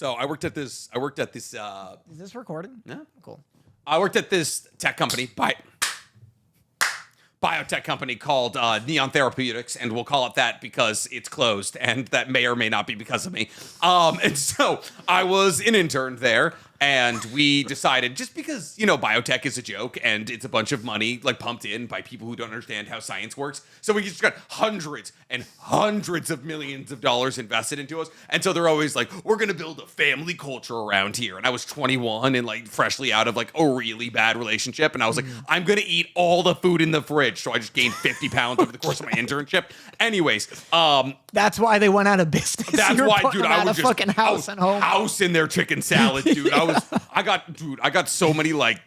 So I worked at this. Is this recorded? Yeah. Cool. I worked at this tech company, biotech company called Neon Therapeutics, and we'll call it that because it's closed, and that may or may not be because of me. And so I was an intern there, and we decided, just because, biotech is a joke, and it's a bunch of money, like, pumped in by people who don't understand how science works, so we just got hundreds and hundreds of millions of dollars invested into us, and so they're always like, we're gonna build a family culture around here, and I was 21 and, like, freshly out of, like, a really bad relationship, and I was like, I'm gonna eat all the food in the fridge, so I just gained 50 pounds over the course of my internship. Anyways, that's why they went out of business. that's why, dude, I was just fucking house and home. House in their chicken salad, dude. I got so many like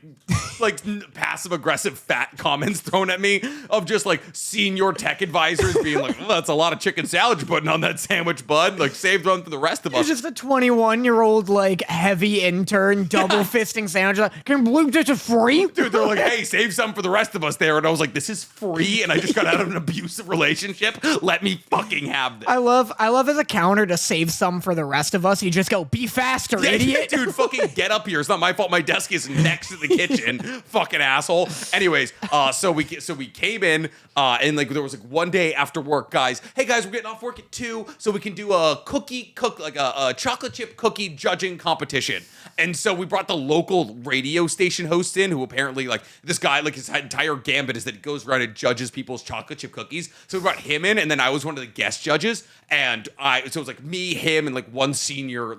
passive aggressive fat comments thrown at me of just like senior tech advisors being like, well, that's a lot of chicken salad you're putting on that sandwich, bud. Like, save one for the rest of us. You're just a 21-year-old like heavy intern double fisting sandwich. Like, can you believe this is free? Dude, they're like, hey, save some for the rest of us there. And I was like, this is free, and I just got out of an abusive relationship. Let me fucking have this. I love as a counter to save some for the rest of us. You just go, be faster, idiot. Dude, fucking get up here. It's not my fault. My desk is next to the kitchen. Fucking asshole. Anyways, so we came in, and like there was like one day after work, guys. Hey guys, we're getting off work at 2, so we can do a a chocolate chip cookie judging competition. And so we brought the local radio station host in, who apparently, like, this guy, like, his entire gambit is that he goes around and judges people's chocolate chip cookies. So we brought him in, and then I was one of the guest judges, and so it was like me, him, and like one senior,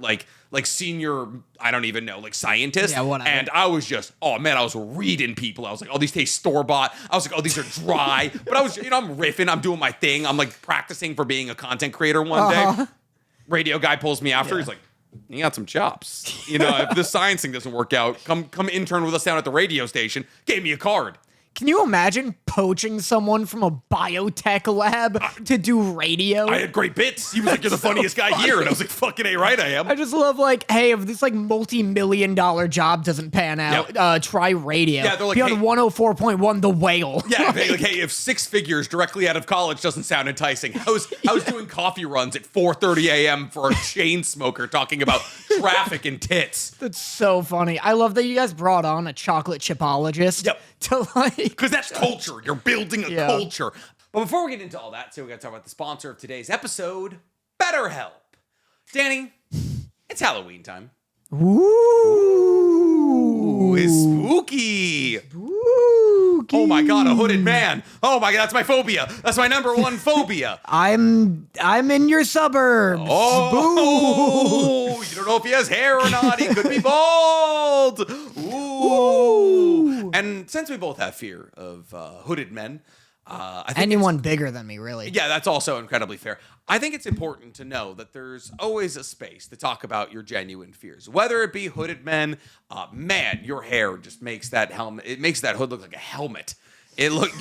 senior, I don't even know, like, scientist. Yeah, whatever. And I was just, oh man, I was reading people. I was like, oh, these taste store-bought. I was like, oh, these are dry. But I was, I'm riffing, I'm doing my thing. I'm like practicing for being a content creator one day. Radio guy pulls me after. He's like, you got some chops. If this science thing doesn't work out, come intern with us down at the radio station. Gave me a card. Can you imagine poaching someone from a biotech lab to do radio? I had great bits. He was like, you're the funniest guy here. And I was like, fucking A, right, I am. I just love, like, hey, if this, like, multi-million-dollar job doesn't pan out, try radio. Yeah, they're like, be on hey, 104.1 The Whale. Yeah, like, hey, if 6 figures directly out of college doesn't sound enticing. I was doing coffee runs at 4:30 a.m. for a chain smoker talking about traffic and tits. That's so funny. I love that you guys brought on a chocolate chipologist. Yep. To, like... Because that's culture. You're building a culture. But before we get into all that, we got to talk about the sponsor of today's episode, BetterHelp. Danny, it's Halloween time. Ooh. It's spooky. Spooky. Oh my god, a hooded man. Oh my god, that's my phobia. That's my number one phobia. I'm in your suburbs. Oh, you don't know if he has hair or not. He could be bald. Ooh. And since we both have fear of hooded men, I think anyone bigger than me, really. Yeah, that's also incredibly fair. I think it's important to know that there's always a space to talk about your genuine fears, whether it be hooded men. Man, your hair just makes that helmet. It makes that hood look like a helmet. You look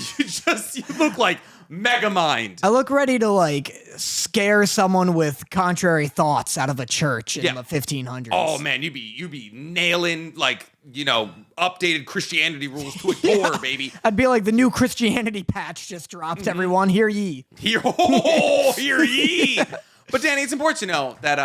like Megamind. I look ready to, like, scare someone with contrary thoughts out of a church in the 1500s. Oh man, you be nailing, like, updated Christianity rules to a door, baby. I'd be like, the new Christianity patch just dropped, everyone. Hear ye. Hear ye. But Danny, it's important to know that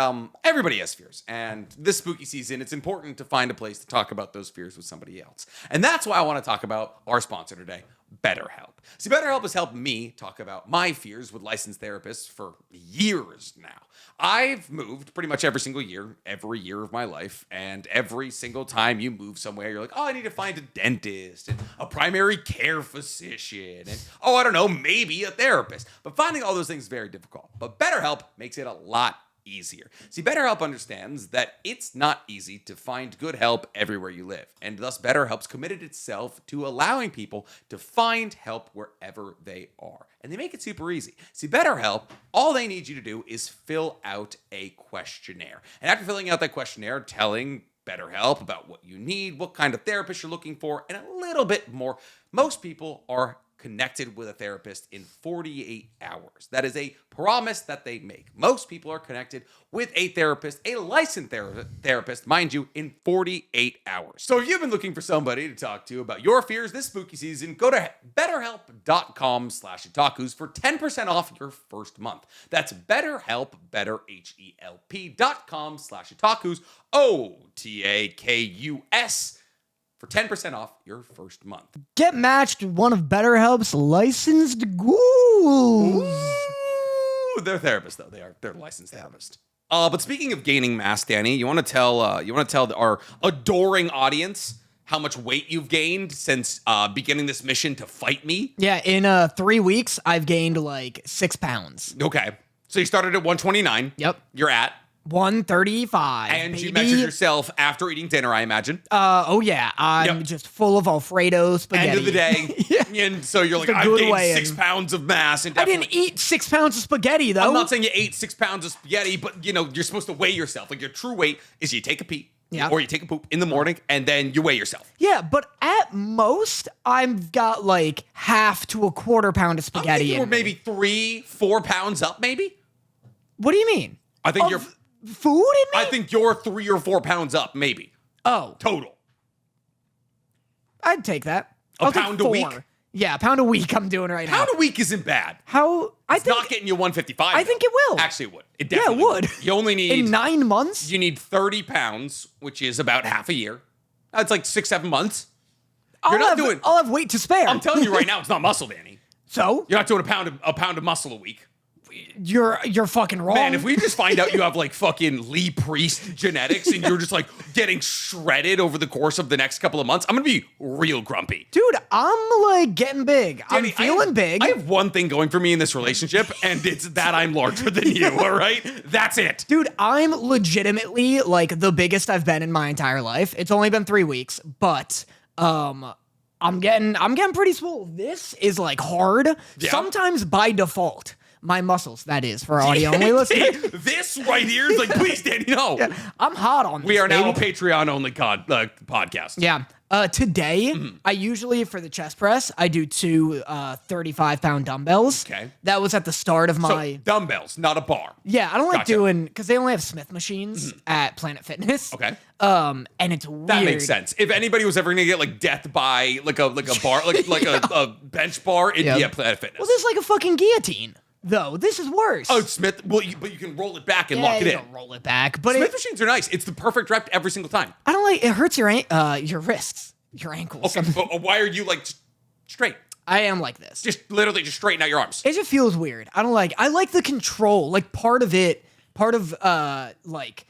everybody has fears. And this spooky season, it's important to find a place to talk about those fears with somebody else. And that's why I want to talk about our sponsor today, BetterHelp. See, BetterHelp has helped me talk about my fears with licensed therapists for years now. I've moved pretty much every year of my life, and every single time you move somewhere, you're like, oh, I need to find a dentist, and a primary care physician, and, oh, I don't know, maybe a therapist. But finding all those things is very difficult. But BetterHelp makes it a lot easier. See, BetterHelp understands that it's not easy to find good help everywhere you live, and thus BetterHelp's committed itself to allowing people to find help wherever they are. And they make it super easy. See, BetterHelp, all they need you to do is fill out a questionnaire. And after filling out that questionnaire, telling BetterHelp about what you need, what kind of therapist you're looking for, and a little bit more, most people are connected with a therapist in 48 hours. That is a promise that they make. Most people are connected with a therapist, a licensed therapist, mind you, in 48 hours. So if you've been looking for somebody to talk to about your fears this spooky season, go to betterhelp.com/otakus for 10% off your first month. That's BetterHelp, BetterHelp.com/otakus, OTAKUS, for 10% off your first month. Get matched with one of BetterHelp's licensed ghouls. Ooh, they're therapists, though. They're licensed therapists. But speaking of gaining mass, Danny, you want to tell our adoring audience how much weight you've gained since beginning this mission to fight me? Yeah, in 3 weeks, I've gained like 6 pounds. Okay. So you started at 129. Yep. You're at 135. And baby. you measured yourself after eating dinner, I imagine. Oh yeah, I'm just full of Alfredo spaghetti. End of the day. Yeah. And so you're like, a I've good gained weigh-in. 6 pounds of mass. And I didn't eat 6 pounds of spaghetti though. I'm not saying you ate 6 pounds of spaghetti, but you're supposed to weigh yourself. Like your true weight is you take a pee. Yeah. Or you take a poop in the morning and then you weigh yourself. Yeah, but at most, I've got like half to a quarter pound of spaghetti You in were me. maybe 3-4 pounds up, maybe. What do you mean? I think Of you're. food in me? I think you're 3 or 4 pounds up, maybe Oh, total. I'd take that. A I'll take pound a 4. week? Yeah, a pound a week I'm doing right now. Pound a week isn't bad. How? I It's think not getting you 155. I think it will. Actually, it would. It Yeah, it definitely would. You only need in 9 months. You need 30 pounds, which is about half a year. That's like 6-7 months. You're not doing. I'll have weight to spare. I'm telling you right now, it's not muscle, Danny. So You're not doing a pound of muscle a week. you're fucking wrong. Man, if we just find out you have like fucking Lee Priest genetics and you're just like getting shredded over the course of the next couple of months, I'm gonna be real grumpy. Dude, I'm like getting big. Danny, I'm feeling big. I have one thing going for me in this relationship, and it's that I'm larger than you, all right? That's it. Dude, I'm legitimately like the biggest I've been in my entire life. It's only been 3 weeks, but I'm getting pretty swole. This is like hard. Yeah. Sometimes by default. My muscles, that is, for audio only listeners. This right here is like, please, Danny, no. Yeah, I'm hot on this. We are now a baby. Patreon-only podcast. Yeah. Today, I usually, for the chest press, I do 2 35-pound dumbbells. Okay. That was at the start of So my... dumbbells, not a bar. Yeah, I don't like Gotcha. doing... Because they only have Smith machines at Planet Fitness. Okay. And it's weird. That makes sense. If anybody was ever gonna get like death by like a bar, like a bench bar, it'd be at Planet Fitness. Well, this is like a fucking guillotine, though. This is worse. Oh, Smith. Well, but you can roll it back and yeah, lock it you in. don't roll it back. But Smith machines are nice. It's the perfect rep every single time. I don't like... It hurts your wrists, your ankles. Okay, but why are you like straight? I am like this. Just literally just straighten out your arms. It just feels weird. I like the control. Like part of like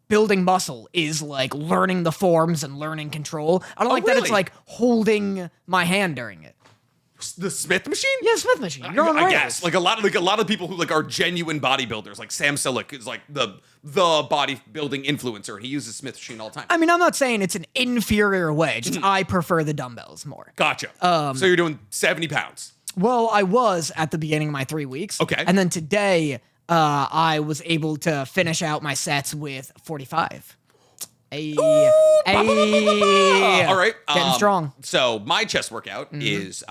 building muscle is like learning the forms and learning control. I don't like that it's really? like holding my hand during it. The Smith machine? Yeah, Smith machine. You're on I rails. guess like a lot of people who like are genuine bodybuilders, like Sam Silic is like the bodybuilding influencer. He uses Smith machine all the time. I mean, I'm not saying it's an inferior way. Just I prefer the dumbbells more. Gotcha. So you're doing 70 pounds. Well, I was at the beginning of my 3 weeks. Okay. And then today, I was able to finish out my sets with 45. All right. Getting strong. So my chest workout is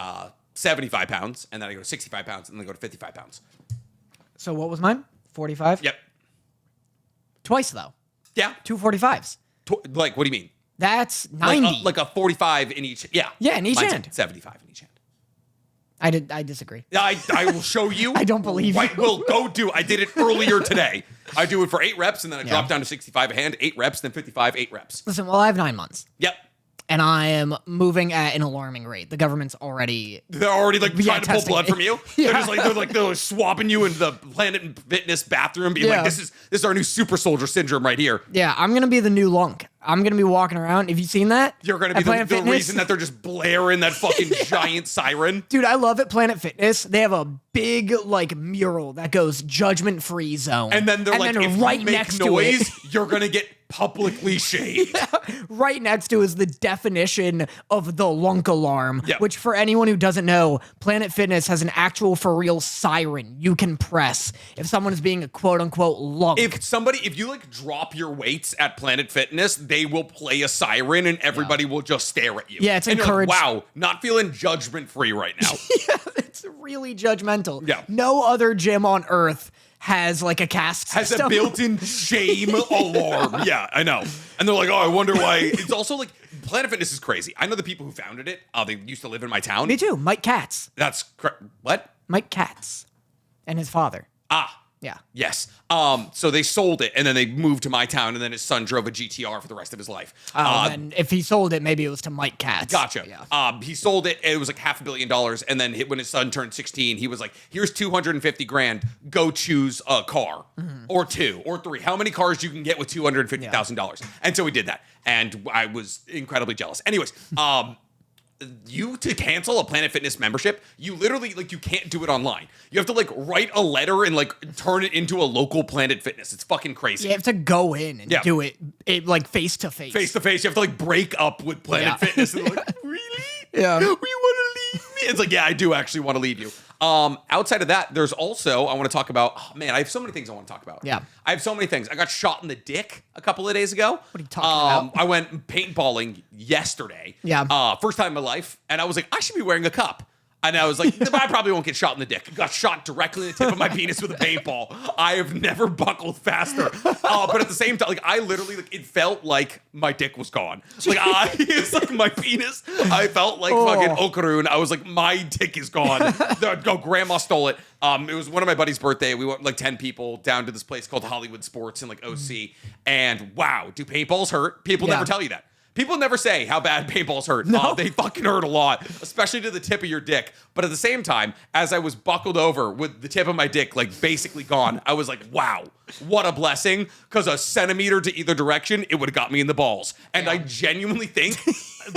75 pounds, and then I go to 65 pounds, and then I go to 55 pounds. So what was mine? 45? Yep. Twice, though. Yeah. 2 45s. Like, what do you mean? That's 90. Like a 45 in each. Yeah. Yeah, in each Mine's hand. 75 in each hand. I disagree. I will show you. I don't believe you. Well, go do. I did it earlier today. I do it for 8 reps, and then I drop down to 65 a hand, 8 reps, then 55, 8 reps. Listen, well, I have 9 months. Yep. And I am moving at an alarming rate. The government's already... They're already like trying to pull testing blood me. from you. Yeah. They're swabbing you in the Planet Fitness bathroom, being Yeah. like, this is our new super soldier syndrome right here. Yeah, I'm going to be the new Lunk. I'm going to be walking around. Have you seen that? You're gonna At be Planet the Fitness? reason that they're just blaring that fucking giant siren. Dude, I love it. Planet Fitness. They have a big like mural that goes judgment free zone. And then they're like, if right you make next noise, to it. you're gonna get publicly shaved. Right next to is the definition of the lunk alarm, Yep. which for anyone who doesn't know, Planet Fitness has an actual for real siren you can press if someone is being a quote unquote lunk. If you like drop your weights at Planet Fitness, they will play a siren and everybody will just stare at you. Yeah, it's and you're like, encouraged. wow, not feeling judgment free right now. Yeah, it's really judgmental. Yeah. No other gym on earth has like a caste Has system. a built-in shame alarm. Yeah, I know. And they're like, oh, I wonder why. It's also like Planet Fitness is crazy. I know the people who founded it. They used to live in my town. Me too. Mike Katz. That's what? Mike Katz and his father. Ah. Yeah. Yes. So they sold it, and then they moved to my town, and then his son drove a GTR for the rest of his life. And if he sold it, maybe it was to Mike Katz. Gotcha. Yeah. He sold it. It was like $500 million, and then when his son turned 16, he was like, "Here's $250,000. Go choose a car, or 2 or 3. How many cars you can get with $250,000?" And so we did that, and I was incredibly jealous. Anyways, to cancel a Planet Fitness membership, you literally you can't do it online. You have to like write a letter and like turn it into a local Planet Fitness. It's fucking crazy. You have to go in and do it like face to face. Face to face. You have to like break up with Planet Fitness. And they're like, really? Yeah. We want to leave me. It's like, yeah, I do actually want to leave you. Outside of that, there's also, I want to talk about, oh man, I have so many things I want to talk about. Yeah. I have so many things. I got shot in the dick a couple of days ago. What are you talking about? I went paintballing yesterday. Yeah. First time in my life. And I was like, I should be wearing a cup. And I was like, I probably won't get shot in the dick. Got shot directly in the tip of my penis with a paintball. I have never buckled faster. But at the same time, I literally, it felt like my dick was gone. It's like my penis. I felt like fucking Okarun. I was like, my dick is gone. Grandma stole it. It was one of my buddy's birthday. We went 10 people down to this place called Hollywood Sports in OC. And wow, do paintballs hurt? People never tell you that. People never say how bad paintballs hurt. No. They fucking hurt a lot, especially to the tip of your dick. But at the same time, as I was buckled over with the tip of my dick basically gone, I was like, wow, what a blessing. Because a centimeter to either direction, it would have got me in the balls. And I genuinely think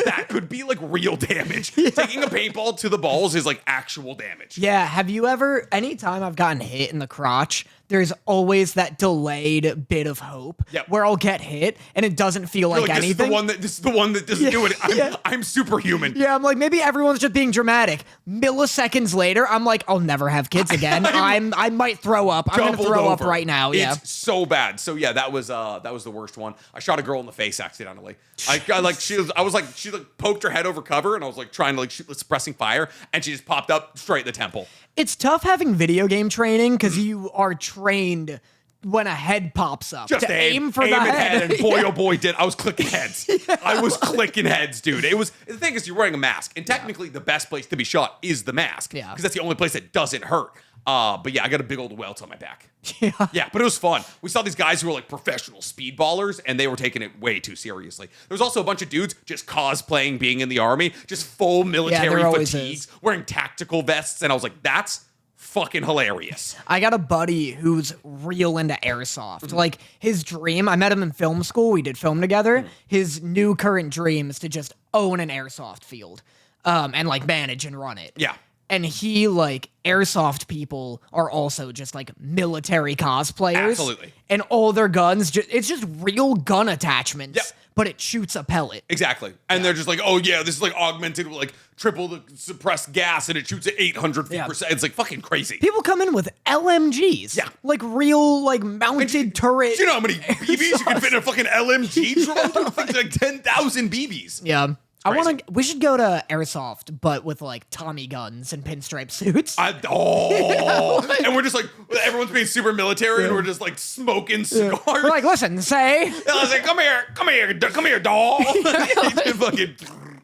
that could be real damage. Yeah. Taking a paintball to the balls is actual damage. Yeah. Have you ever, anytime I've gotten hit in the crotch, there's always that delayed bit of hope where I'll get hit and it doesn't feel like anything. This is the one that doesn't do it. I'm superhuman. Yeah, I'm like, maybe everyone's just being dramatic. Milliseconds later, I'm like, I'll never have kids again. I might throw up. I'm gonna throw up right now. Yeah. It's so bad. So yeah, that was the worst one. I shot a girl in the face accidentally. She poked her head over cover and I was trying to shoot suppressing fire and she just popped up straight in the temple. It's tough having video game training because you are trained when a head pops up just to aim for the head. And boy, oh boy, I was clicking heads. I was clicking heads, dude. The thing is, you're wearing a mask, and technically the best place to be shot is the mask. Yeah. Because that's the only place that doesn't hurt. But yeah, I got a big old welt on my back. Yeah. Yeah, but it was fun. We saw these guys who were professional speedballers, and they were taking it way too seriously. There was also a bunch of dudes just cosplaying being in the army, just full military fatigues, wearing tactical vests, and I was like, that's fucking hilarious. I got a buddy who's real into airsoft. His dream, I met him in film school. We did film together. His new current dream is to just own an airsoft field, and manage and run it. Yeah. And he airsoft people are also just military cosplayers. Absolutely. And all their guns, it's just real gun attachments, but it shoots a pellet. Exactly. And they're just oh yeah, this is augmented with triple the suppressed gas and it shoots at 800 feet per second. It's fucking crazy. People come in with LMGs. Yeah. Real mounted turret. Do you know how many BBs you can fit in a fucking LMG drone? It's 10,000 BBs. Yeah. We should go to airsoft, but with Tommy guns and pinstripe suits. And we're just everyone's being super military and we're just smoking cigars. We're listen, say. I was come here, doll.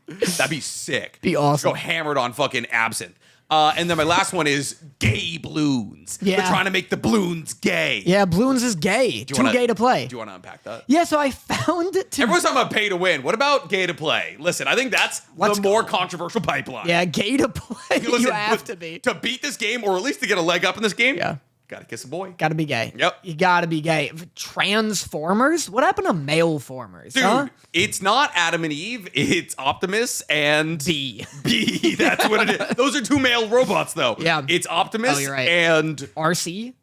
That'd be sick. Be awesome. Go hammered on fucking absinthe. And then my last one is gay balloons. Yeah. They're trying to make the balloons gay. Yeah, Bloons is gay. Too gay to play. Do you want to unpack that? Yeah, so I found Everyone's talking about pay to win. What about gay to play? Listen, I think that's the more controversial pipeline. Yeah, gay to play. Listen, you have to be. To beat this game, or at least to get a leg up in this game, Gotta kiss a boy. Gotta be gay. Yep. You gotta be gay. Transformers? What happened to male formers? Dude, huh? it's not Adam and Eve. It's Optimus and B. B. That's what it is. Those are two male robots, though. Yeah. It's Optimus you're right. and RC?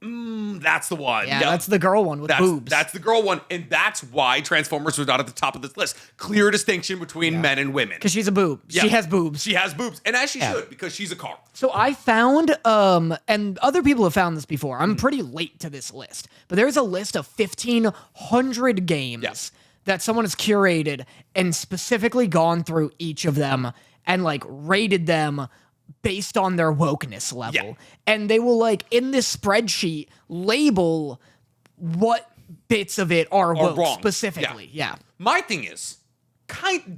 that's the one. Yeah, Yep. that's the girl one with boobs. That's the girl one, and that's why Transformers was not at the top of this list. Clear distinction between men and women. Because she's a boob. Yeah. She has boobs. She has boobs, and as she should, because she's a car. So I found, and other people have found this before. I'm pretty late to this list, but there's a list of 1,500 games that someone has curated and specifically gone through each of them and like rated them based on their wokeness level. Yeah. And they will like in this spreadsheet label what bits of it are woke wrong. specifically. Yeah. My thing is,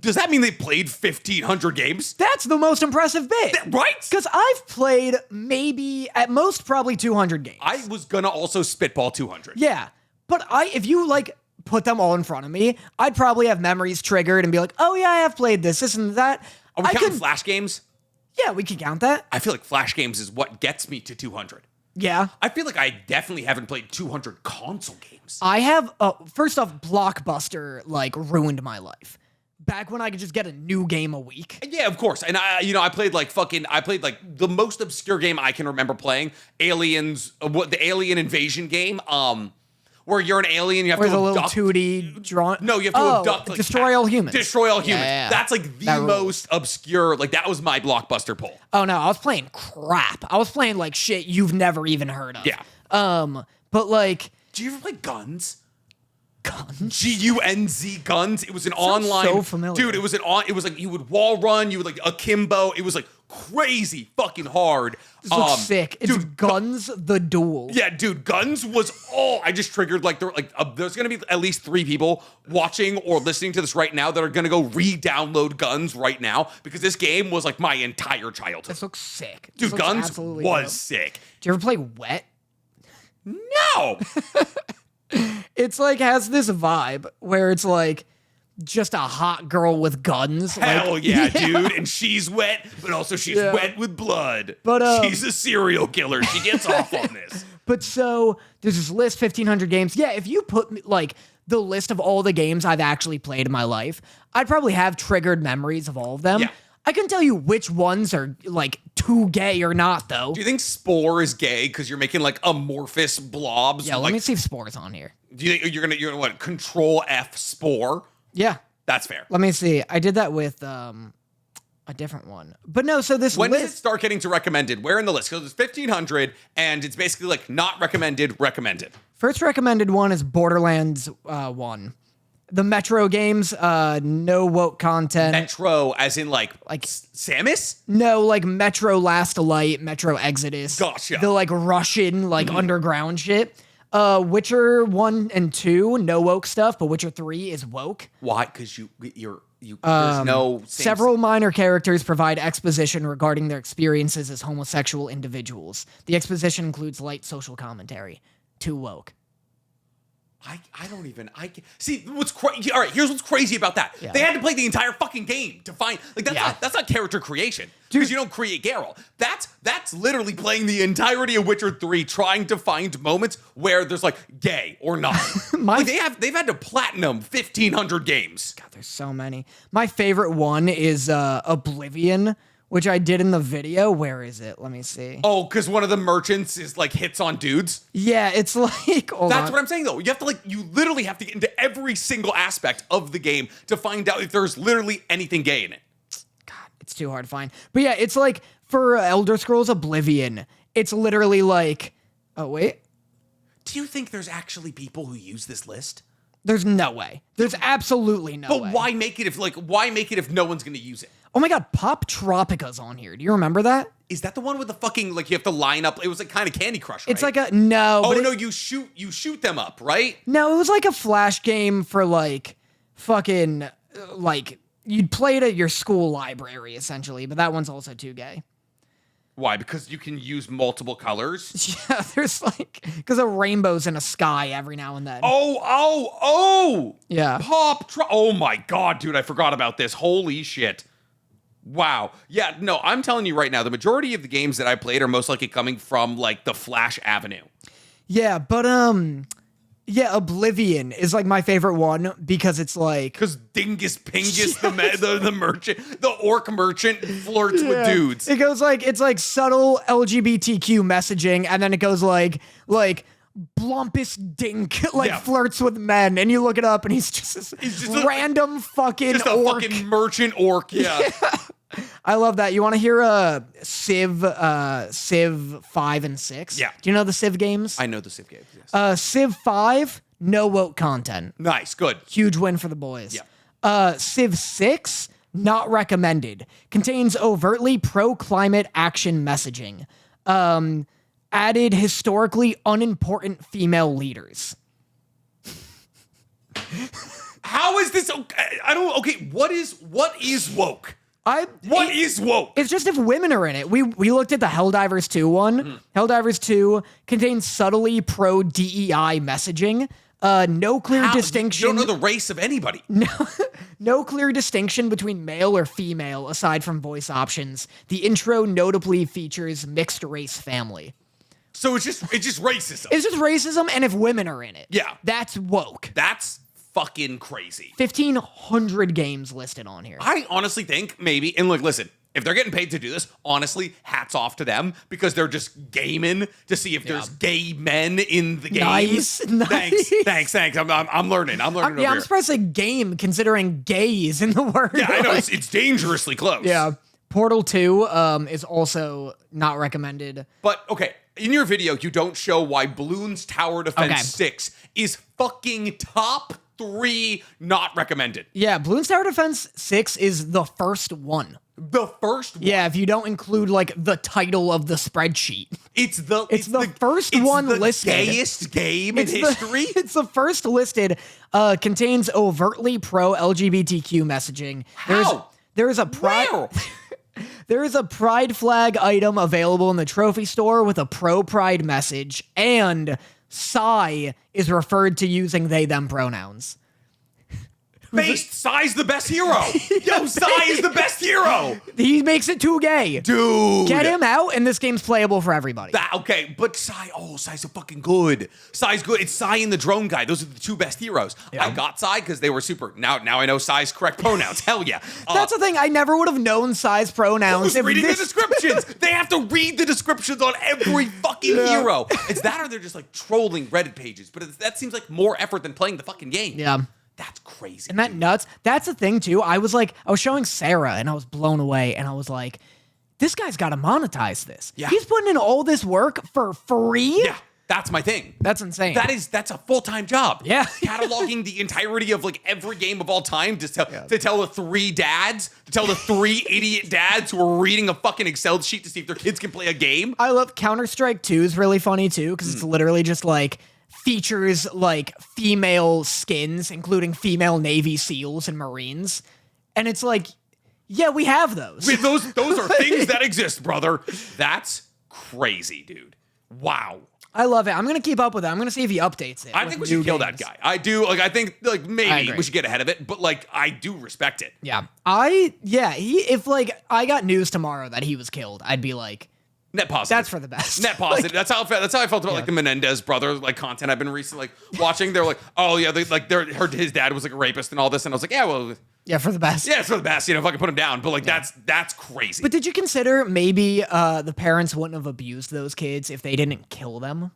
does that mean they played 1,500 games? That's the most impressive bit. Right? Because I've played maybe at most probably 200 games. I was gonna also spitball 200. Yeah. But if you like put them all in front of me, I'd probably have memories triggered and be like, oh yeah, I have played this and that. Are we counting Flash games? Yeah, we can count that. I feel like Flash games is what gets me to 200. Yeah. I feel like I definitely haven't played 200 console games. I have, first off, Blockbuster like ruined my life. Back when I could just get a new game a week. Yeah, of course. And I played like the most obscure game I can remember playing, Aliens, the Alien Invasion game, where you're an alien, you have Where's to a little abduct. 2D drawn? No, you have to abduct. Like, destroy all humans. Destroy all humans. Yeah. That's like the That rules. most obscure. Like that was my Blockbuster pull. Oh no, I was playing crap. I was playing like shit you've never even heard of. Yeah. But like Do you ever play Guns? Guns. Gunz Guns. It was an Sounds online. so familiar. Dude, it was like you would wall run, you would like akimbo. It was like crazy fucking hard. This looks sick. It's dude, Guns the Duel. Yeah, dude, Guns was I just triggered there's gonna be at least 3 people watching or listening to this right now that are gonna go re-download Guns right now because this game was like my entire childhood. This looks sick. Dude, This looks Guns absolutely was dope. sick. Do you ever play Wet? No. It's like has this vibe where it's like just a hot girl with guns. Hell like, yeah, dude. And she's wet, but also she's wet with blood. But, she's a serial killer. She gets off on this. But so there's this list, 1,500 games. Yeah, if you put like the list of all the games I've actually played in my life, I'd probably have triggered memories of all of them. Yeah. I couldn't tell you which ones are like too gay or not, though. Do you think Spore is gay because you're making like amorphous blobs? Yeah, like, let me see if Spore's on here. Do you think you're gonna what? Control F Spore? Yeah, That's fair. let me see. I did that with a different one. But no, so this When does it list. start getting to recommended? Where in the list? Because it's 1,500, and it's basically like not recommended, recommended. First recommended one is Borderlands 1. The Metro games, no woke content. Metro, as in like Samus? No, like Metro Last Light, Metro Exodus. Gotcha. The like Russian, like underground shit. Witcher 1 and 2, no woke stuff, but Witcher 3 is woke. Why? Because there's no Several minor characters provide exposition regarding their experiences as homosexual individuals. The exposition includes light social commentary. Too woke. I don't even. See what's crazy. All right, here's what's crazy about that. Yeah. They had to play the entire fucking game to find that's not character creation because you don't create Geralt. That's literally playing the entirety of Witcher 3, trying to find moments where there's like gay or not. Like, they've had to platinum 1,500 games. God, there's so many. My favorite one is Oblivion, which I did in the video. Where is it? Let me see. Oh, because one of the merchants is like hits on dudes. Yeah, it's like That's what I'm saying though. You literally have to get into every single aspect of the game to find out if there's literally anything gay in it. God, it's too hard to find. But yeah, it's like for Elder Scrolls Oblivion, it's literally like, oh wait, Do you think there's actually people who use this list? there's no way. There's absolutely no way. But why make it if no one's gonna use it? Oh my God, Pop Tropica's on here. Do you remember that? Is that the one with the fucking like you have to line up? It was like kind of Candy Crush, right? It's like a no. Oh but no, you shoot them up, right? No, it was like a flash game for like fucking like you'd play it at your school library essentially, but that one's also too gay. Why? Because you can use multiple colors. Yeah, there's like because of rainbows in a sky every now and then. Oh! Yeah. Oh my god, dude, I forgot about this. Holy shit. Wow. Yeah, no, I'm telling you right now, the majority of the games that I played are most likely coming from like the Flash Avenue. Yeah, but yeah, Oblivion is like my favorite one because it's like Because Dingus Pingus, the merchant, the orc merchant, flirts with dudes. it goes like it's like subtle LGBTQ messaging, and then it goes like Blumpus Dink flirts with men, and you look it up, and he's just this random fucking just a orc. fucking merchant orc. Yeah. I love that. You want to hear Civ 5 and 6? Yeah. Do you know the Civ games? I know the Civ games. Yes. Civ 5, no woke content. Nice. Good. Huge win for the boys. Yeah. Civ 6, not recommended. Contains overtly pro-climate action messaging. Added historically unimportant female leaders. How is this? I don't. Okay. What is woke? What is woke? It's just if women are in it. We looked at the Helldivers 2 one. Helldivers 2 contains subtly pro-DEI messaging. No clear distinction. You don't know the race of anybody. No clear distinction between male or female aside from voice options. The intro notably features mixed race family. So it's just racism. It's just racism, and if women are in it. Yeah. That's woke. That's fucking crazy. 1,500 games listed on here. I honestly think maybe, and look, listen, if they're getting paid to do this, honestly, hats off to them because they're just gaming to see if there's gay men in the game. Nice. Thanks. I'm learning. I'm learning. I'm surprised a game considering gays in the word. Yeah, I know it's dangerously close. Yeah. Portal 2 is also not recommended. But okay, in your video, you don't show why Bloons Tower Defense 6 is fucking top 3 not recommended. Yeah, Bloons Tower Defense 6 is the first one. The first one. Yeah, if you don't include like the title of the spreadsheet. It's the first one listed. Gayest game in history. It's the first listed. Contains overtly pro LGBTQ messaging. How? There's a pride. Where? There is a pride flag item available in the trophy store with a pro-pride message, and Psy is referred to using they them pronouns. Based, Psy's the best hero. Yo, Psy is the best hero. He makes it too gay. Dude. Get him out, and this game's playable for everybody. Okay, but Psy's so fucking good. Psy's good. It's Psy and the drone guy. Those are the 2 best heroes. Yeah. I got Psy because they were super. Now I know Psy's correct pronouns. Hell yeah. That's the thing. I never would have known Psy's pronouns. Who's reading the descriptions? They have to read the descriptions on every fucking hero. It's that or they're just like trolling Reddit pages. But that seems like more effort than playing the fucking game. Yeah. That's crazy. Isn't that nuts? That's the thing, too. I was showing Sarah, and I was blown away, and I was like, this guy's got to monetize this. Yeah. He's putting in all this work for free? Yeah, that's my thing. That's insane. That's a full-time job. Yeah. Cataloging the entirety of like every game of all time to tell the 3 dads, to tell the 3 idiot dads who are reading a fucking Excel sheet to see if their kids can play a game. I love Counter-Strike 2 is really funny, too, because it's literally just like features like female skins, including female Navy SEALs and Marines. And it's like, yeah, we have those. Those are things that exist, brother. That's crazy, dude. Wow. I love it. I'm going to keep up with it. I'm going to see if he updates it. I think we should kill that guy. I do. Like, I think like maybe we should get ahead of it, but like I do respect it. Yeah. If like I got news tomorrow that he was killed, I'd be like, net positive. That's for the best. Net positive. That's how I felt about like the Menendez brother like content I've been recently like watching. They're like, oh yeah, his dad was like a rapist and all this, and I was like, yeah, well, yeah, for the best. Yeah, it's for the best. You know, if I can put him down, but like that's crazy. But did you consider maybe the parents wouldn't have abused those kids if they didn't kill them?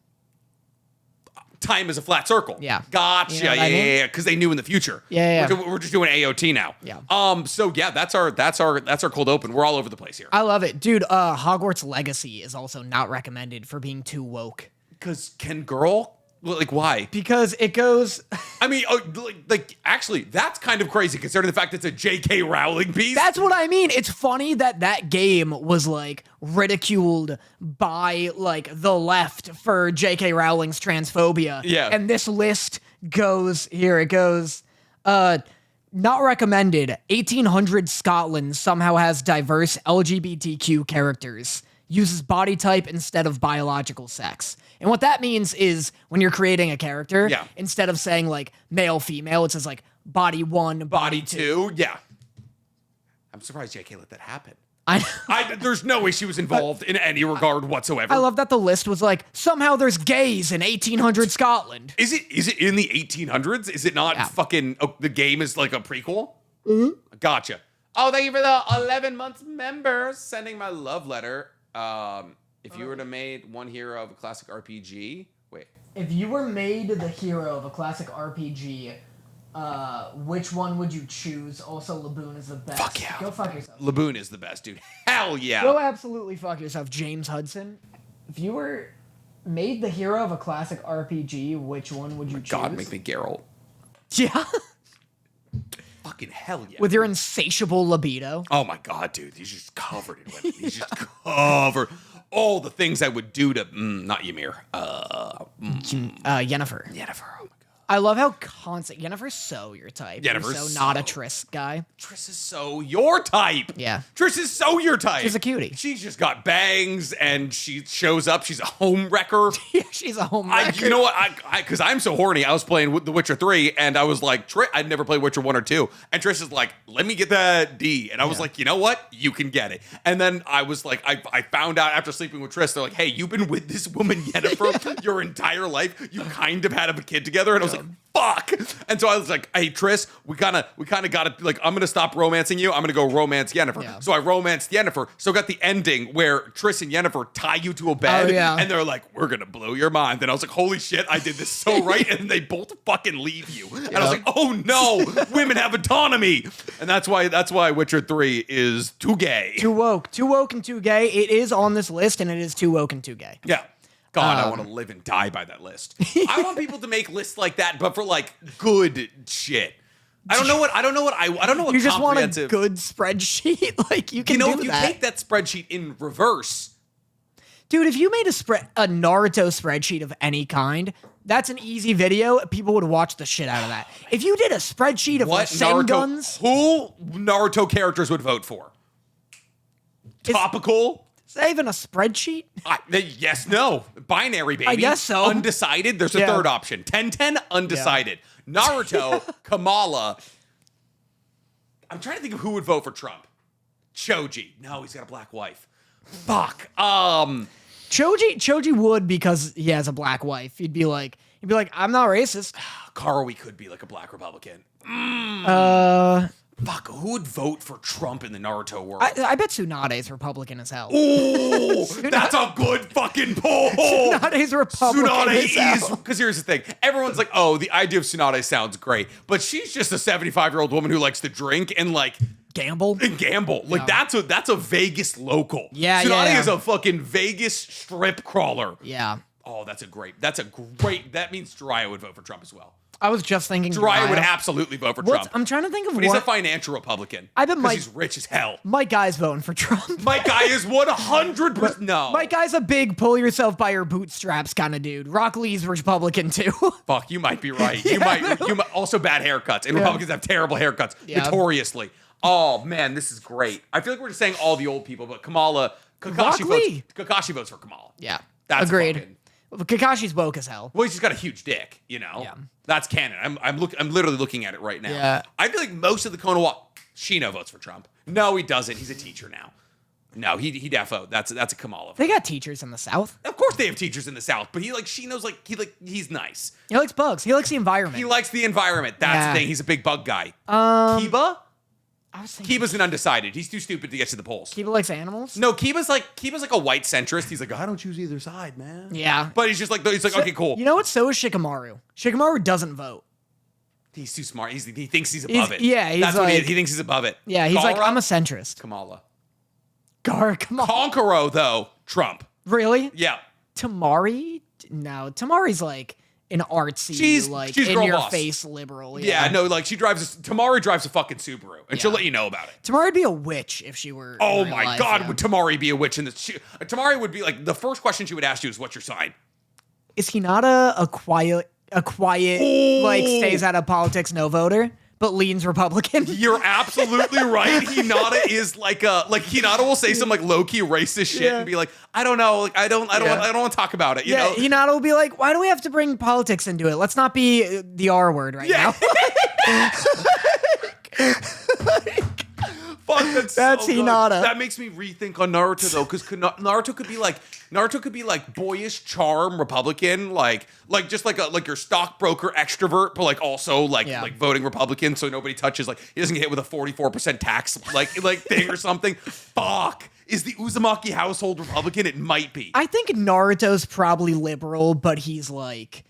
Time is a flat circle. Yeah. Gotcha. You know what I mean? Yeah. Because they knew in the future. Yeah. We're just doing AOT now. Yeah. So yeah, that's our cold open. We're all over the place here. I love it, dude. Hogwarts Legacy is also not recommended for being too woke. Because can girl? Like why? Because it goes. I mean, like actually, that's kind of crazy considering the fact it's a J.K. Rowling piece. That's what I mean. It's funny that game was like ridiculed by like the left for J.K. Rowling's transphobia. Yeah. And this list goes here. It goes. Not recommended. 1800 Scotland somehow has diverse LGBTQ characters. Uses body type instead of biological sex. And what that means is when you're creating a character, instead of saying like male, female, it says like body 1, body 2. Yeah. I'm surprised JK let that happen. There's no way she was involved in any regard whatsoever. I love that the list was like, somehow there's gays in 1800 Scotland. Is it in the 1800s? Is it not fucking, the game is like a prequel? Mm-hmm. Gotcha. Oh, thank you for the 11 months member sending my love letter. If you were to made one hero of a classic RPG, wait. If you were made the hero of a classic RPG, which one would you choose? Also, Laboon is the best. Fuck yeah. Go fuck yourself. Laboon is the best, dude. Hell yeah. Go absolutely fuck yourself, James Hudson. If you were made the hero of a classic RPG, which one would you choose? God, make me Geralt. Yeah. Fucking hell yeah. With your insatiable libido. Oh my God, dude. He's just covered in women. He's just covered. All the things I would do to, not Ymir. Yennefer. Yennefer, oh my God. I love how constant. Yennefer's so your type. Yennefer's You're so not a Triss guy. Triss is so your type. Yeah. Triss is so your type. She's a cutie. She's just got bangs and she shows up. She's a home wrecker. Yeah, she's a home wrecker. You know what? Because I'm so horny, I was playing The Witcher 3 and I was like, I'd never played Witcher 1 or 2. And Triss is like, let me get that D. And I was like, you know what? You can get it. And then I was like, I found out after sleeping with Triss, they're like, hey, you've been with this woman Yennefer your entire life. You kind of had a kid together. And I was like, fuck. And so I was like, hey, Triss, we kind of got to, like, I'm going to stop romancing you. I'm going to go romance Yennefer. Yeah. So I romanced Yennefer. So I got the ending where Triss and Yennefer tie you to a bed. Oh, yeah. And they're like, we're going to blow your mind. Then I was like, holy shit, I did this so right. And they both fucking leave you. And I was like, oh no, women have autonomy. And that's why Witcher 3 is too gay. Too woke and too gay. It is on this list and it is too woke and too gay. Yeah. God, I want to live and die by that list. I want people to make lists like that, but for like good shit. I don't know what You just want a good spreadsheet? Like you can do that. If you take that spreadsheet in reverse. Dude, if you made a Naruto spreadsheet of any kind, that's an easy video. People would watch the shit out of that. If you did a spreadsheet of Rasenguns, who Naruto characters would vote for? Topical. Is that even a spreadsheet? Yes, no. Binary, baby. I guess so. Undecided. There's a third option. 10-10, undecided. Yeah. Naruto, Kamala. I'm trying to think of who would vote for Trump. Choji. No, he's got a black wife. Fuck. Choji would because he has a black wife. He'd be like, I'm not racist. Karui could be like a black Republican. Fuck, who would vote for Trump in the Naruto world? I bet Tsunade's Republican as hell. Ooh, that's a good fucking poll. Tsunade's Republican as hell. Because here's the thing. Everyone's like, oh, the idea of Tsunade sounds great. But she's just a 75-year-old woman who likes to drink and like... Gamble. Like that's a Vegas local. Yeah, Tsunade is a fucking Vegas strip crawler. Yeah. Oh, that means Jiraiya would vote for Trump as well. I was just thinking Jiraiya would absolutely vote for Trump. I'm trying to think of but he's a financial Republican. I bet he's rich as hell. My guy's voting for Trump. My guy is 100%. No. My guy's a big pull yourself by your bootstraps kind of dude. Rock Lee's Republican too. Fuck, you might be right. You might also bad haircuts. And Republicans have terrible haircuts. Notoriously. Oh man, this is great. I feel like we're just saying all the old people, but Kakashi votes for Kamala. Yeah. That's agreed. Kakashi's woke as hell. Well, he's just got a huge dick, you know? Yeah. That's canon. I'm literally looking at it right now. Yeah. I feel like most of the Konoha... Shino votes for Trump. No, he doesn't. He's a teacher now. No, he defo. That's a Kamala. They got teachers in the South. Of course they have teachers in the South, but Shino's he's nice. He likes bugs. He likes the environment. He likes the environment. That's the thing. He's a big bug guy. Kiba? I was thinking Kiba's an undecided. He's too stupid to get to the polls. Kiba likes animals? No, Kiba's like a white centrist. He's like, I don't choose either side, man. Yeah. But he's like, okay, cool. You know what? So is Shikamaru. Shikamaru doesn't vote. He's too smart. He thinks he's above it. Yeah, that's what he is. He thinks he's above it. Yeah, he's like, I'm a centrist. Kamala. Kamala. Konkoro, though, Trump. Really? Yeah. Tamari? No, Tamari's like an artsy, she's in your face liberal. Yeah, no, like Tamari drives a fucking Subaru, and she'll let you know about it. Tamari'd be a witch if she were. Oh my God, would Tamari be a witch in this? Tamari would be like the first question she would ask you is, "What's your sign?" Is Hinata a quiet, like stays out of politics, no voter, but leans Republican? You're absolutely right. Hinata is like Hinata will say some like low key racist shit and be like, I don't know, like I don't want to talk about it. You know? Hinata will be like, why do we have to bring politics into it? Let's not be the R word right now. Fuck, that's That's so good. Hinata. That makes me rethink on Naruto though, because Naruto could be like boyish charm Republican, like your stockbroker extrovert, but like also like voting Republican, so nobody touches, like he doesn't get hit with a 44% tax like thing or something. Fuck. Is the Uzumaki household Republican? It might be. I think Naruto's probably liberal, but he's like,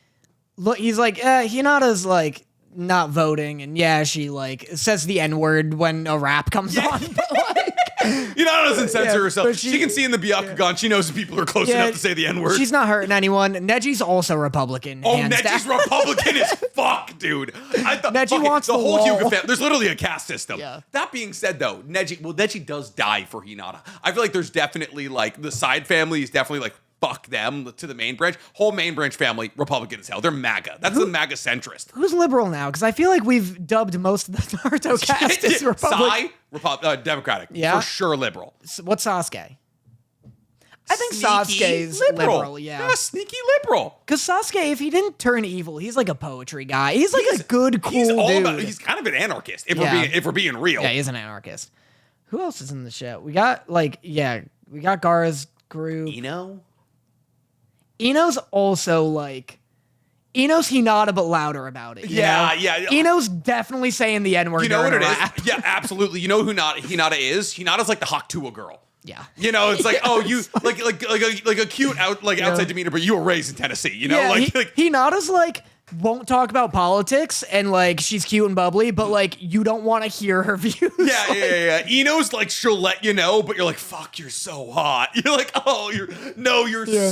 Hinata's like not voting, and yeah, she like says the N-word when a rap comes on. But like, Hinata doesn't censor herself. but She can see in the Byakugan. She knows people are close enough to say the N-word. She's not hurting anyone. Neji's also Republican. Oh, hands Neji's down. Republican as fuck, dude. I thought Neji wants the the whole wall. Hyuga family. There's literally a caste system. Yeah. That being said, though, Neji does die for Hinata. I feel like there's definitely like the side family is definitely like fuck them to the main branch. Whole main branch family Republican as hell. They're MAGA. That's the MAGA centrist. Who's liberal now? Because I feel like we've dubbed most of the Naruto cast as Republican. Democratic. Yeah. For sure liberal. What's Sasuke? I think Sneaky Sasuke's liberal, yeah. Sneaky liberal. Because Sasuke, if he didn't turn evil, he's like a poetry guy. He's like a good, cool dude. He's kind of an anarchist, if we're being real. Yeah, he's an anarchist. Who else is in the show? We got Gaara's group. Ino's also like, Ino's Hinata but louder about it. You know? Ino's definitely saying the N-word. You know what it rap. is? Yeah, absolutely. You know who Hinata is? Hinata's like the Hakutua girl. Yeah. You know, it's like, oh, you like a cute outside demeanor, but you were raised in Tennessee. You know, Hinata's like won't talk about politics and like she's cute and bubbly, but like you don't want to hear her views. Yeah. Ino's like she'll let you know, but you're like, fuck, you're so hot. You're like, oh, you're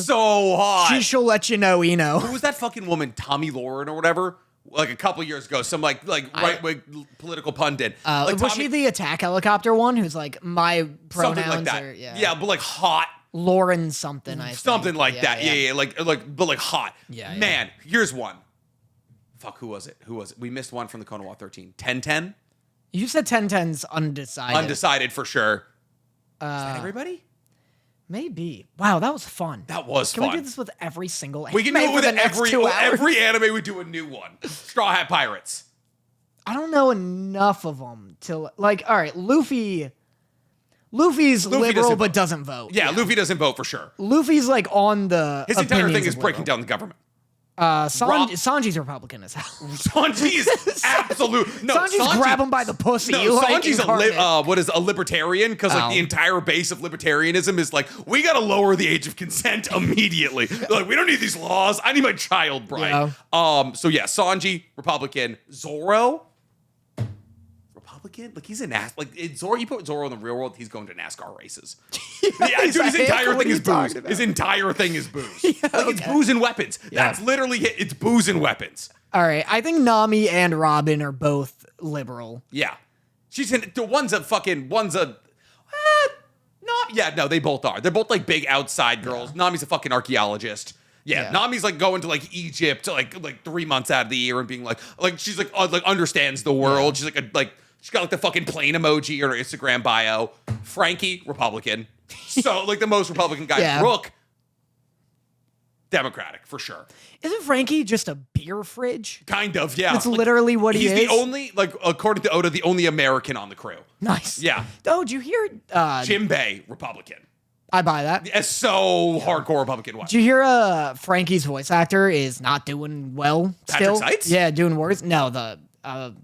so hot. She'll let you know, Ino. Who was that fucking woman, Tommy Lauren or whatever? Like a couple years ago, some like right wing political pundit. Was she the attack helicopter one? Who's like my pronouns? Something like that. Or, yeah, but like hot. Lauren something. I think. Something like that. Yeah. Like hot. Yeah. Man, here's one. Fuck, who was it? We missed one from the Konoha 13. 1010? You said 1010's undecided. Undecided for sure. Is that everybody? Maybe. Wow, that was fun. That was Can fun. we do this with every single anime? We can do it with for the next 2 hours? every anime. We do a new one. Straw Hat Pirates. I don't know enough of them to like. All right, Luffy's liberal but doesn't vote. Yeah, Luffy doesn't vote for sure. Luffy's like on the. His entire thing opinions is of breaking liberal. down the government. Sanji's Republican as hell. Sanji's absolute. No, Sanji's grab him by the pussy. No, like, Sanji's a libertarian, because like the entire base of libertarianism is like, we gotta lower the age of consent immediately. They're like, we don't need these laws. I need my child bride. Yeah. So yeah, Sanji Republican, Zoro Republican. Like he's a Zoro. You put Zoro in the real world, he's going to NASCAR races. Yeah, dude, his entire thing is booze. His entire thing is booze. It's booze and weapons. That's literally it. It's booze and weapons. All right, I think Nami and Robin are both liberal. Yeah, she's in. The one's a. No, they both are. They're both like big outside girls. Yeah. Nami's a fucking archaeologist. Yeah, Nami's like going to like Egypt like 3 months out of the year and being like she's like understands the world. Yeah. She's like she's got like the fucking plane emoji in her Instagram bio. Frankie, Republican. So like the most Republican guy. Yeah. Rook, Democratic for sure. Isn't Frankie just a beer fridge? Kind of, yeah. That's literally what he is. He's the only, like, according to Oda, the only American on the crew. Nice. Yeah. Oh, did you hear? Jinbei, Republican. I buy that. It's so hardcore Republican. Did you hear Frankie's voice actor is not doing well still? Patrick Seitz? Yeah, doing worse. No, the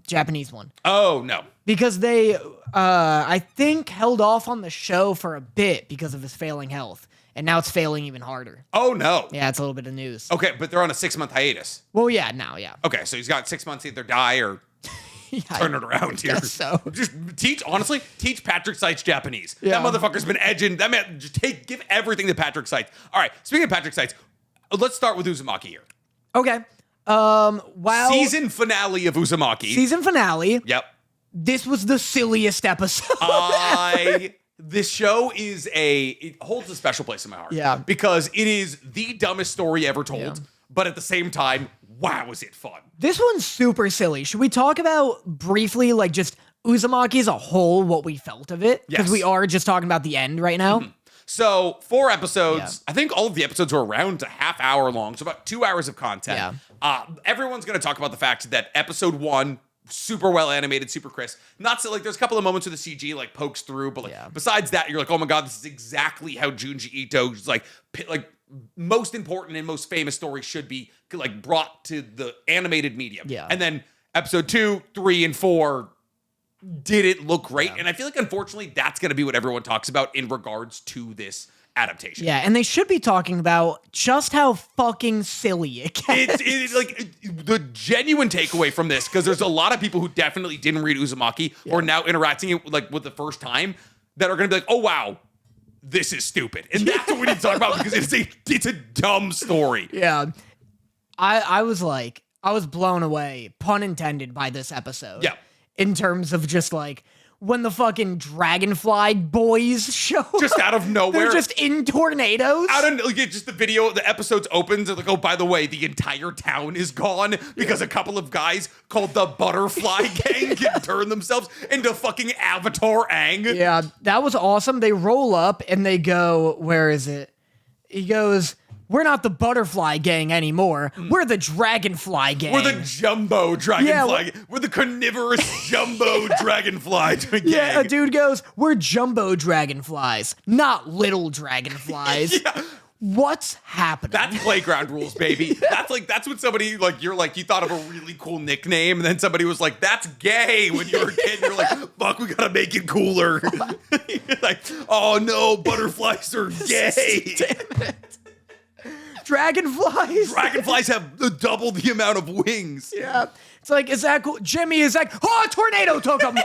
Japanese one. Oh, no. Because they, I think, held off on the show for a bit because of his failing health. And now it's failing even harder. Oh, no. Yeah, it's a little bit of news. Okay, but they're on a 6-month hiatus. Well, yeah, now, yeah. Okay, so he's got 6 months to either die or turn it around here. So. Just teach Patrick Seitz Japanese. Yeah. That motherfucker's been edging. That man, give everything to Patrick Seitz. All right, speaking of Patrick Seitz, let's start with Uzumaki here. Okay. Wow. Season finale of Uzumaki. Season finale. Yep. This was the silliest episode. This show it holds a special place in my heart. Yeah. Because it is the dumbest story ever told, but at the same time, wow, was it fun. This one's super silly. Should we talk about briefly, like, just Uzumaki as a whole, what we felt of it? Because we are just talking about the end right now. Mm-hmm. So 4 episodes. Yeah. I think all of the episodes were around a half hour long, so about 2 hours of content. Yeah. Everyone's going to talk about the fact that episode 1 super well animated, super crisp. Not so like there's a couple of moments where the CG like pokes through, but like besides that, you're like, oh my god, this is exactly how Junji Ito's like most important and most famous story should be like brought to the animated medium. Yeah. And then episode 2, 3, and 4 did it look great. And I feel like unfortunately that's going to be what everyone talks about in regards to this adaptation. Yeah, and they should be talking about just how fucking silly it gets. It's like the genuine takeaway from this, because there's a lot of people who definitely didn't read Uzumaki or now interacting it like with the first time that are going to be like, oh wow, this is stupid. And that's what we need to talk about, because it's a dumb story. Yeah. I was blown away, pun intended, by this episode. Yeah. In terms of just like when the fucking dragonfly boys show just out of nowhere. They're just in tornadoes. Out of like, just the video, the episodes opens and like, oh, by the way, the entire town is gone because a couple of guys called the Butterfly Gang can turn themselves into fucking Avatar Aang. Yeah, that was awesome. They roll up and they go, where is it? He goes, we're not the Butterfly Gang anymore. We're the Dragonfly Gang. We're the Jumbo Dragonfly. We're the carnivorous Jumbo Dragonfly Gang. Yeah, a dude goes, we're Jumbo Dragonflies, not little dragonflies. Yeah. What's happening? That's playground rules, baby. That's when somebody like you thought of a really cool nickname, and then somebody was like, "That's gay." When you were a kid, you're like, "Fuck, we gotta make it cooler." You're like, "Oh no, butterflies are gay." Damn it. Dragonflies. Dragonflies have double the amount of wings. Yeah, it's like, is that cool? Jimmy is like, oh, a tornado took him.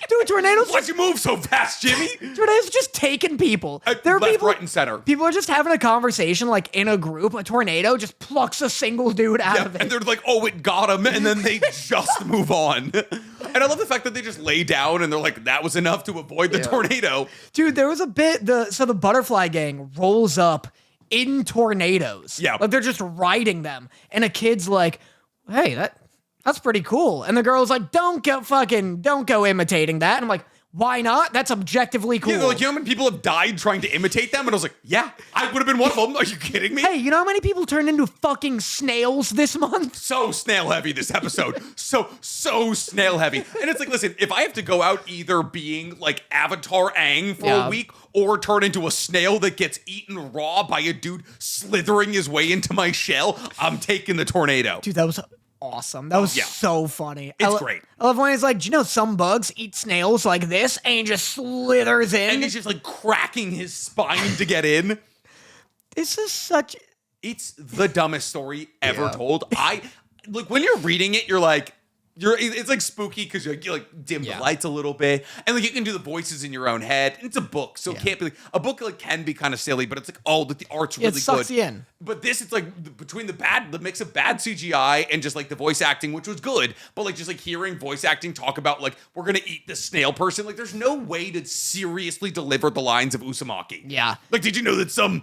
Dude, tornadoes. Why'd you move so fast, Jimmy? Tornadoes just taking people. There are left, people, right, and center. People are just having a conversation like in a group. A tornado just plucks a single dude out of it. And they're like, oh, it got him. And then they just move on. And I love the fact that they just lay down and they're like, that was enough to avoid the tornado. Dude, there was a bit, so the Butterfly Gang rolls up in tornadoes. Yeah. Like they're just riding them. And a kid's like, hey, that's pretty cool. And the girl's like, don't go imitating that. And I'm like, why not? That's objectively cool. Yeah, like, you know how many people have died trying to imitate them? And I was like, yeah, I would have been one of them. Are you kidding me? Hey, you know how many people turned into fucking snails this month? So snail heavy this episode. so snail heavy. And it's like, listen, if I have to go out either being like Avatar Aang for a week or turn into a snail that gets eaten raw by a dude slithering his way into my shell, I'm taking the tornado. Dude, that was awesome. That was so funny. It's great. I love when he's like, do you know some bugs eat snails like this? And he just slithers in. And he's just like cracking his spine to get in. This is such... It's the dumbest story ever told. Like when you're reading it, you're like, it's like spooky because you like dim the lights a little bit, and like you can do the voices in your own head. And it's a book, so it can't be like a book. Like can be kind of silly, but it's like the art's really good. It sucks you in. But this, it's like between the mix of bad CGI and just like the voice acting, which was good, but like just like hearing voice acting talk about like we're gonna eat the snail person. Like there's no way to seriously deliver the lines of Uzumaki. Yeah. Like did you know that some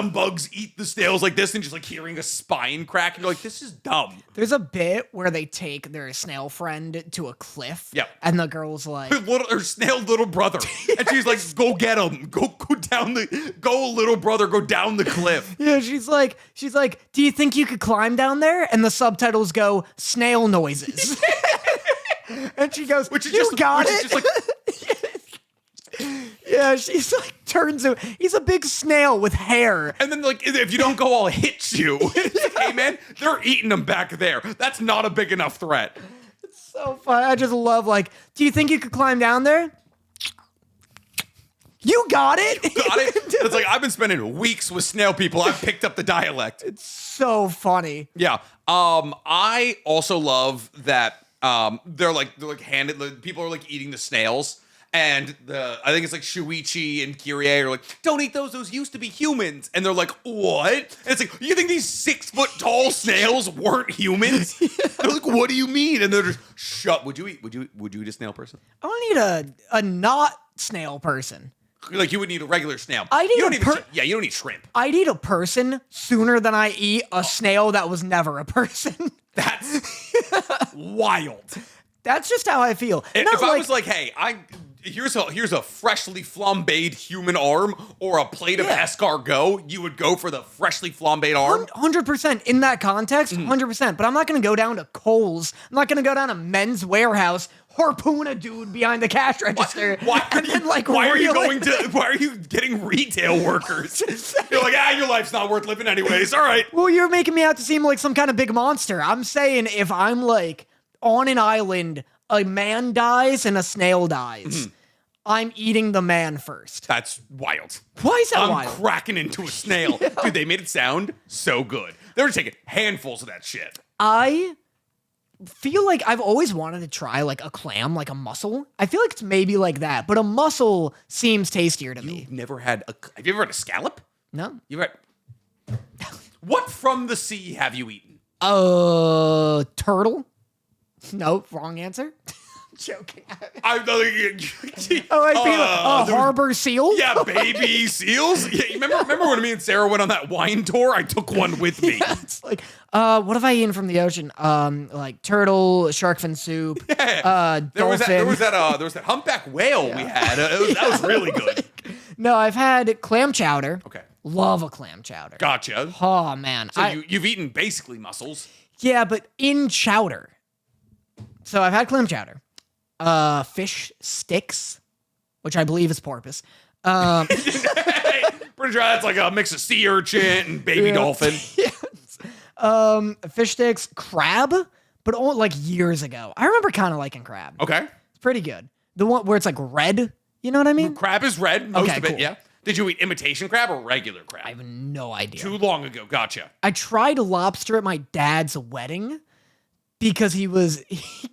bugs eat the snails like this, and just like hearing a spine crack, and you're like, this is dumb. There's a bit where they take their snail friend to a cliff. Yeah. And the girl's like, her snail little brother. And she's like, go get him. Go little brother, go down the cliff. Yeah, she's like, do you think you could climb down there? And the subtitles go, snail noises. And she goes, you got it. Yeah, she's like, he's a big snail with hair. And then like, if you don't go, I'll hit you. Hey man, they're eating them back there. That's not a big enough threat. It's so fun. I just love like, do you think you could climb down there? You got it. Got it? It's like, I've been spending weeks with snail people. I've picked up the dialect. It's so funny. Yeah. I also love that they're like people are like eating the snails. And I think it's like Shuichi and Kirie are like, don't eat those. Those used to be humans. And they're like, what? And it's like, you think these 6-foot-tall snails weren't humans? They're like, what do you mean? And they're just, shut. Would you eat a snail person? I want to eat a not snail person. Like you would need a regular snail. You don't eat shrimp. I'd eat a person sooner than I eat a snail that was never a person. That's wild. That's just how I feel. If I was like, hey, here's a freshly flambéed human arm or a plate of escargot, you would go for the freshly flambéed arm? 100% in that context, 100%. But I'm not going to go down to Kohl's. I'm not going to go down to Men's Warehouse, harpoon a dude behind the cash register. Why are you getting retail workers? You're like, your life's not worth living anyways. All right. Well, you're making me out to seem like some kind of big monster. I'm saying if I'm like on an island, a man dies and a snail dies. I'm eating the man first. That's wild. Why is that I'm wild? cracking into a snail. Dude, they made it sound so good. They were taking handfuls of that shit. I feel like I've always wanted to try like a clam, like a mussel. I feel like it's maybe like that, but a mussel seems tastier to me. Have you ever had a scallop? No. What from the sea have you eaten? Turtle? No, wrong answer. Joking. Harbor seal? Yeah, baby seals. Yeah, remember when me and Sarah went on that wine tour? I took one with me. Yeah, it's like, what have I eaten from the ocean? Like turtle, shark fin soup, dolphin. There was that humpback whale we had. That was really good. No, I've had clam chowder. Okay. Love a clam chowder. Gotcha. Oh man. So you've eaten basically mussels. Yeah, but in chowder. So I've had clam chowder. Fish sticks, which I believe is porpoise. Pretty sure that's like a mix of sea urchin and baby dolphin. Yes. Fish sticks, crab, but only like years ago. I remember kind of liking crab. Okay. It's pretty good. The one where it's like red, you know what I mean? Crab is red, most of it, cool. yeah. Did you eat imitation crab or regular crab? I have no idea. Too long ago, gotcha. I tried lobster at my dad's wedding. Because he was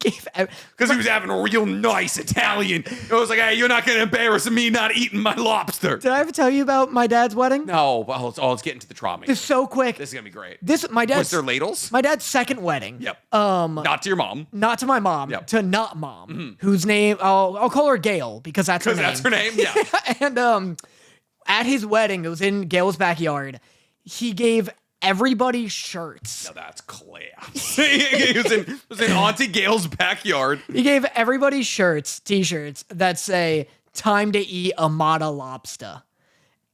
having a real nice Italian. It was like, hey, you're not going to embarrass me not eating my lobster. Did I ever tell you about my dad's wedding? No, well, let's get into the trauma. It's so quick. This is going to be great. Was there ladles? My dad's second wedding. Yep. Not to your mom. Not to my mom. Yep. To not mom, whose name, I'll call her Gail because that's her name. That's her name, yeah. And at his wedding, it was in Gail's backyard, he gave everybody shirts. Now that's class. It was in Auntie Gail's backyard. He gave everybody t-shirts that say, time to eat a Motta lobster.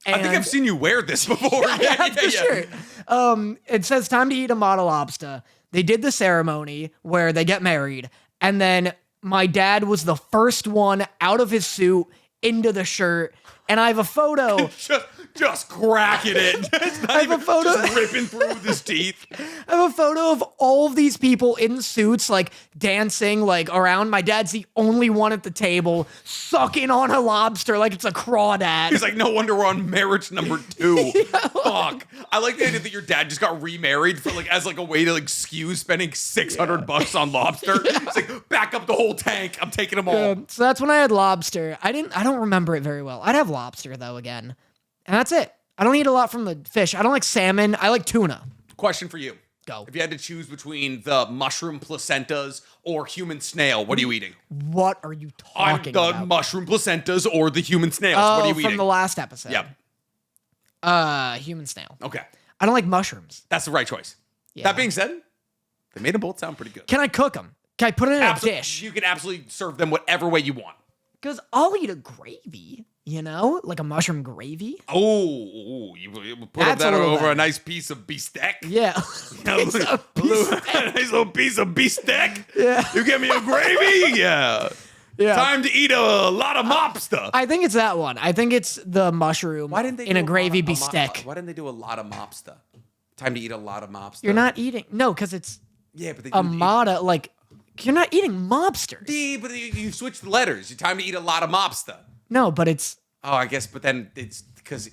And I think I've seen you wear this before. I have the shirt. It says, time to eat a Motta lobster. They did the ceremony where they get married. And then my dad was the first one out of his suit into the shirt. And I have a photo. Just cracking it. I have a photo. Just ripping through with his teeth. I have a photo of all of these people in suits, like dancing, like around. My dad's the only one at the table, sucking on a lobster like it's a crawdad. He's like, no wonder we're on marriage number 2. Fuck. I like the idea that your dad just got remarried for like as like a way to like skew spending $600 on lobster. It's like, back up the whole tank. I'm taking them all. So that's when I had lobster. I don't remember it very well. I'd have lobster though again. And that's it. I don't eat a lot from the fish. I don't like salmon. I like tuna. Question for you. Go. If you had to choose between the mushroom placentas or human snail, what are you eating? What are you talking The about? mushroom placentas or the human snails. What are you eating? From the last episode. Yep. Human snail. Okay. I don't like mushrooms. That's the right choice. Yeah. That being said, they made them both sound pretty good. Can I cook them? Can I put it in a dish? You can absolutely serve them whatever way you want. Because I'll eat a gravy, you know? Like a mushroom gravy. Oh, you put that over a nice piece of beefsteak. Yeah. A nice little piece of beefsteak. Yeah. You give me a gravy? Yeah. Time to eat a lot of mobster. I think it's that one. I think it's the mushroom in a gravy beefsteak. Why didn't they do a lot of mobster? Time to eat a lot of mobster. You're not eating. No, because it's but they a Motta, like, you're not eating mobsters. But you switch the letters. It's time to eat a lot of mobster. No, but it's... Oh, I guess, but then it's because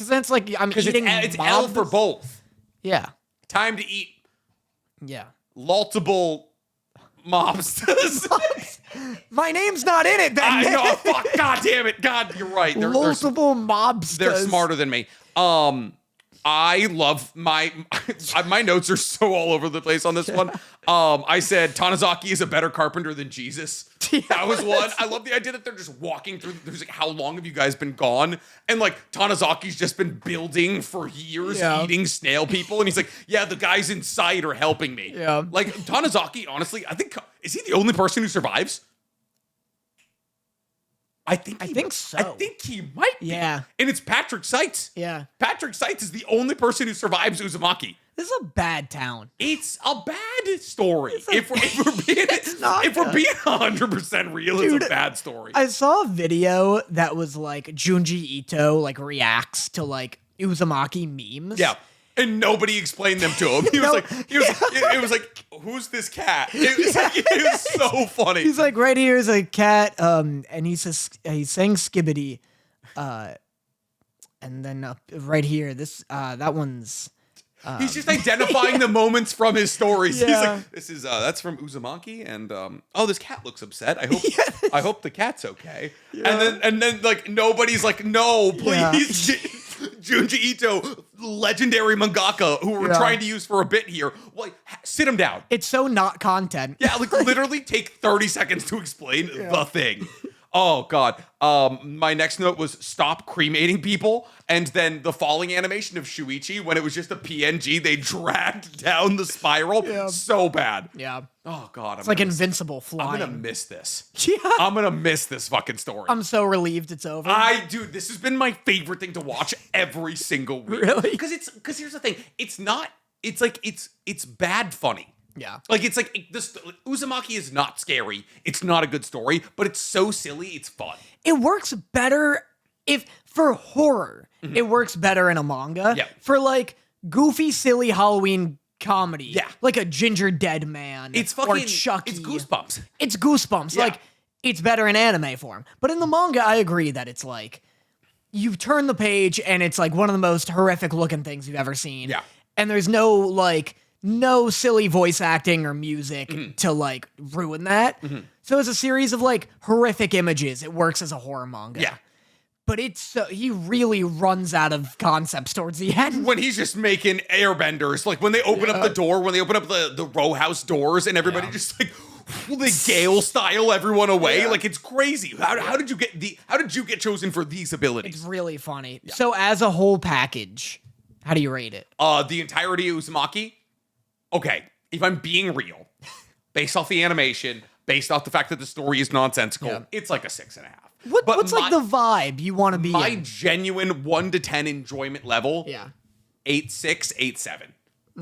that's like I'm eating. It's L for both. Yeah. Time to eat. Yeah. Multiple mobsters. My name's not in it. I know. Fuck. God damn it. God, you're right. Multiple mobsters. They're smarter than me. I love my notes are so all over the place on this one. I said Tanizaki is a better carpenter than Jesus. That was one. I love the idea that they're just walking through. There's like, how long have you guys been gone? And like Tanizaki's just been building for years, eating snail people. And he's like, yeah, the guys inside are helping me. Yeah. Like Tanizaki, honestly, I think, is he the only person who survives? I think so. I think he might be. Yeah. And it's Patrick Seitz. Yeah. Patrick Seitz is the only person who survives Uzumaki. This is a bad town. It's a bad story. It's If we're being 100% real, Dude, it's a bad story. I saw a video that was like Junji Ito like reacts to like Uzumaki memes. Yeah. And nobody explained them to him. He was like, who's this cat? It was so funny. He's like, right here is a cat, and he says he's saying skibbity, and then right here, that one's. He's just identifying the moments from his stories. Yeah. He's like, this is that's from Uzumaki, and this cat looks upset. I hope the cat's okay. Yeah. And then like nobody's like, no, please. Yeah. Junji Ito, legendary mangaka who we're trying to use for a bit here. Like, sit him down. It's so not content. Yeah, like literally take 30 seconds to explain the thing. Oh God. My next note was stop cremating people, and then the falling animation of Shuichi when it was just a PNG, they dragged down the spiral. Yeah. So bad. Yeah. Oh God. It's like invincible flying. I'm gonna miss this. Yeah. I'm gonna miss this fucking story. I'm so relieved it's over. Dude, this has been my favorite thing to watch every single week. Really? Because here's the thing. It's bad funny. Yeah. Like, it's like, Uzumaki is not scary. It's not a good story, but it's so silly, it's fun. It works better for horror, it works better in a manga. Yeah. For like goofy, silly Halloween comedy. Yeah. Like a Ginger Dead Man. It's or fucking, Chucky. it's Goosebumps. It's Goosebumps. Yeah. Like, it's better in anime form. But in the manga, I agree that it's like, you turn the page and it's like one of the most horrific looking things you've ever seen. Yeah. And there's no silly voice acting or music to like ruin that. So it's a series of like horrific images. It works as a horror manga. Yeah. But he really runs out of concepts towards the end. When he's just making airbenders, like when they open up the door, when they open up the row house doors and everybody just like, they Gale style everyone away. Yeah. Like, it's crazy. How did you get chosen for these abilities? It's really funny. So as a whole package, how do you rate it? The entirety of Uzumaki. Okay, if I'm being real, based off the animation, based off the fact that the story is nonsensical, it's like a 6.5. What's like the vibe you want to be my in? genuine 1 to 10 enjoyment level? Yeah. 8.6, 8.7.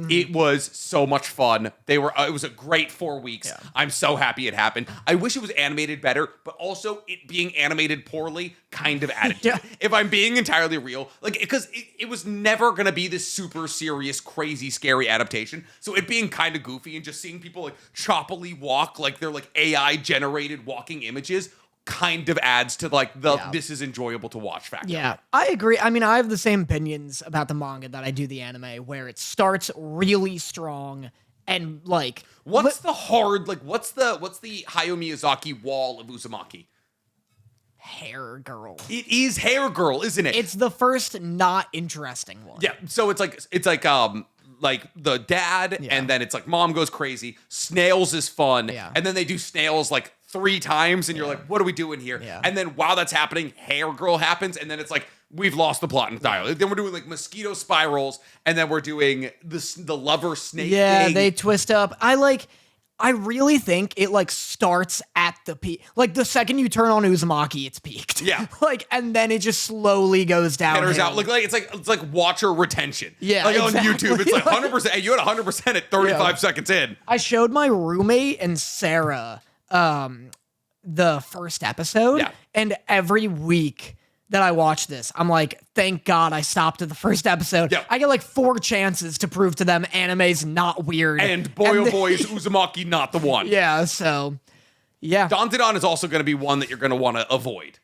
It was so much fun. It was a great 4 weeks. Yeah. I'm so happy it happened. I wish it was animated better, but also it being animated poorly kind of added to Yeah. it. If I'm being entirely real, like, because it was never gonna be this super serious, crazy, scary adaptation. So it being kind of goofy and just seeing people like choppily walk, like they're like AI generated walking images, kind of adds to like this is enjoyable to watch factor. Yeah, I agree. I mean, I have the same opinions about the manga that I do the anime, where it starts really strong and like What's the Hayao Miyazaki wall of Uzumaki? Hair Girl. It is Hair Girl, isn't it? It's the first not interesting one. Yeah. So it's like the dad, and then it's like mom goes crazy. Snails is fun, and then they do snails like 3 times, and you're like, what are we doing here? Yeah. And then while that's happening, Hair Girl happens, and then it's like we've lost the plot entirely. Then we're doing like mosquito spirals, and then we're doing the lover snake. Yeah, thing. they twist up. I really think it like starts at the peak. Like the second you turn on Uzumaki, it's peaked. Yeah. Like, and then it just slowly goes down. Headers out. It's like watcher retention. Yeah, Like exactly. on YouTube, it's like 100%. And you had 100% at 35 seconds in. I showed my roommate and Sarah the first episode, Yeah. and every week that I watch this, I'm like, thank God I stopped at the first episode. Yep. I get like 4 chances to prove to them anime's not weird. And boy, oh boy, is Uzumaki not the one. Yeah, so, yeah. Dandadan is also going to be one that you're going to want to avoid.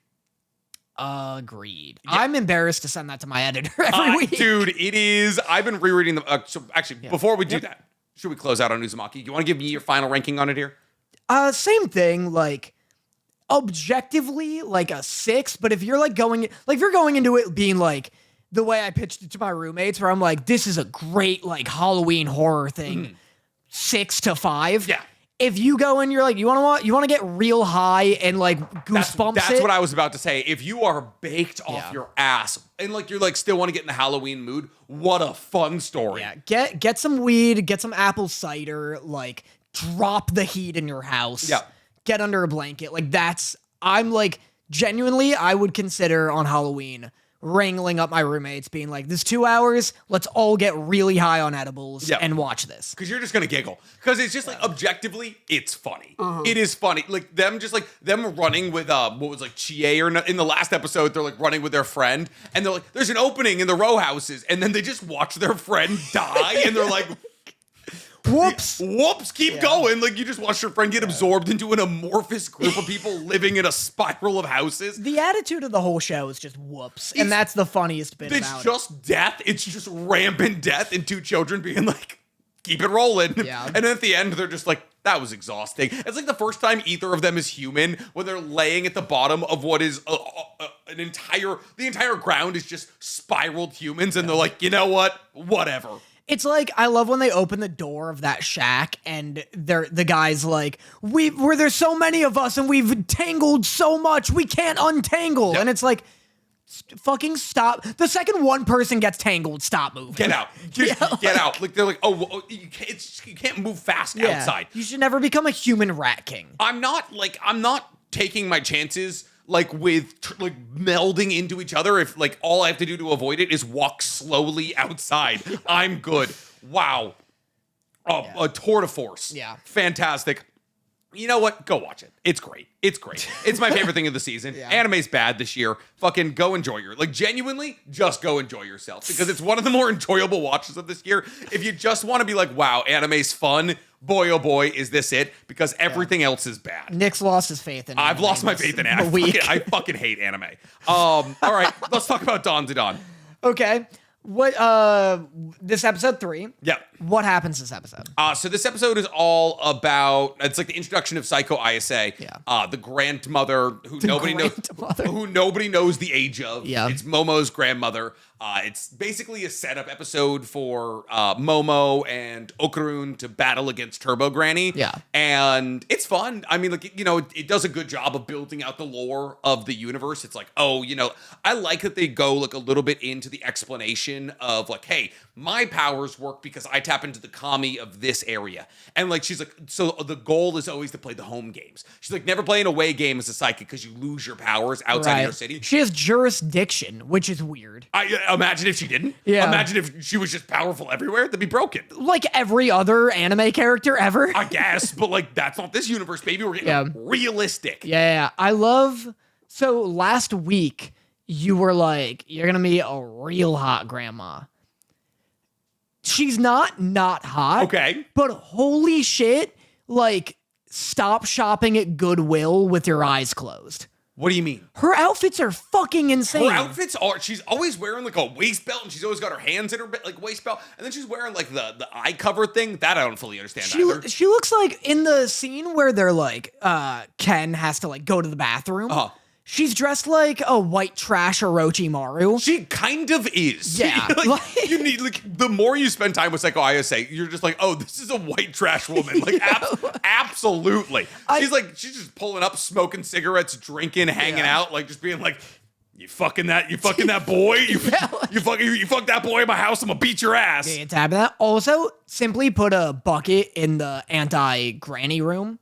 Agreed. I'm embarrassed to send that to my editor every week. Dude, it is. I've been rereading them. So actually, before we do that, should we close out on Uzumaki? You want to give me your final ranking on it here? Same thing, like, objectively, like a 6, but if you're going into it being like the way I pitched it to my roommates, where I'm like, this is a great like Halloween horror thing, 6 to 5. Yeah. If you go and you're like, you want to get real high and like goosebumps. That's what I was about to say. If you are baked off your ass and like you're like still want to get in the Halloween mood, what a fun story. Yeah, get some weed, get some apple cider, like drop the heat in your house. Yeah. Get under a blanket. Like I'm like genuinely, I would consider on Halloween wrangling up my roommates, being like, this 2 hours, let's all get really high on edibles and watch this. Because you're just going to giggle. Because it's just like, objectively, it's funny. It is funny. Like, them running with, what was like, Chie, or in the last episode, they're like running with their friend, and they're like, there's an opening in the row houses, and then they just watch their friend die, and they're like, whoops, keep going. Like, you just watch your friend get absorbed into an amorphous group of people living in a spiral of houses. The attitude of the whole show is just whoops. And that's the funniest bit about it. It's just death. It's just rampant death and two children being like, keep it rolling. Yeah. And then at the end, they're just like, that was exhausting. It's like the first time either of them is human when they're laying at the bottom of what is the entire ground is just spiraled humans. And they're like, you know what? Whatever. It's like, I love when they open the door of that shack and the guy's like, there's so many of us and we've tangled so much, we can't untangle. Yep. And it's like, fucking stop. The second one person gets tangled, stop moving. Get out. Get out. Like, they're like, oh, you can't move fast outside. You should never become a human rat king. I'm not taking my chances like with like melding into each other. If like all I have to do to avoid it is walk slowly outside, I'm good. Wow. A tour de force. Yeah. Fantastic. You know what? Go watch it. It's great. It's great. It's my favorite thing of the season. Anime's bad this year. Fucking go enjoy genuinely, just go enjoy yourself. Because it's one of the more enjoyable watches of this year. If you just want to be like, wow, anime's fun, boy, oh boy, is this it? Because everything else is bad. Nick's lost his faith in anime. I've lost my faith in anime. I fucking hate anime. All right, let's talk about Dawn to Dawn. Okay. What, this episode 3. Yeah. What happens this episode? So this episode is all about, it's like the introduction of Seiko Ayase. Yeah. The grandmother who nobody knows the age of. Yeah. It's Momo's grandmother. It's basically a setup episode for Momo and Okarun to battle against Turbo Granny. Yeah. And it's fun. I mean, like, you know, it does a good job of building out the lore of the universe. It's like, oh, you know, I like that they go like a little bit into the explanation of like, hey, my powers work because I tap into the kami of this area. And like, she's like, so the goal is always to play the home games. She's like, never play an away game as a psychic because you lose your powers outside of your city. She has jurisdiction, which is weird. Imagine if she didn't. Yeah. Imagine if she was just powerful everywhere. That'd be broken. Like every other anime character ever. I guess, but like, that's not this universe, baby. We're getting realistic. Yeah. I love, so last week, you were like, you're gonna be a real hot grandma. She's not hot. Okay. But holy shit, like, stop shopping at Goodwill with your eyes closed. What do you mean? Her outfits are fucking insane. Her outfits are, she's always wearing like a waist belt and she's always got her hands in her like waist belt. And then she's wearing like the eye cover thing. That I don't fully understand either. She looks like in the scene where they're like, Ken has to like go to the bathroom. She's dressed like a white trash Orochimaru. She kind of is. Yeah. Like, you need, like, the more you spend time with Seiko Ayase, you're just like, oh, this is a white trash woman. Like, absolutely. She's just pulling up, smoking cigarettes, drinking, hanging out, like, just being like, you fucking that boy? You fuck that boy in my house, I'm gonna beat your ass. Yeah, tab that. Also, simply put a bucket in the anti-granny room.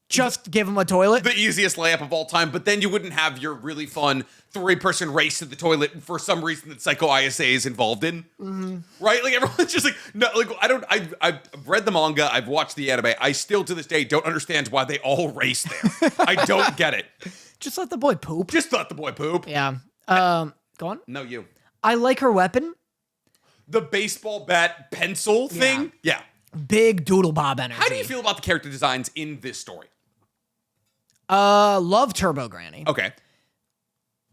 Just give him a toilet. The easiest layup of all time, but then you wouldn't have your really fun 3-person race to the toilet for some reason that Seiko Ayase is involved in. Mm-hmm. Right? Like, everyone's just like, no, like, I've read the manga, I've watched the anime, I still to this day don't understand why they all race there. I don't get it. Just let the boy poop. Just let the boy poop. Yeah. Go on. No, you. I like her weapon. The baseball bat pencil thing? Yeah. Big doodle bob energy. How do you feel about the character designs in this story? Love Turbo Granny. Okay.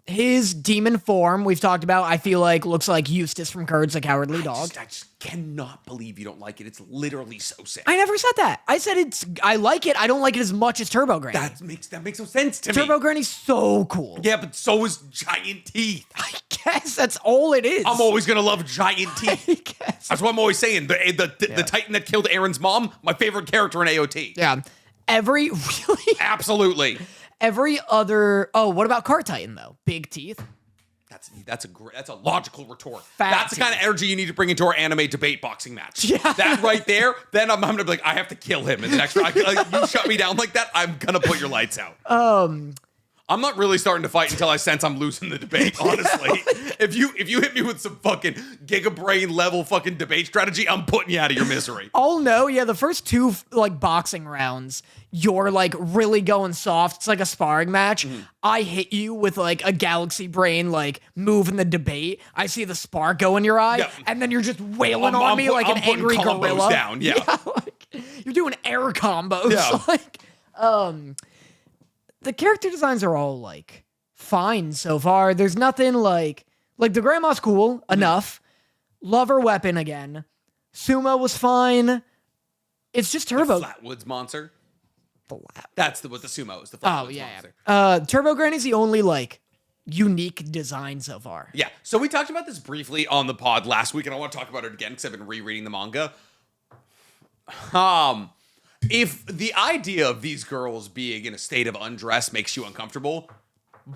His demon form, we've talked about, I feel like looks like Eustace from Courage the Cowardly Dog. I just cannot believe you don't like it. It's literally so sick. I never said that. I said I like it. I don't like it as much as Turbo Granny. That makes no sense to me. Turbo Granny's so cool. Yeah, but so is giant teeth. I guess that's all it is. I'm always gonna love giant teeth. I guess. That's what I'm always saying. The Titan that killed Aaron's mom, my favorite character in AOT. Yeah. Absolutely. Every other. Oh, what about Cart Titan though? Big teeth. That's a logical retort. Fat That's the teeth. kind of energy you need to bring into our anime debate boxing match. Yeah. That right there. Then I'm gonna be like, I have to kill him in the next round. Like, you shut me down like that, I'm gonna put your lights out. I'm not really starting to fight until I sense I'm losing the debate, honestly. If you hit me with some fucking gigabrain level fucking debate strategy, I'm putting you out of your misery. Oh no, yeah, the first two like boxing rounds, you're like really going soft. It's like a sparring match. I hit you with like a galaxy brain like move in the debate. I see the spark go in your eye, and then you're just wailing on me like an angry gorilla. Down. Yeah. Like, you're doing air combos. Yeah. Like, the character designs are all like fine so far. There's nothing like the grandma's cool enough. Love her weapon again. Sumo was fine. It's just Turbo. The Flatwoods monster. Flat. That's what the sumo is. The Flatwoods monster. Turbo Granny's the only like unique design so far. Yeah. So we talked about this briefly on the pod last week, and I want to talk about it again because I've been rereading the manga. If the idea of these girls being in a state of undress makes you uncomfortable,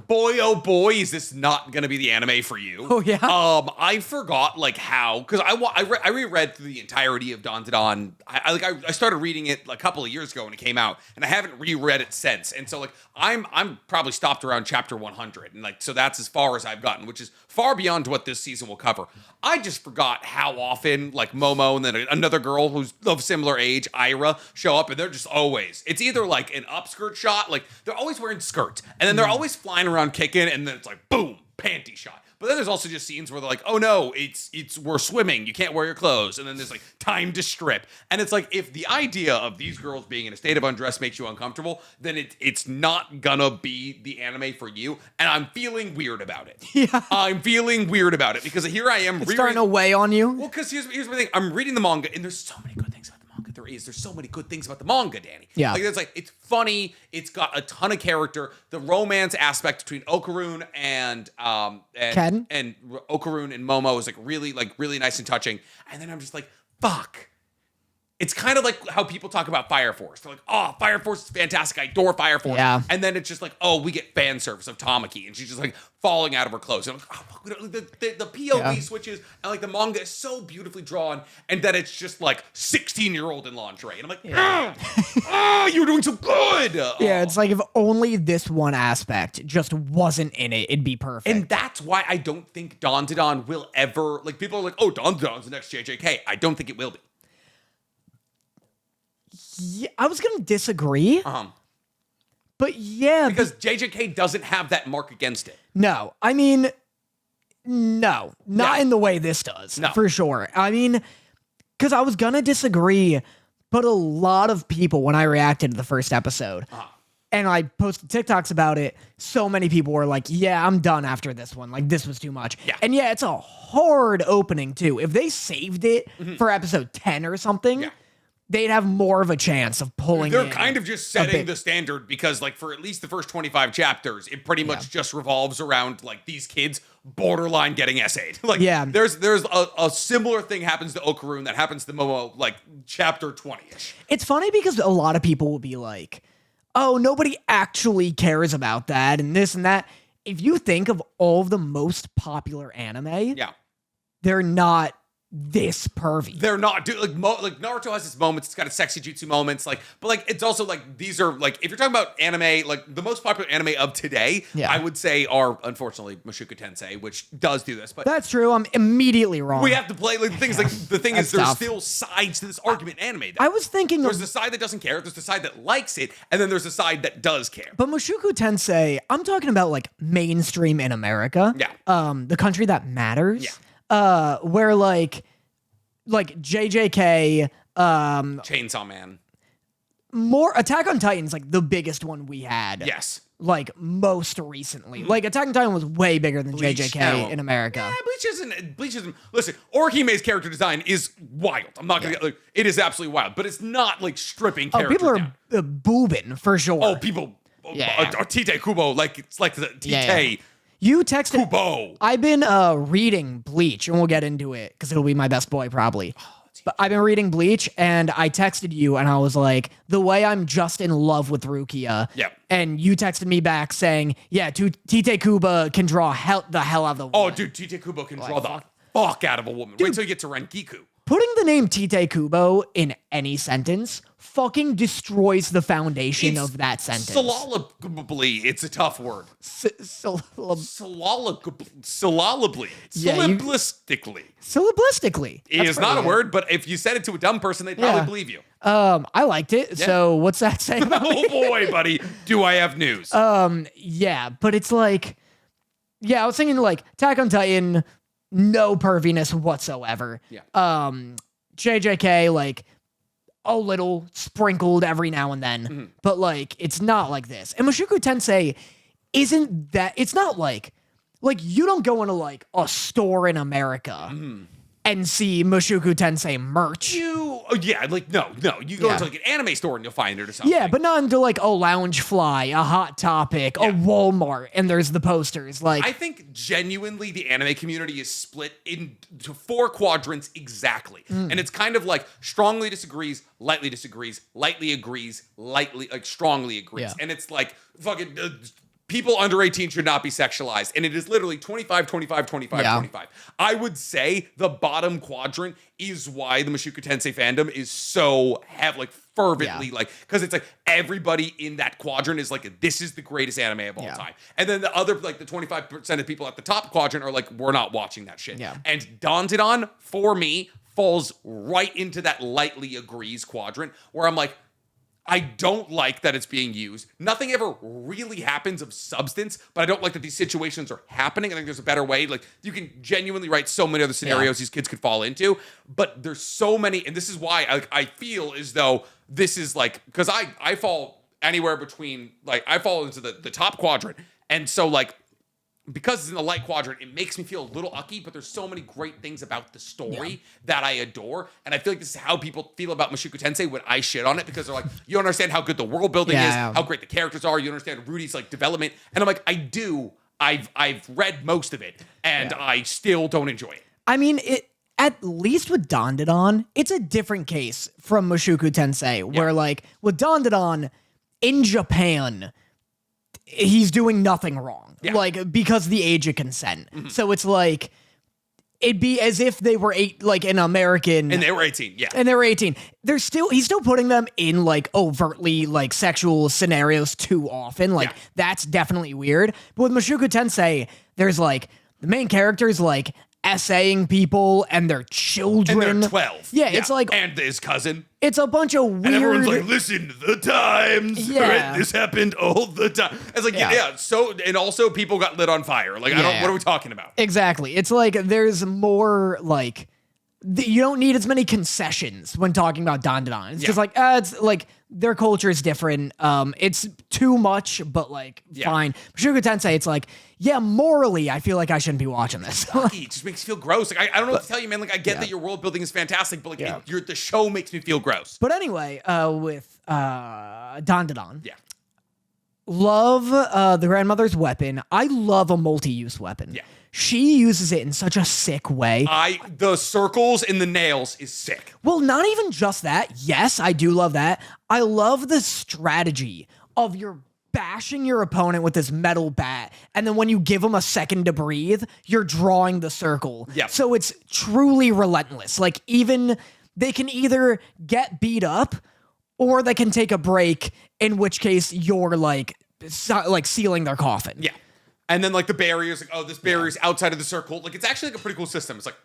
boy, oh boy, is this not going to be the anime for you. Oh, yeah? I forgot, like, how, because I reread through the entirety of Dawn. I started reading it like, a couple of years ago when it came out, and I haven't reread it since. And so, like, I'm probably stopped around chapter 100, and, like, so that's as far as I've gotten, which is far beyond what this season will cover. I just forgot how often, like, Momo and then another girl who's of similar age, Ira, show up, and they're just always, it's either, like, an upskirt shot, like, they're always wearing skirts, and then they're always flying around kicking, and then it's like, boom, panty shot. But then there's also just scenes where they're like, oh no, it's we're swimming, you can't wear your clothes, and then there's like time to strip. And it's like, if the idea of these girls being in a state of undress makes you uncomfortable, then it's not gonna be the anime for you. And I'm feeling weird about it. Yeah. I'm feeling weird about it because here I am Starting to weigh on you. Well, because here's the thing. I'm reading the manga, and there's so many good things about the manga. There's so many good things about the manga, Danny. Yeah. Like, it's funny. It's got a ton of character. The romance aspect between Okarun and Ken? and Okarun and Momo is really nice and touching. And then I'm just like, fuck. It's kind of like how people talk about Fire Force. They're like, oh, Fire Force is fantastic. I adore Fire Force. Yeah. And then it's just like, oh, we get fan service of Tamaki. And she's just like falling out of her clothes. And I'm like, oh, fuck, the POV switches. And like the manga is so beautifully drawn. And that it's just like 16-year-old in lingerie. And I'm like, oh, you're doing so good. Yeah, it's like if only this one aspect just wasn't in it, it'd be perfect. And that's why I don't think Dawn will ever, like, people are like, oh, Dawn's the next JJK. I don't think it will be. Yeah, I was gonna disagree. But yeah, because JJK doesn't have that mark against it. No, I mean, no, not in the way this does. No. For sure. I mean, because I was gonna disagree, but a lot of people, when I reacted to the first episode, and I posted TikToks about it, so many people were like, yeah, I'm done after this one. Like, this was too much. Yeah. And yeah, it's a hard opening, too. If they saved it for episode 10 or something, they'd have more of a chance of pulling They're in kind of just setting the standard because, like, for at least the first 25 chapters, it pretty much just revolves around, like, these kids borderline getting essayed. Like, there's a similar thing happens to Okarun that happens to Momo, like, chapter 20-ish. It's funny because a lot of people will be like, oh, nobody actually cares about that and this and that. If you think of all of the most popular anime, they're not this pervy. They're not, dude. Like Naruto has its moments. It's got its sexy jutsu moments. Like, but like it's also like these are like if you're talking about anime, like the most popular anime of today, I would say are unfortunately Mushoku Tensei, which does do this. But that's true. I'm immediately wrong. We have to play like things. Like the thing is, there's still sides to this argument. Anime. I was thinking there's the side that doesn't care. There's the side that likes it, and then there's the side that does care. But Mushoku Tensei, I'm talking about like mainstream in America. Yeah. The country that matters. Yeah. Where like JJK, Chainsaw Man, more Attack on Titan's like the biggest one we had. Yes. Like most recently. Like Attack on Titan was way bigger than JJK in America. Yeah, Bleach isn't. Listen, Orihime's character design is wild. I'm not gonna like it is absolutely wild, but it's not like stripping character people are down. boobing for sure. Oh, people. Tite Kubo, like it's like the Tite. You texted Kubo. I've been reading Bleach, and we'll get into it because it'll be my best boy probably. But I've been reading Bleach, and I texted you, and I was like, the way I'm just in love with Rukia. Yeah. And you texted me back saying, yeah, Tite Kubo can draw the hell out of the woman. Oh, dude, Tite Kubo can draw the fuck out of a woman. Dude, wait till you get to Renkiku. putting the name Tite Kubo in any sentence fucking destroys the foundation of that sentence. Syllabically, it's a tough word. Syllabically. Yeah, Syllabistically. It's not a word, but if you said it to a dumb person, they'd probably believe you. I liked it. Yeah. So what's that say about me? Oh boy, buddy. Do I have news? Yeah, but it's like, I was thinking like Attack on Titan, no perviness whatsoever. Yeah. JJK, like, a little sprinkled every now and then, but like it's not like this. And Mushoku Tensei isn't that. It's not like you don't go into like a store in America and see Mushoku Tensei merch. No. You go into like an anime store and you'll find it or something. Yeah, but not into like a Loungefly, a Hot Topic, a Walmart, and there's the posters. Like, I think genuinely the anime community is split into 4 quadrants exactly. And it's kind of like strongly disagrees, lightly agrees, lightly, like strongly agrees. Yeah. And it's like fucking people under 18 should not be sexualized. And it is literally 25, 25, 25, 25. I would say the bottom quadrant is why the Mushoku Tensei fandom is so fervently because it's like everybody in that quadrant is like, this is the greatest anime of all time. And then the other, like the 25% of people at the top quadrant are like, we're not watching that shit. Yeah. And Dandadan, for me, falls right into that lightly agrees quadrant where I'm like, I don't like that it's being used. Nothing ever really happens of substance, but I don't like that these situations are happening. I think there's a better way. Like, you can genuinely write so many other scenarios these kids could fall into, but there's so many, and this is why I feel as though this is like, because I fall anywhere between, like, I fall into the top quadrant, and so, like, because it's in the light quadrant, it makes me feel a little ucky, but there's so many great things about the story that I adore. And I feel like this is how people feel about Mushoku Tensei when I shit on it, because they're like, you don't understand how good the world building is, how great the characters are, you don't understand Rudy's like development. And I'm like, I do. I've read most of it, and I still don't enjoy it. I mean, at least with Dandadan, it's a different case from Mushoku Tensei, where like with Dandadan in Japan, he's doing nothing wrong, like, because the age of consent. So it's like, it'd be as if they were an American, and they were 18, and they were 18. He's still putting them in like overtly like sexual scenarios too often. Like, that's definitely weird. But with Mushoku Tensei, there's like the main characters like essaying people and their children. And they're 12. Yeah, it's like, and his cousin. It's a bunch of weird. And everyone's like, listen to the times. Right? This happened all the time. It's like, so, and also people got lit on fire. Like, what are we talking about? Exactly. It's like, there's more, like, you don't need as many concessions when talking about Dandadan. It's just like, it's like, their culture is different. It's too much, but like, fine. Mushoku Tensei, it's like, morally, I feel like I shouldn't be watching this. It just makes you feel gross. Like, I don't know what to tell you, man. Like, I get that your world building is fantastic, but like, the show makes me feel gross. But anyway, with Dandadan, love the grandmother's weapon. I love a multi-use weapon. Yeah. She uses it in such a sick way. The circles in the nails is sick. Well, not even just that. Yes, I do love that. I love the strategy of you're bashing your opponent with this metal bat, and then when you give them a second to breathe, you're drawing the circle. Yeah. So it's truly relentless. Like, even they can either get beat up or they can take a break, in which case you're like sealing their coffin. Yeah. And then, like, the barrier's like, oh, this barrier's outside of the circle. Like, it's actually like a pretty cool system. It's like,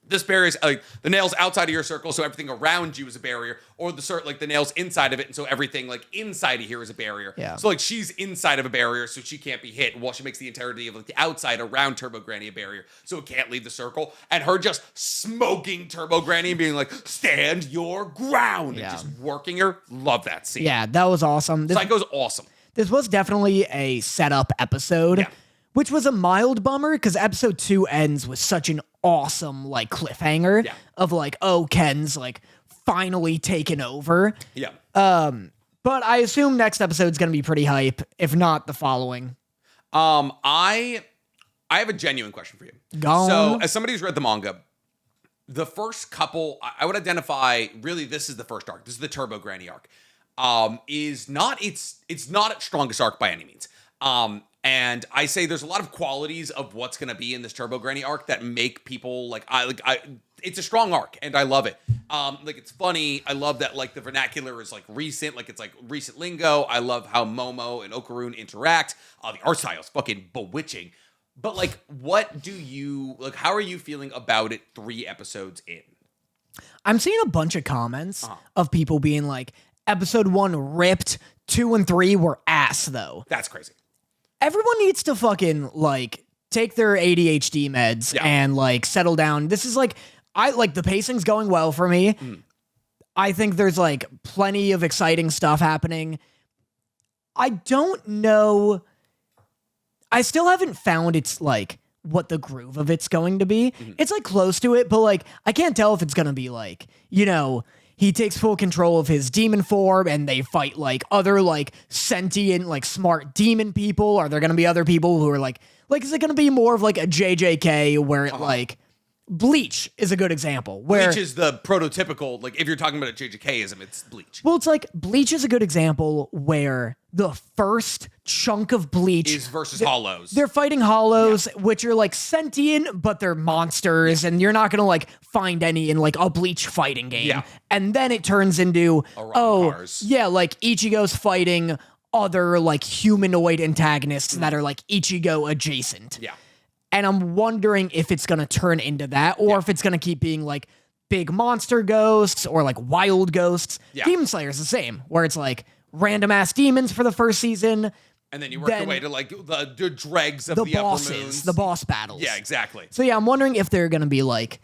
this barrier's like the nails outside of your circle, so everything around you is a barrier, or the nails inside of it, and so everything like inside of here is a barrier. Yeah. So like she's inside of a barrier, so she can't be hit, while she makes the entirety of like the outside around Turbo Granny a barrier, so it can't leave the circle. And her just smoking Turbo Granny and being like, stand your ground, and just working her. Love that scene. Yeah, that was awesome. Psycho's awesome. This was definitely a setup episode, which was a mild bummer because episode 2 ends with such an awesome like cliffhanger of like, oh, Ken's like finally taken over. Yeah. But I assume next episode's gonna be pretty hype, if not the following. I have a genuine question for you. So, as somebody who's read the manga, the first couple, I would identify, really, this is the first arc. This is the Turbo Granny arc. It's not its strongest arc by any means. And I say there's a lot of qualities of what's going to be in this Turbo Granny arc that make people it's a strong arc, and I love it. Like, it's funny. I love that, like, the vernacular is, like, recent. Like, it's, like, recent lingo. I love how Momo and Okarun interact. The art style is fucking bewitching. But, like, how are you feeling about it 3 episodes in? I'm seeing a bunch of comments of people being like, episode 1 ripped, 2 and 3 were ass, though. That's crazy. Everyone needs to fucking, like, take their ADHD meds and, like, settle down. This is, like, the pacing's going well for me. I think there's, like, plenty of exciting stuff happening. I don't know. I still haven't found it's, like, what the groove of it's going to be. It's, like, close to it, but, like, I can't tell if it's gonna be, like, you know, he takes full control of his demon form and they fight, like, other, like, sentient, like, smart demon people. Are there gonna be other people who are, like, is it gonna be more of, like, a JJK where it, like, Bleach is a good example. Where Bleach is the prototypical, like, if you're talking about a JJKism, it's Bleach. Well, it's like Bleach is a good example where the first chunk of Bleach is versus Hollows. They're fighting Hollows, which are like sentient, but they're monsters, and you're not gonna like find any in like a Bleach fighting game. Yeah. And then it turns into cars. like Ichigo's fighting other like humanoid antagonists that are like Ichigo adjacent. Yeah. And I'm wondering if it's going to turn into that or if it's going to keep being like big monster ghosts or like wild ghosts. Yeah. Demon Slayer's the same, where it's like random ass demons for the first season. And then you work your way to like the dregs of the bosses, upper moons. the boss battles. Yeah, exactly. So yeah, I'm wondering if they're going to be like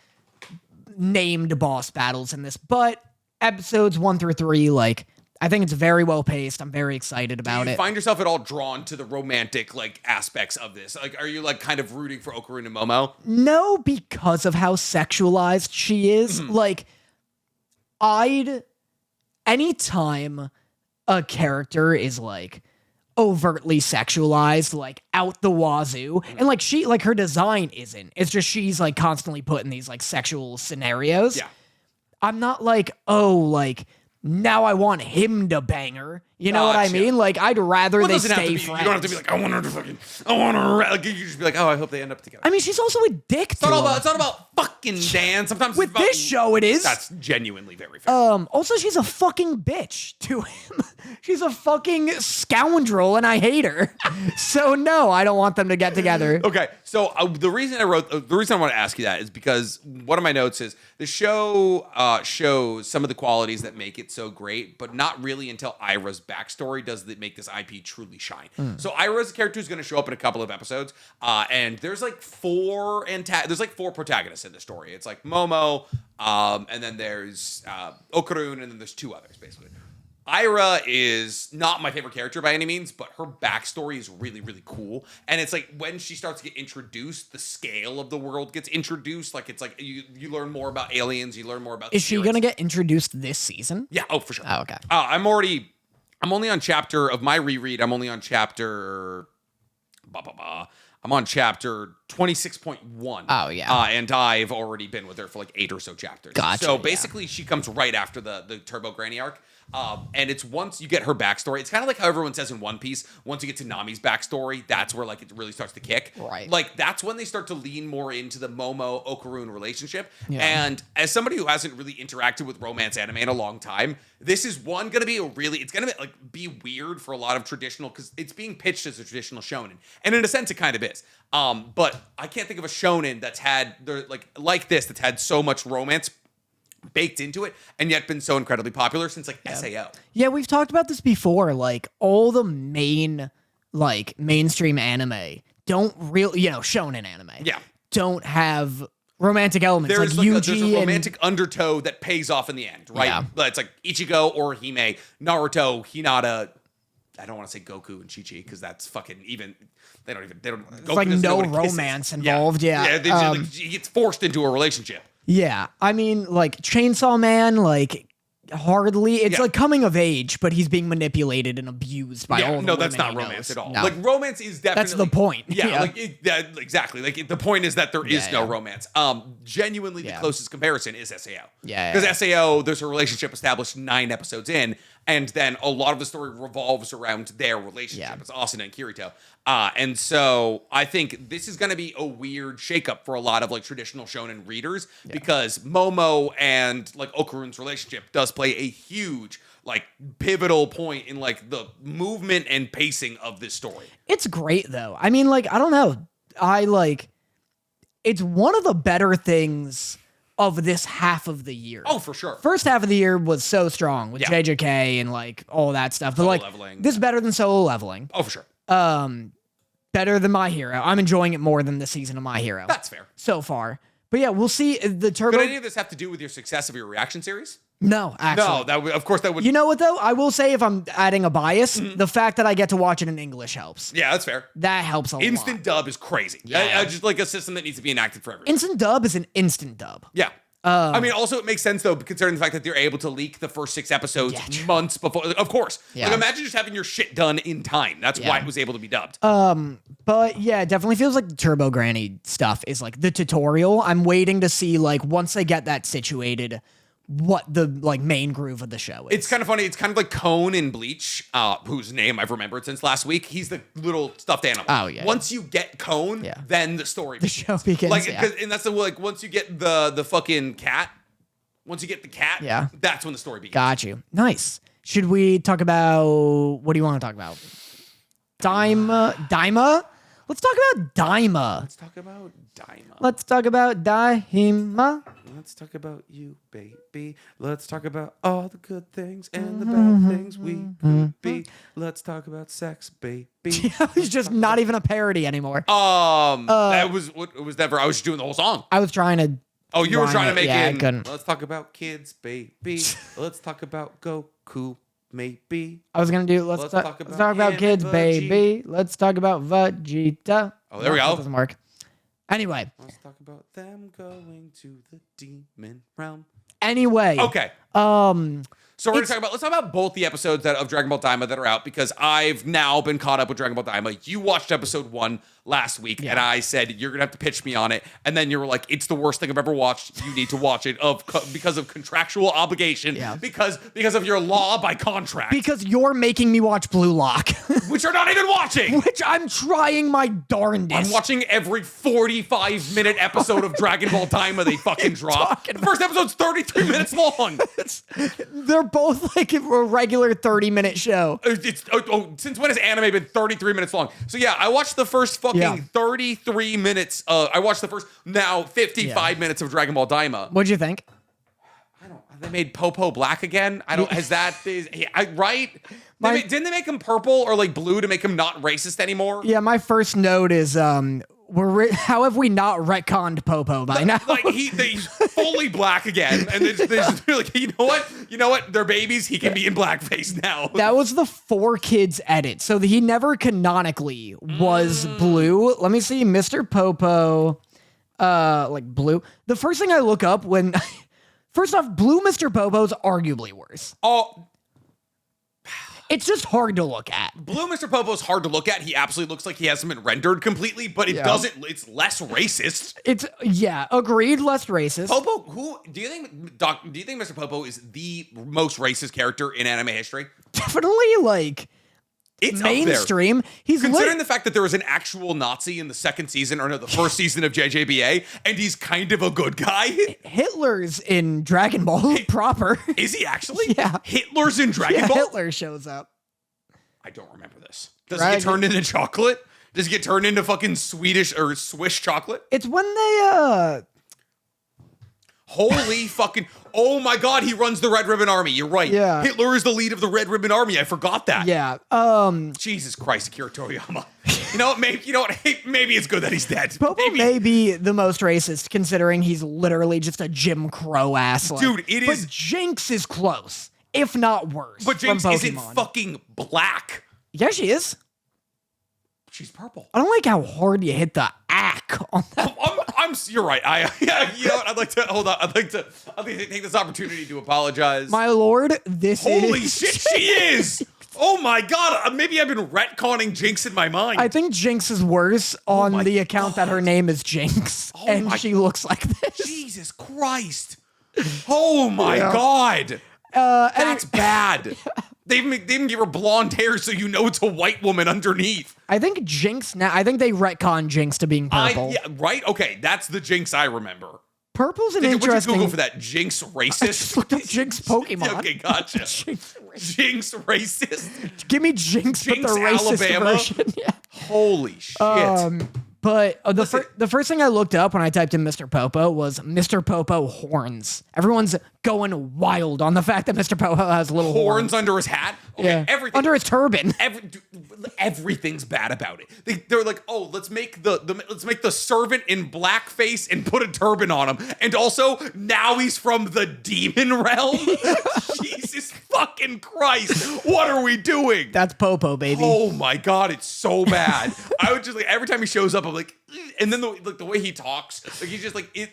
named boss battles in this. But episodes 1 through 3, like, I think it's very well paced. I'm very excited about Do you it. find yourself at all drawn to the romantic like aspects of this? Like, are you like kind of rooting for Okarun and Momo? No, because of how sexualized she is. Like, anytime a character is like overtly sexualized, like out the wazoo, and like her design isn't. It's just she's like constantly put in these like sexual scenarios. Yeah. I'm not like, oh, like, now I want him to bang her. You know what I mean? Like, I'd rather they stay friends. You don't have to be like, I want her to like, you just be like, oh, I hope they end up together. I mean, she's also a dick to him. It's not about fucking Dan. Sometimes With it's about, this show, it is. That's genuinely very fair. Also, she's a fucking bitch to him. She's a fucking scoundrel, and I hate her. So no, I don't want them to get together. Okay, so the reason I want to ask you that is because one of my notes is the show shows some of the qualities that make it so great, but not really until Ira's backstory does it make this IP truly shine. So Ira is a character who's going to show up in a couple of episodes, and there's like four protagonists in the story. It's like Momo, and then there's Okarun, and then there's 2 others basically. Ira is not my favorite character by any means, but her backstory is really, really cool. And it's like when she starts to get introduced, the scale of the world gets introduced. Like it's like you learn more about aliens, you learn more about. Is she gonna get introduced this season? Yeah. Oh, for sure. Oh, okay. I'm only on chapter of my reread. I'm only on chapter. I'm on chapter 26.1. Oh, yeah. And I've already been with her for like 8 or so chapters. Gotcha. So basically, she comes right after the Turbo Granny arc. And it's once you get her backstory, it's kind of like how everyone says in One Piece, once you get to Nami's backstory, that's where like it really starts to kick. Right. Like that's when they start to lean more into the Momo Okarun relationship. Yeah. And as somebody who hasn't really interacted with romance anime in a long time, this is going to be it's going to be weird for a lot of traditional, because it's being pitched as a traditional shonen, and in a sense it kind of is. But I can't think of a shonen that's had like this that's had so much romance baked into it and yet been so incredibly popular since like SAO. Yeah, we've talked about this before. Like all the mainstream anime don't really, shonen anime. Yeah. Don't have romantic elements. There's like there's Yuji a romantic undertow that pays off in the end, right? Yeah. It's like Ichigo or Hime, Naruto, Hinata. I don't want to say Goku and Chi-Chi because that's fucking even. They don't. It's like no romance involved. Yeah. He gets forced into a relationship. Yeah, I mean, like Chainsaw Man, like hardly. It's like coming of age, but he's being manipulated and abused by all. No, that's not romance at all. No. Like romance is definitely That's the point. Yeah, exactly. Like the point is that there is no romance. Genuinely, the closest comparison is SAO. Yeah, because SAO, there's a relationship established 9 episodes in, and then a lot of the story revolves around their relationship. It's Asuna and Kirito. And so I think this is going to be a weird shakeup for a lot of like traditional shonen readers because Momo and like Okarun's relationship does play a huge like pivotal point in like the movement and pacing of this story. It's great though. I mean, like, I don't know. It's one of the better things of this half of the year. Oh, for sure. First half of the year was so strong with JJK and like all that stuff. But like leveling. This is better than Solo Leveling. Oh, for sure. Better than My Hero. I'm enjoying it more than this season of My Hero. That's fair. So far. But yeah, we'll see the Turbo. Could any of this have to do with your success of your reaction series? No, actually. No, of course that would. You know what though? I will say if I'm adding a bias, the fact that I get to watch it in English helps. Yeah, that's fair. That helps a lot. Instant dub is crazy. Yeah. Just like a system that needs to be enacted for everyone. Instant dub is an instant dub. Yeah. I mean, also it makes sense though, considering the fact that they're able to leak the first 6 episodes months before. Of course, like imagine just having your shit done in time. That's why it was able to be dubbed. But yeah, it definitely feels like the Turbo Granny stuff is like the tutorial. I'm waiting to see like once they get that situated, what the like main groove of the show is. It's kind of funny. It's kind of like Cone in Bleach, whose name I've remembered since last week. He's the little stuffed animal. Oh yeah. Once you get Cone, then the story begins. The show begins. Like, and that's the like once you get the fucking cat. Once you get the cat, that's when the story begins. Got you. Nice. Should we talk about what do you want to talk about? Daima? Let's talk about Daima. Let's talk about Daima. Let's talk about Daima. Let's talk about you, baby. Let's talk about all the good things and the bad things we could be. Let's talk about sex, baby. It was just not even a parody anymore. That was what it was never. I was just doing the whole song. I was trying to. Oh, you were trying to make it. I couldn't. Let's talk about kids, baby. Let's talk about Goku, maybe. I was gonna do. Let's talk about kids, baby. Let's talk about Vegeta. Oh, there we go. That doesn't work. Anyway. Let's talk about them going to the demon realm. Anyway. Okay. So let's talk about both the episodes of Dragon Ball Daima that are out because I've now been caught up with Dragon Ball Daima. You watched episode 1 last week, and I said you're gonna have to pitch me on it, and then you were like, "It's the worst thing I've ever watched. You need to watch it because of contractual obligation, because of your law by contract, because you're making me watch Blue Lock, which you're not even watching, which I'm trying my darndest. I'm watching every 45-minute episode of Dragon Ball Daima they fucking drop. The first episode's 33 minutes long. They're both like a regular 30-minute show. Since when has anime been 33 minutes long? So yeah, I watched the first fucking 33 minutes. I watched the first now 55 minutes of Dragon Ball Daima. What'd you think? I don't. They made Popo black again. I don't. Has that? Right? Didn't they make him purple or like blue to make him not racist anymore? Yeah. My first note is how have we not retconned Popo by now? Like he's fully black again, and they're just like, you know what? They're babies. He can be in blackface now. That was the 4Kids edit, so he never canonically was blue. Let me see, Mr. Popo, like blue. The first thing I look up when, first off, blue Mr. Popo's arguably worse. Oh. It's just hard to look at. Blue Mr. Popo is hard to look at. He absolutely looks like he hasn't been rendered completely, but it doesn't. It's less racist. Agreed, less racist. Popo, who do you think? Do you think Mr. Popo is the most racist character in anime history? Definitely, like it's mainstream. He's considering the fact that there was an actual Nazi in the second season, or no, the first season of JJBA, and he's kind of a good guy. Hitler's in Dragon Ball proper. Is he actually? Yeah. Hitler's in Dragon Ball? Hitler shows up. I don't remember this. Does he get turned into chocolate? Does he get turned into fucking Swedish or Swiss chocolate? It's when they, Holy fucking... Oh my god, he runs the Red Ribbon Army. You're right. Yeah. Hitler is the lead of the Red Ribbon Army. I forgot that. Yeah. Jesus Christ, Akira Toriyama. Maybe it's good that he's dead. Popo may be the most racist, considering he's literally just a Jim Crow ass. Dude, it is... But Jinx is close, if not worse. But Jinx isn't fucking black. Yeah, she is. She's purple. I don't like how hard you hit the ack on that. You're right. You know what? I'd like to hold on. I'd like to take this opportunity to apologize. My lord, Holy shit, she is. Oh my god. Maybe I've been retconning Jinx in my mind. I think Jinx is worse on the account that her name is Jinx, and she looks like this. Jesus Christ. Oh my god. That's bad. They even give her blonde hair so you know it's a white woman underneath. I think Jinx now. I think they retcon Jinx to being purple. Yeah, right? Okay, that's the Jinx I remember. Purple's an What'd you interesting. Google for that? Jinx racist? I just looked up Jinx Pokemon. Yeah, okay, gotcha. Jinx racist. Give me Jinx, but Jinx, the racist Alabama. version. Yeah. Holy shit. But the first thing I looked up when I typed in Mr. Popo was Mr. Popo horns. Everyone's going wild on the fact that Mr. Popo has little horns under his hat. Okay, yeah. Everything Under his turban. Everything's bad about it. They're like, oh, let's make the servant in blackface and put a turban on him. And also, now he's from the demon realm. Jesus fucking Christ! What are we doing? That's Popo, baby. Oh my god, it's so bad. I would just like every time he shows up, I'm like, and then the way he talks, like he's just like, oh,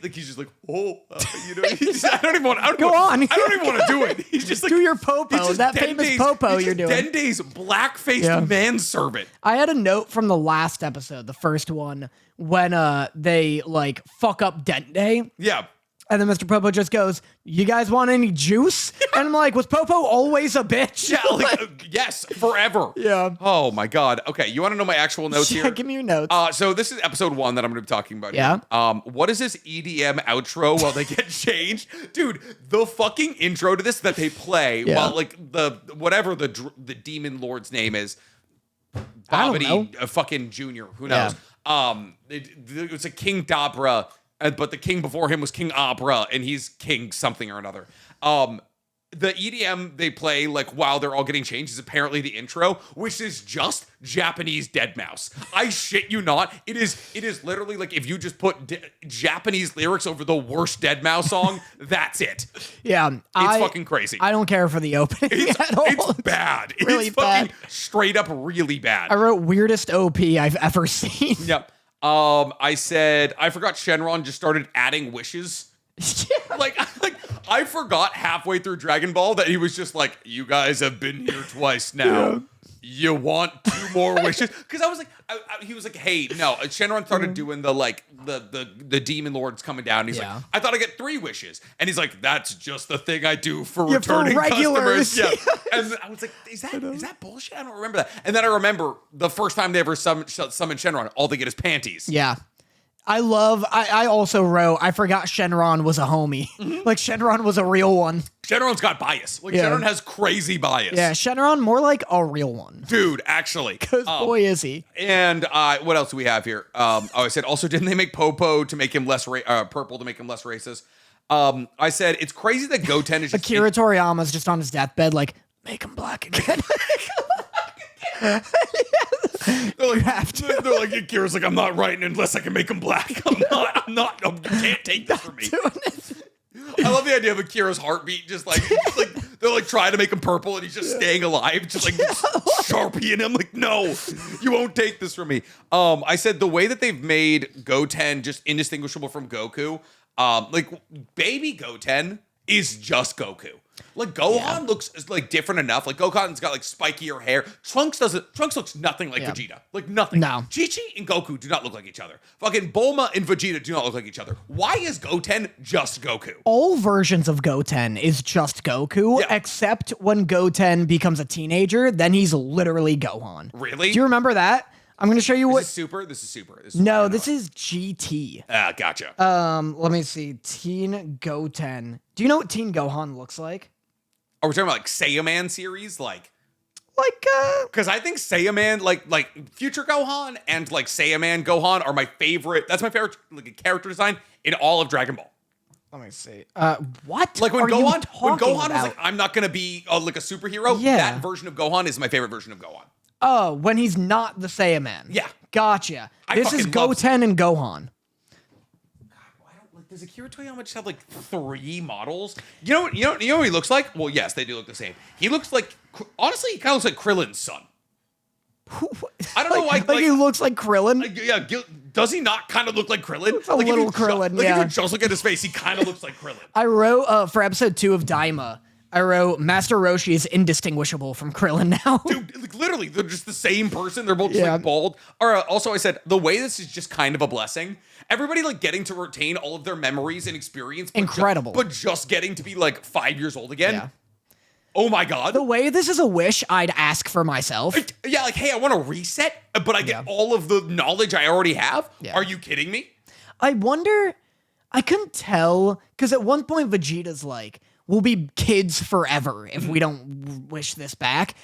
you know, I don't even want to do it. He's just like, do your Popo, that famous Popo you're doing. Dende's black-faced manservant. I had a note from the last episode, the first one, when they like fuck up Dende. Yeah. And then Mr. Popo just goes, "You guys want any juice?" And I'm like, was Popo always a bitch? Yeah, yes, forever. Yeah. Oh my god. Okay, you want to know my actual notes here? Give me your notes. So this is episode 1 that I'm going to be talking about. Yeah. Here. What is this EDM outro while they get changed, dude? The fucking intro to this that they play while like whatever the demon lord's name is, Bobbity fucking Junior. Who knows? Yeah. It was a King Dabra. But the king before him was King Abra, and he's King something or another. The EDM they play like while they're all getting changed is apparently the intro, which is just Japanese Deadmau5. I shit you not. It is literally like if you just put Japanese lyrics over the worst Deadmau5 song, that's it. Yeah, it's fucking crazy. I don't care for the opening at all. It's bad. Really it's fucking bad. Straight up really bad. I wrote weirdest OP I've ever seen. Yep. I said I forgot Shenron just started adding wishes. Like I forgot halfway through Dragon Ball that he was just like, "You guys have been here twice now. Yeah. You want 2 more wishes?" Because I was like, he was like, "Hey, no." Shenron started doing the demon lords coming down. And he's like, "I thought I get 3 wishes," and he's like, "That's just the thing I do for returning customers." Yeah, and I was like, "Is that bullshit?" I don't remember that. And then I remember the first time they ever summoned Shenron, all they get is panties. Yeah. I also wrote, I forgot Shenron was a homie. Mm-hmm. Like, Shenron was a real one. Shenron's got bias. Like, Shenron has crazy bias. Yeah, Shenron more like a real one. Dude, actually. Because boy, is he. And what else do we have here? I said, also, didn't they make Popo to make him less purple to make him less racist? I said, it's crazy that Goten is just... Akira Toriyama's just on his deathbed, like, make him black again. They're like, Akira's like, I'm not writing unless I can make him black. You can't take this from me. I love the idea of Akira's heartbeat just like they're like trying to make him purple and he's just staying alive, just like sharpieing him. Like, no, you won't take this from me. I said the way that they've made Goten just indistinguishable from Goku, like baby Goten is just Goku. Like Gohan looks like different enough. Like Gohan's got like spikier hair. Trunks looks nothing like Vegeta. Like nothing. No. Chi-Chi and Goku do not look like each other. Fucking Bulma and Vegeta do not look like each other. Why is Goten just Goku? All versions of Goten is just Goku, except when Goten becomes a teenager, then he's literally Gohan. Really? Do you remember that? I'm going to show you what... This is Super? No, this is GT. Gotcha. Let me see. Teen Goten. Do you know what Teen Gohan looks like? Are we talking about like Saiyaman series? Like, because I think Saiyaman, like Future Gohan and like Saiyaman Gohan are my favorite. That's my favorite like character design in all of Dragon Ball. Let me see. What? Like when Gohan was like, I'm not gonna be like a superhero. Yeah. That version of Gohan is my favorite version of Gohan. Oh, when he's not the Saiyaman. Yeah. Gotcha. This is Goten and Gohan. Does Akira Toriyama just have like 3 models? You know what he looks like? Well, yes, they do look the same. He looks like, honestly, he kind of looks like Krillin's son. I don't know why. Like he looks like Krillin? Yeah, does he not kind of look like Krillin? It's a little Krillin, Like if you just look at his face, he kind of looks like Krillin. I wrote, for episode 2 of Daima, I wrote, Master Roshi is indistinguishable from Krillin now. Dude, like, literally, they're just the same person. They're both just like bald. Or also, I said, the way this is just kind of a blessing. Everybody like getting to retain all of their memories and experience. Incredible. But just getting to be like 5 years old again. Yeah. Oh my God. The way this is a wish I'd ask for myself. Yeah, like, hey, I want to reset, but I get all of the knowledge I already have? Yeah. Are you kidding me? I wonder, I couldn't tell, because at one point Vegeta's like, we'll be kids forever if we don't wish this back.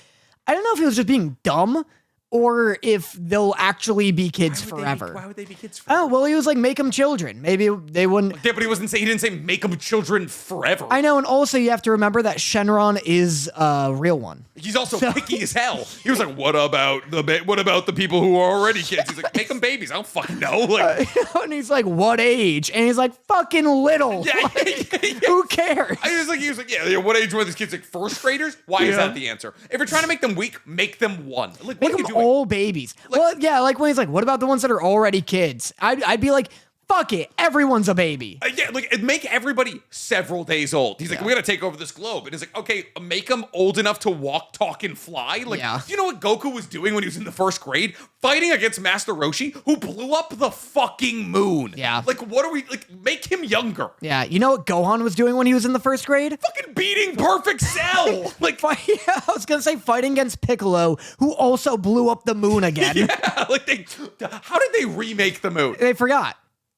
I don't know if he was just being dumb or if they'll actually be kids forever. Why would they be kids forever? Oh, well, he was like, make them children. Maybe they wouldn't. Yeah, but he didn't say make them children forever. I know, and also you have to remember that Shenron is a real one. He's also picky as hell. He was like, what about the people who are already kids? He's like, make them babies. I don't fucking know. Like, and he's like, what age? And he's like, fucking little. Yeah, Like, who cares? he was like, yeah, what age were these kids? Like first graders? Why is that the answer? If you're trying to make them weak, make them one. Like, what Make are you them doing? all babies. Well, yeah, like when he's like, what about the ones that are already kids? I'd be like, fuck it, everyone's a baby. Yeah, like make everybody several days old. He's like, we gotta take over this globe. And he's like, okay, make them old enough to walk, talk, and fly. Like, do you know what Goku was doing when he was in the first grade? Fighting against Master Roshi, who blew up the fucking moon. Yeah. Like, what are we, like, make him younger. Yeah, you know what Gohan was doing when he was in the first grade? Fucking beating Perfect Cell. Like, I was gonna say fighting against Piccolo, who also blew up the moon again. yeah, like how did they remake the moon? They forgot.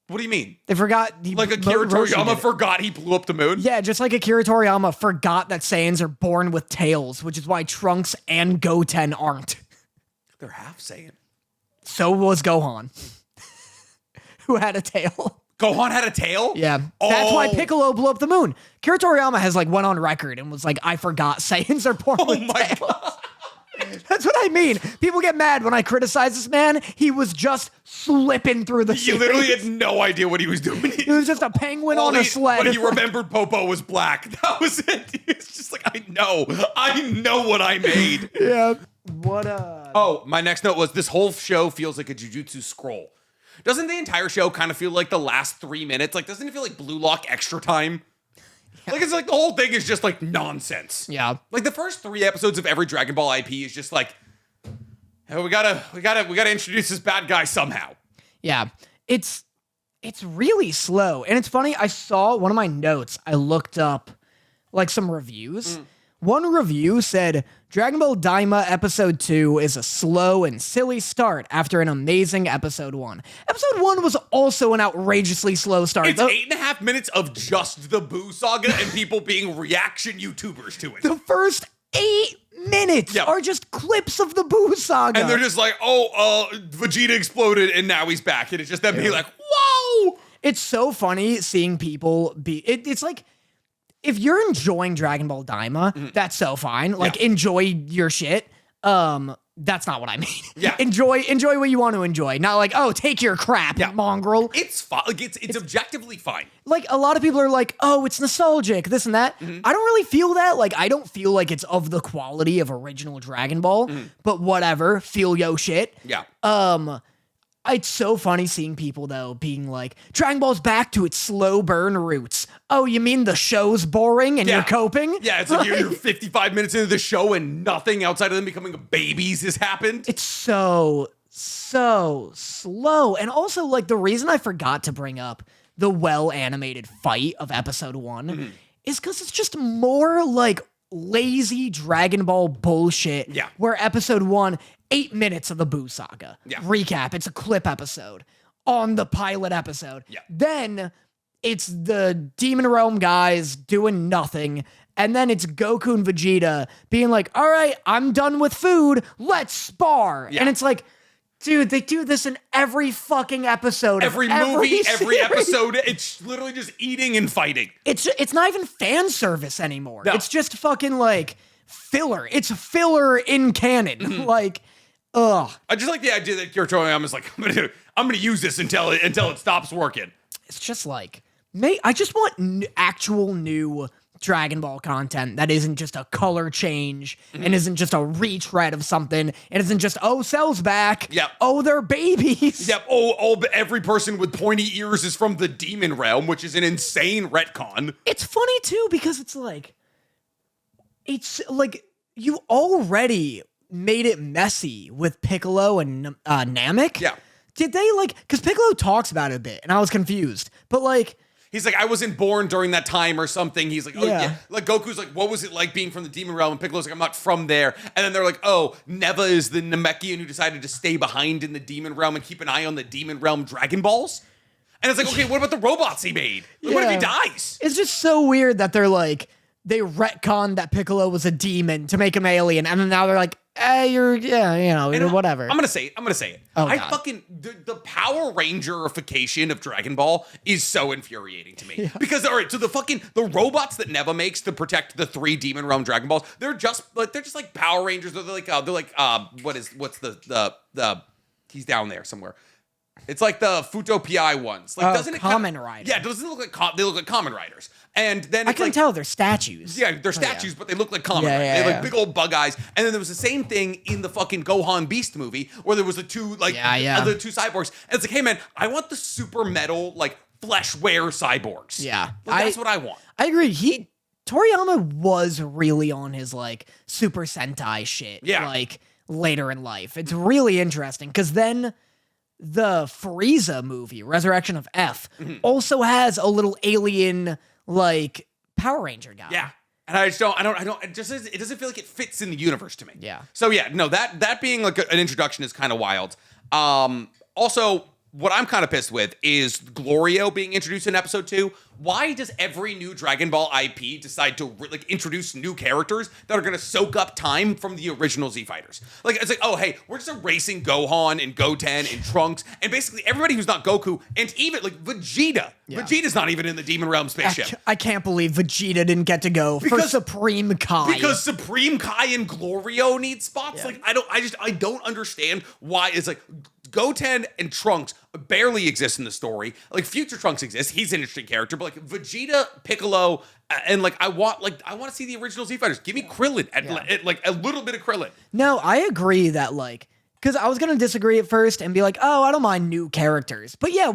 What do you mean? They forgot. Like Akira Toriyama forgot he blew up the moon? Yeah, just like Akira Toriyama forgot that Saiyans are born with tails, which is why Trunks and Goten aren't. They're half Saiyan. So was Gohan, who had a tail. Gohan had a tail? Yeah. That's why Piccolo blew up the moon. Akira Toriyama has like went on record and was like, I forgot Saiyans are born with tails. God. That's what I mean. People get mad when I criticize this man. He was just slipping through the He series. literally had no idea what he was doing. He was just a penguin on a sled. But he remembered Popo was black. That was it. He was just like, I know what I made. Yeah. What a... Oh, my next note was this whole show feels like a Jujutsu scroll. Doesn't the entire show kind of feel like the last 3 minutes? Like, doesn't it feel like Blue Lock extra time? Like, it's like the whole thing is just like nonsense. Yeah. Like the first 3 episodes of every Dragon Ball IP is just like, hey, we gotta introduce this bad guy somehow. Yeah. It's really slow. And it's funny, I saw one of my notes, I looked up like some reviews. One review said, Dragon Ball Daima Episode 2 is a slow and silly start after an amazing Episode 1. Episode 1 was also an outrageously slow start. It's 8.5 minutes of just the Boo saga and people being reaction YouTubers to it. The first 8 minutes are just clips of the Boo saga. And they're just like, Vegeta exploded and now he's back. And it's just them being like, whoa! It's so funny seeing people be... It's like... If you're enjoying Dragon Ball Daima, that's so fine. Like, enjoy your shit. That's not what I mean. Yeah. enjoy what you want to enjoy. Not like, oh, take your crap, mongrel. It's fine. Like, it's objectively fine. Like, a lot of people are like, oh, it's nostalgic, this and that. I don't really feel that. Like, I don't feel like it's of the quality of original Dragon Ball. But whatever. Feel yo shit. Yeah. It's so funny seeing people, though, being like, Dragon Ball's back to its slow burn roots. Oh, you mean the show's boring and you're coping? Yeah, it's like you're 55 minutes into the show and nothing outside of them becoming babies has happened. It's so slow. And also, like, the reason I forgot to bring up the well-animated fight of Episode 1 is because it's just more, like, lazy Dragon Ball bullshit. Yeah. Where Episode 1... 8 minutes of the Boo saga. Yeah. Recap. It's a clip episode on the pilot episode. Yeah. Then it's the Demon Realm guys doing nothing. And then it's Goku and Vegeta being like, all right, I'm done with food. Let's spar. Yeah. And it's like, dude, they do this in every fucking episode. Every movie, every series. episode, it's literally just eating and fighting. It's not even fan service anymore. No. It's just fucking like filler. It's filler in canon. Like, ugh. I just like the idea that Akira Toriyama is like, I'm gonna use this until it stops working. It's just like, I just want actual new Dragon Ball content that isn't just a color change and isn't just a retread of something. It isn't just, oh, Cell's back. Yep. Oh, they're babies. Yep. But every person with pointy ears is from the Demon Realm, which is an insane retcon. It's funny too because it's like you already made it messy with Piccolo and Namek. Yeah. Did they because Piccolo talks about it a bit and I was confused, but like, He's like, I wasn't born during that time or something. He's like, oh Yeah. yeah. Like Goku's like, what was it like being from the demon realm? And Piccolo's like, I'm not from there. And then they're like, oh, Neva is the Namekian who decided to stay behind in the demon realm and keep an eye on the demon realm Dragon Balls. And it's like, okay, what about the robots he made? Like, what if he dies? It's just so weird that they're like, they retconned that Piccolo was a demon to make him alien, and then now they're like, whatever. I'm gonna say it. Oh, I God. fucking the Power Rangerification of Dragon Ball is so infuriating to me. Because all right, so the robots that Neva makes to protect the 3 Demon Realm Dragon Balls, they're just like Power Rangers. They're like what's the he's down there somewhere. It's like the Futo PI ones. Like, doesn't it Kamen Rider. Yeah, doesn't it look like they look like Kamen Riders? And then I it's can like, tell they're statues. yeah, they're statues, but they look like Kamen Yeah, Riders. yeah, They have yeah. like big old bug eyes. And then there was the same thing in the fucking Gohan Beast movie where there was the 2 like the 2 cyborgs. And it's like, hey man, I want the super metal like fleshware cyborgs. Yeah. Like, that's what I want. I agree. Toriyama was really on his like Super Sentai shit. Yeah. Like later in life. It's really interesting because then the Frieza movie, Resurrection of F, also has a little alien like Power Ranger guy. Yeah. And I don't, it doesn't feel like it fits in the universe to me. Yeah. So yeah, no, that being like an introduction is kind of wild. Also, what I'm kind of pissed with is Glorio being introduced in episode 2. Why does every new Dragon Ball IP decide to like introduce new characters that are going to soak up time from the original Z Fighters? Like, it's like, oh, hey, we're just erasing Gohan and Goten and Trunks and basically everybody who's not Goku and even like Vegeta. Yeah. Vegeta's not even in the Demon Realm spaceship. I can't believe Vegeta didn't get to go for Supreme Kai. Because Supreme Kai and Glorio need spots. Yeah. Like, I don't understand why. It's like Goten and Trunks barely exist in the story. Like, Future Trunks exists. He's an interesting character, but like Vegeta, Piccolo, and like I want to see the original Z Fighters. Give me Krillin, like a little bit of Krillin. No, I agree that like, because I was gonna disagree at first and be like, oh, I don't mind new characters, but yeah,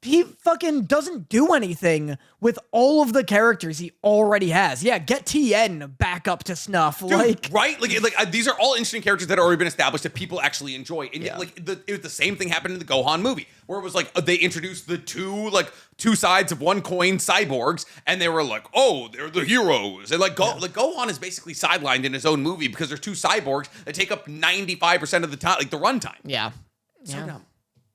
he fucking doesn't do anything with all of the characters he already has. Yeah, get Tien back up to snuff. Dude, like, right? Like these are all interesting characters that have already been established that people actually enjoy. And yet, like it was the same thing happened in the Gohan movie, where it was like they introduced the two sides of one coin cyborgs, and they were like, oh, they're the heroes. And like Gohan is basically sidelined in his own movie because there's 2 cyborgs that take up 95% of the time, like the runtime. yeah, So dumb.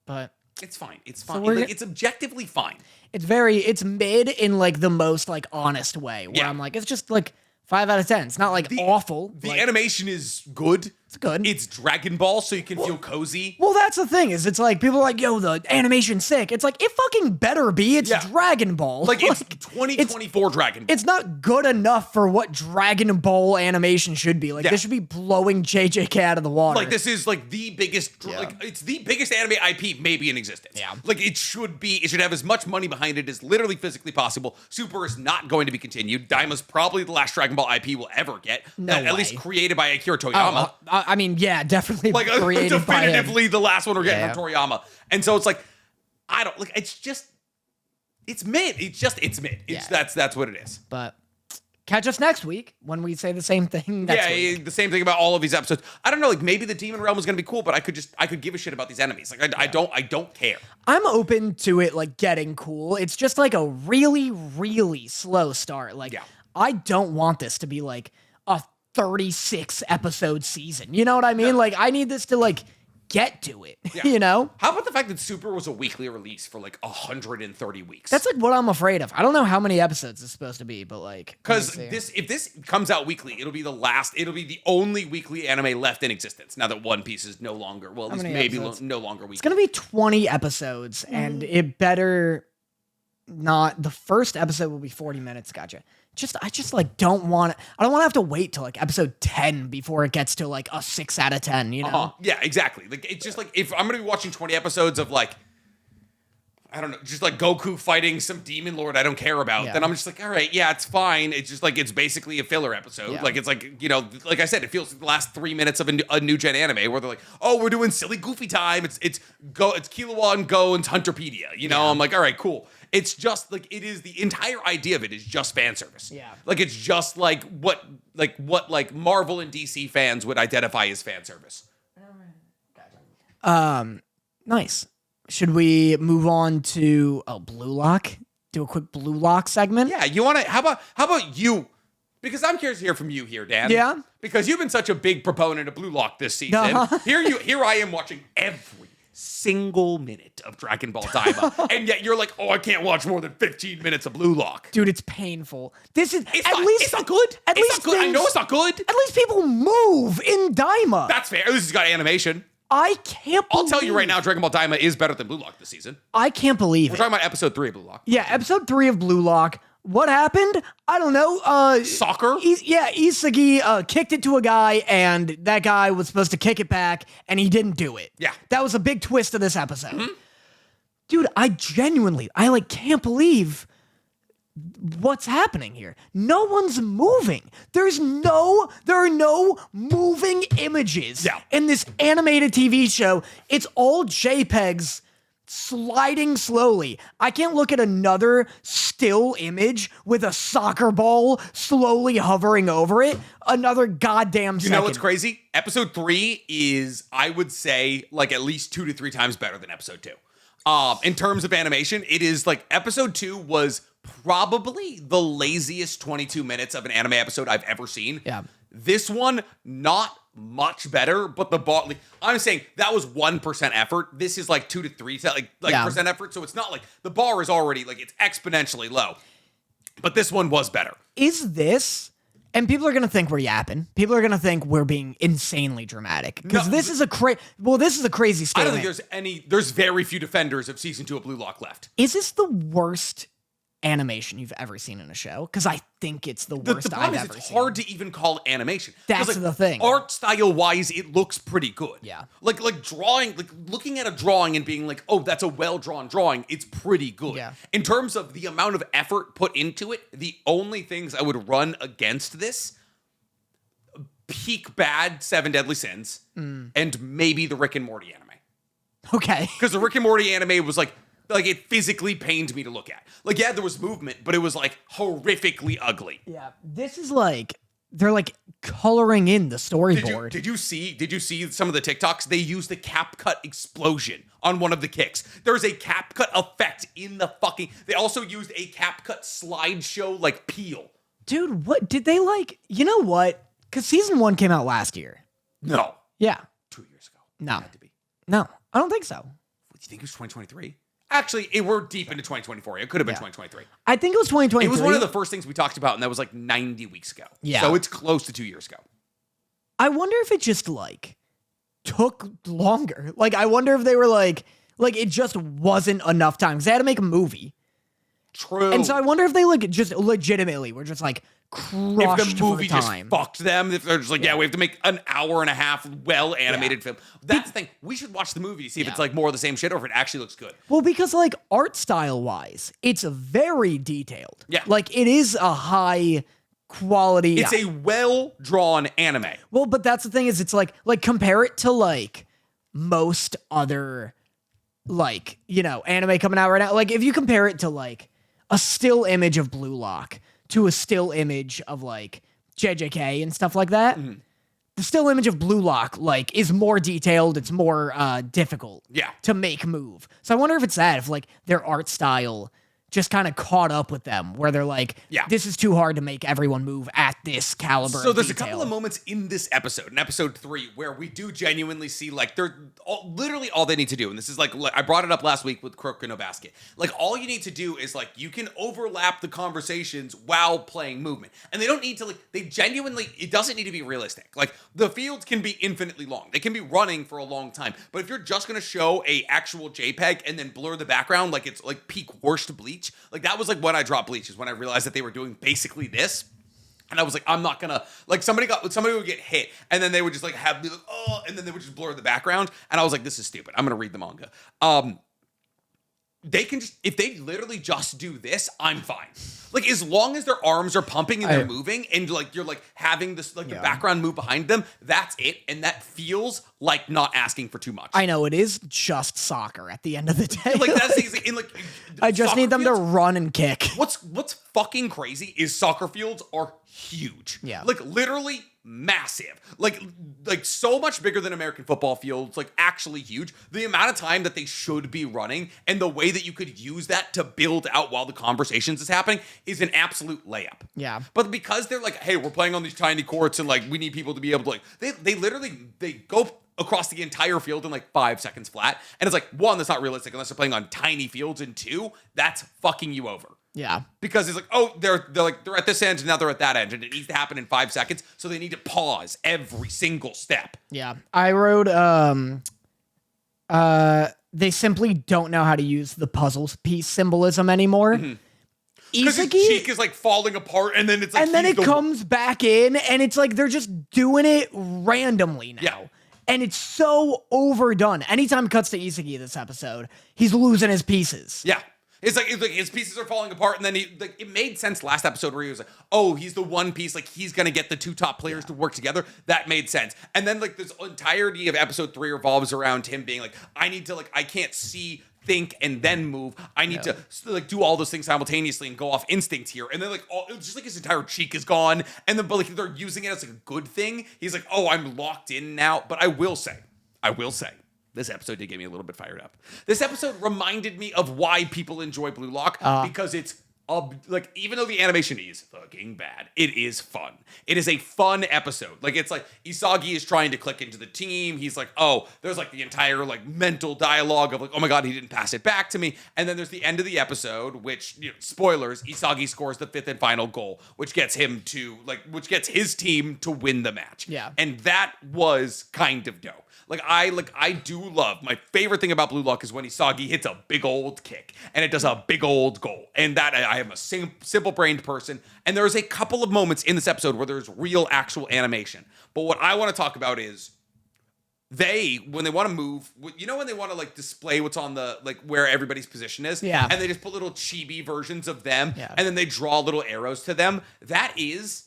but It's fine. It's fine. we're- Like, it's objectively fine. it's mid in like the most like honest way, where Yeah. I'm like, it's just like 5 out of 10. It's not like awful. The like, animation is good. It's good. It's Dragon Ball, so you can feel cozy. Well, that's the thing, is it's like people are like, yo, the animation's sick. It's like, it fucking better be. It's Yeah. Dragon Ball. Like, it's 2024 Dragon Ball. It's not good enough for what Dragon Ball animation should be. Like, Yeah. this should be blowing JJK out of the water. Like, this is like the biggest, like it's the biggest anime IP maybe in existence. Yeah. Like, it should have as much money behind it as literally physically possible. Super is not going to be continued. Daima's probably the last Dragon Ball IP we'll ever get. No At way. least created by Akira Toriyama. I mean, yeah, definitely Like, created by him. definitively the last one we're getting Yeah. from Toriyama. And so it's like, I don't, like, it's mid. It's mid. Yeah. That's what it is. But catch us next week when we say the same thing next week. The same thing about all of these episodes. I don't know, like maybe the Demon Realm is gonna be cool, but I could give a shit about these enemies. Like I don't care. I'm open to it like getting cool. It's just like a really, really slow start. Like, Yeah. I don't want this to be like a 36 episode season. You know what I mean? Like, I need this to like get to it. Yeah. You know? How about the fact that Super was a weekly release for like 130 weeks? That's like what I'm afraid of. I don't know how many episodes it's supposed to be, but like, because let me see. if this comes out weekly, it'll be the only weekly anime left in existence. Now that One Piece is no longer, well, at least many maybe episodes? no longer weekly. It's gonna be 20 episodes, and it better not. The first episode will be 40 minutes. Gotcha. I just like don't want. I don't want to have to wait till like episode 10 before it gets to like a 6 out of 10. You know? Yeah, exactly. Like it's just like if I'm gonna be watching 20 episodes of like, I don't know, just like Goku fighting some demon lord I don't care about, Yeah. then I'm just like, all right, yeah, it's fine. It's just like it's basically a filler episode. Yeah. Like it's like, you know, like I said, it feels like the last 3 minutes of a new gen anime where they're like, oh, we're doing silly goofy time. It's Killua and Go and Hunterpedia. You know, I'm like, all right, cool. It's just like the entire idea of it is just fan service. Yeah. Like it's just like what Marvel and DC fans would identify as fan service. Nice. Should we move on to Blue Lock? do a quick Blue Lock segment? Yeah, you want to? How about you? Because I'm curious to hear from you here, Dan. Yeah. Because you've been such a big proponent of Blue Lock this season. Here I am watching every single minute of Dragon Ball Daima, and yet you're like, oh, I can't watch more than 15 minutes of Blue Lock. Dude, it's painful. It's not good. At least I know it's not good. At least people move in Daima. That's fair. This has got animation. I can't believe. I'll tell you right now, Dragon Ball Daima is better than Blue Lock this season. I can't believe We're it. talking about episode 3 of Blue Lock. Yeah, episode 3 of Blue Lock. What happened? I don't know. Soccer? Isagi kicked it to a guy, and that guy was supposed to kick it back, and he didn't do it. Yeah. That was a big twist of this episode. Dude, I can't believe what's happening here. No one's moving. There are no moving images in this animated TV show. It's all JPEGs sliding slowly. I can't look at another still image with a soccer ball slowly hovering over it another goddamn second. You know what's crazy? Episode 3 is, I would say, like at least 2 to 3 times better than episode 2. In terms of animation, it is like episode 2 was probably the laziest 22 minutes of an anime episode I've ever seen. Yeah. This one, not much better, but the bar, like, I'm saying that was 1% effort. This is like 2 to 3 percent effort. So it's not like the bar is already like it's exponentially low. But this one was better. Is this, and people are going to think we're yapping. People are going to think we're being insanely dramatic. Because this is a crazy statement. I don't think there's very few defenders of season 2 of Blue Lock left. Is this the worst animation you've ever seen in a show? Because I think it's the worst the problem I've is ever it's seen. hard to even call animation. That's the thing. Art style wise, it looks pretty good. Yeah. Like drawing, like looking at a drawing and being like, oh, that's a well-drawn drawing, it's pretty good. Yeah. In terms of the amount of effort put into it, the only things I would run against this, peak bad 7 Deadly Sins, and maybe the Rick and Morty anime. Okay. Because the Rick and Morty anime was like it physically pained me to look at. Like, yeah, there was movement, but it was like horrifically ugly. Yeah. This is like, they're like coloring in the storyboard. Did you see some of the TikToks? They used the CapCut explosion on one of the kicks. There's a CapCut effect in the fucking. They also used a CapCut slideshow like peel. Dude, what did they like? You know what? Because season 1 came out last year. No. Yeah. 2 years ago. No. It had to be. No, I don't think so. Do you think it was 2023? Actually, we're deep into 2024. It could have been 2023. I think it was 2023. It was one of the first things we talked about, and that was like 90 weeks ago. Yeah. So it's close to 2 years ago. I wonder if it just like took longer. Like, I wonder if they were like it just wasn't enough time because they had to make a movie. True. And so I wonder if they like just legitimately were just like crushed if the movie for time. just fucked them, if they're just like, yeah, we have to make an hour and a half well-animated film. That's the thing. We should watch the movie to see if it's like more of the same shit or if it actually looks good. Well, because like art style wise, it's very detailed. Yeah. Like it is a high quality. It's a well-drawn anime. Well, but that's the thing is it's like compare it to like most other like, you know, anime coming out right now. Like if you compare it to like a still image of Blue Lock to a still image of like JJK and stuff like that. Mm-hmm. The still image of Blue Lock like is more detailed. It's more difficult to make move. So I wonder if it's that, if like their art style just kind of caught up with them where they're like, this is too hard to make everyone move at this caliber. So there's a couple of moments in this episode, in episode 3, where we do genuinely see like they're literally all they need to do. And this is like, I brought it up last week with Crook No Basket. Like all you need to do is like, you can overlap the conversations while playing movement. And they don't need to like, they genuinely, it doesn't need to be realistic. Like the fields can be infinitely long. They can be running for a long time. But if you're just going to show a actual JPEG and then blur the background, like it's like peak worst Bleach, like that was like when I dropped Bleach, is when I realized that they were doing basically this. And I was like, I'm not gonna, like somebody would get hit and then they would just like have, like, oh, and then they would just blur the background. And I was like, this is stupid. I'm gonna read the manga. They can just, if they literally just do this, I'm fine. Like as long as their arms are pumping and they're moving and like you're like having this like the background move behind them, that's it. And that feels like not asking for too much. I know it is just soccer at the end of the day. Like that's in like I just need them to run and kick. What's fucking crazy is soccer fields are huge. Yeah. Like literally massive. Like so much bigger than American football fields, like actually huge. The amount of time that they should be running and the way that you could use that to build out while the conversations is happening is an absolute layup. Yeah. But because they're like, hey, we're playing on these tiny courts and like we need people to be able to like they literally go across the entire field in like 5 seconds flat. And it's like, one, that's not realistic unless they're playing on tiny fields, and two, that's fucking you over. Yeah. Because it's like, oh, they're at this end and now they're at that end, and it needs to happen in 5 seconds, so they need to pause every single step. Yeah. I wrote they simply don't know how to use the puzzle piece symbolism anymore. Because his cheek is like falling apart, and then it's like, and then it comes back in, and it's like they're just doing it randomly now. Yeah. And it's so overdone. Anytime it cuts to Isagi this episode, he's losing his pieces. Yeah. It's like his pieces are falling apart, and then it made sense last episode where he was like, oh, he's the one piece, like he's gonna get the two top players to work together. That made sense. And then like this entirety of episode 3 revolves around him being like, I can't see, think, and then move. I need to like do all those things simultaneously and go off instinct here. And then like it's just like his entire cheek is gone, and then but like they're using it as like a good thing. He's like, oh, I'm locked in now. But I will say, this episode did get me a little bit fired up. This episode reminded me of why people enjoy Blue Lock, because it's like, even though the animation is fucking bad, it is fun. It is a fun episode. Like, it's like Isagi is trying to click into the team. He's like, oh, there's like the entire like mental dialogue of like, oh my God, he didn't pass it back to me. And then there's the end of the episode, which, spoilers, Isagi scores the 5th and final goal, which gets his team to win the match. Yeah. And that was kind of dope. I do love, my favorite thing about Blue Lock is when Isagi hits a big old kick and it does a big old goal. And that, I am a simple-brained person. And there's a couple of moments in this episode where there's real actual animation. But what I want to talk about is when they want to move, when they want to like display what's on the, like where everybody's position is. Yeah. And they just put little chibi versions of them. Yeah. And then they draw little arrows to them. That is...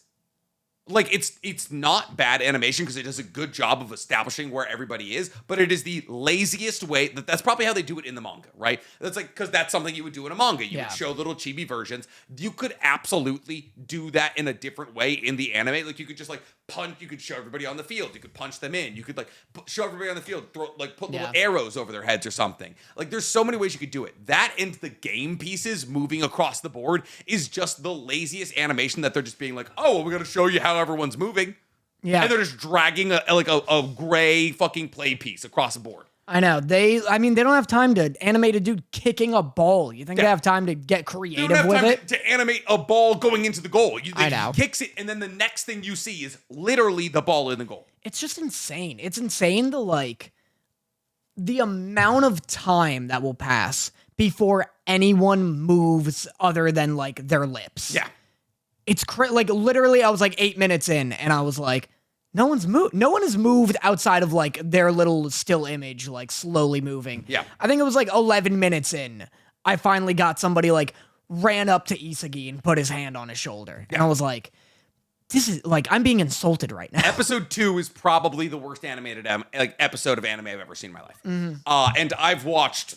like, it's not bad animation because it does a good job of establishing where everybody is, but it is the laziest way. That's probably how they do it in the manga, right? That's like, because that's something you would do in a manga. You would show little chibi versions. You could absolutely do that in a different way in the anime. Like, you could just like punch. You could show everybody on the field. You could punch them in. You could like show everybody on the field. Put little arrows over their heads or something. Like, there's so many ways you could do it. That and the game pieces moving across the board is just the laziest animation. That they're just being like, oh, well, we're gonna show you how everyone's moving. Yeah. And they're just dragging a gray fucking play piece across the board. I know. They don't have time to animate a dude kicking a ball. You think they have time to get creative they don't have with time it? To animate a ball going into the goal. I know. He kicks it, and then the next thing you see is literally the ball in the goal. It's just insane. It's insane the amount of time that will pass before anyone moves other than like their lips. Yeah. It's like literally I was like 8 minutes in and I was like, no one has moved outside of like their little still image, like slowly moving. Yeah. I think it was like 11 minutes in, I finally got somebody like ran up to Isagi and put his hand on his shoulder. Yeah. And I was like, this is like, I'm being insulted right now. Episode 2 is probably the worst animated episode of anime I've ever seen in my life. Mm-hmm. And I've watched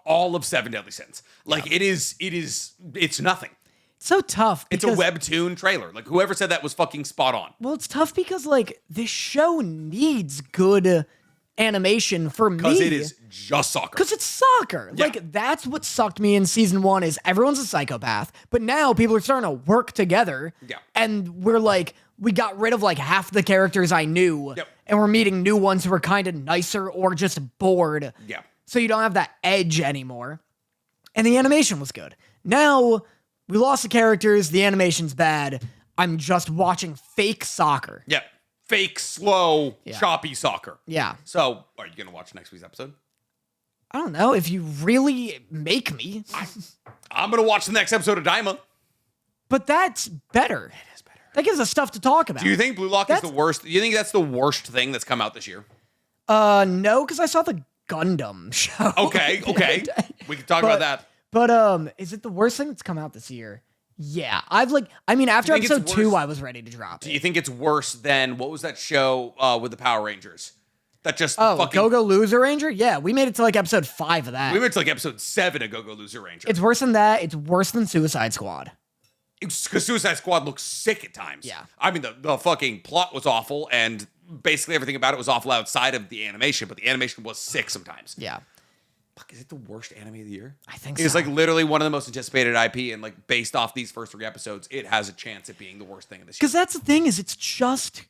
all of 7 Deadly Sins. Like, it's nothing. So tough. It's a webtoon trailer. Like, whoever said that was fucking spot on. Well, it's tough because like this show needs good animation for me. Because it is just soccer. Because it's soccer. Yeah. Like, that's what sucked me in season 1 is everyone's a psychopath. But now people are starting to work together. Yeah. And we're like, we got rid of like half the characters I knew. Yep. And we're meeting new ones who are kind of nicer or just bored. Yeah. So you don't have that edge anymore. And the animation was good. Now... we lost the characters, the animation's bad. I'm just watching fake soccer. Yeah. Fake, slow, choppy soccer. Yeah. So, are you going to watch next week's episode? I don't know. If you really make me. I'm going to watch the next episode of Daima. But that's better. It is better. That gives us stuff to talk about. Do you think Blue Lock is the worst? Do you think that's the worst thing that's come out this year? No, because I saw the Gundam show. Okay. We can talk about that. But is it the worst thing that's come out this year? Yeah. After episode 2, I was ready to drop it. Do you think it's worse than, what was that show with the Power Rangers? That just Go-Go Loser Ranger? Yeah, we made it to like episode 5 of that. We went to like episode 7 of Go-Go Loser Ranger. It's worse than that. It's worse than Suicide Squad. because Suicide Squad looks sick at times. Yeah. I mean, the fucking plot was awful, and basically everything about it was awful outside of the animation, but the animation was sick sometimes. Yeah. Fuck, is it the worst anime of the year? I think It's so. like literally one of the most anticipated IP, and like based off these first 3 episodes, it has a chance at being the worst thing of this year. Because that's the thing is it's just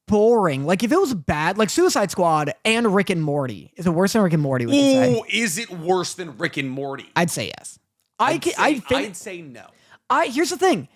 boring. Like if it was bad, like Suicide Squad and Rick and Morty. Is it worse than Rick and Morty, would you say? Ooh, is it worse than Rick and Morty? I'd say yes. I'd say no. Here's the thing.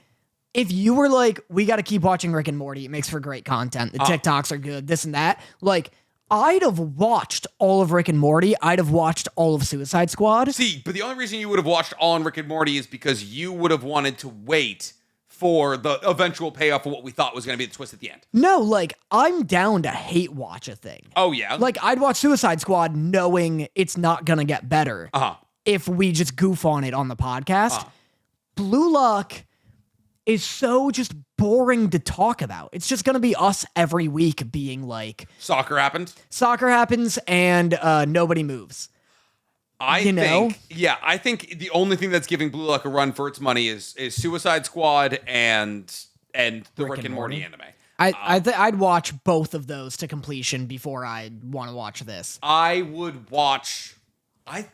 If you were like, we got to keep watching Rick and Morty, it makes for great content. The TikToks are good, this and that. Like, I'd have watched all of Rick and Morty. I'd have watched all of Suicide Squad. See, but the only reason you would have watched all on Rick and Morty is because you would have wanted to wait for the eventual payoff of what we thought was going to be the twist at the end. No, like, I'm down to hate watch a thing. Oh, yeah? Like, I'd watch Suicide Squad knowing it's not going to get better if we just goof on it on the podcast. Blue Lock is so just boring to talk about. It's just going to be us every week being like... Soccer happens and nobody moves. I think the only thing that's giving Blue Lock a run for its money is Suicide Squad and the Rick and Morty anime. I'd watch both of those to completion before I'd want to watch this. I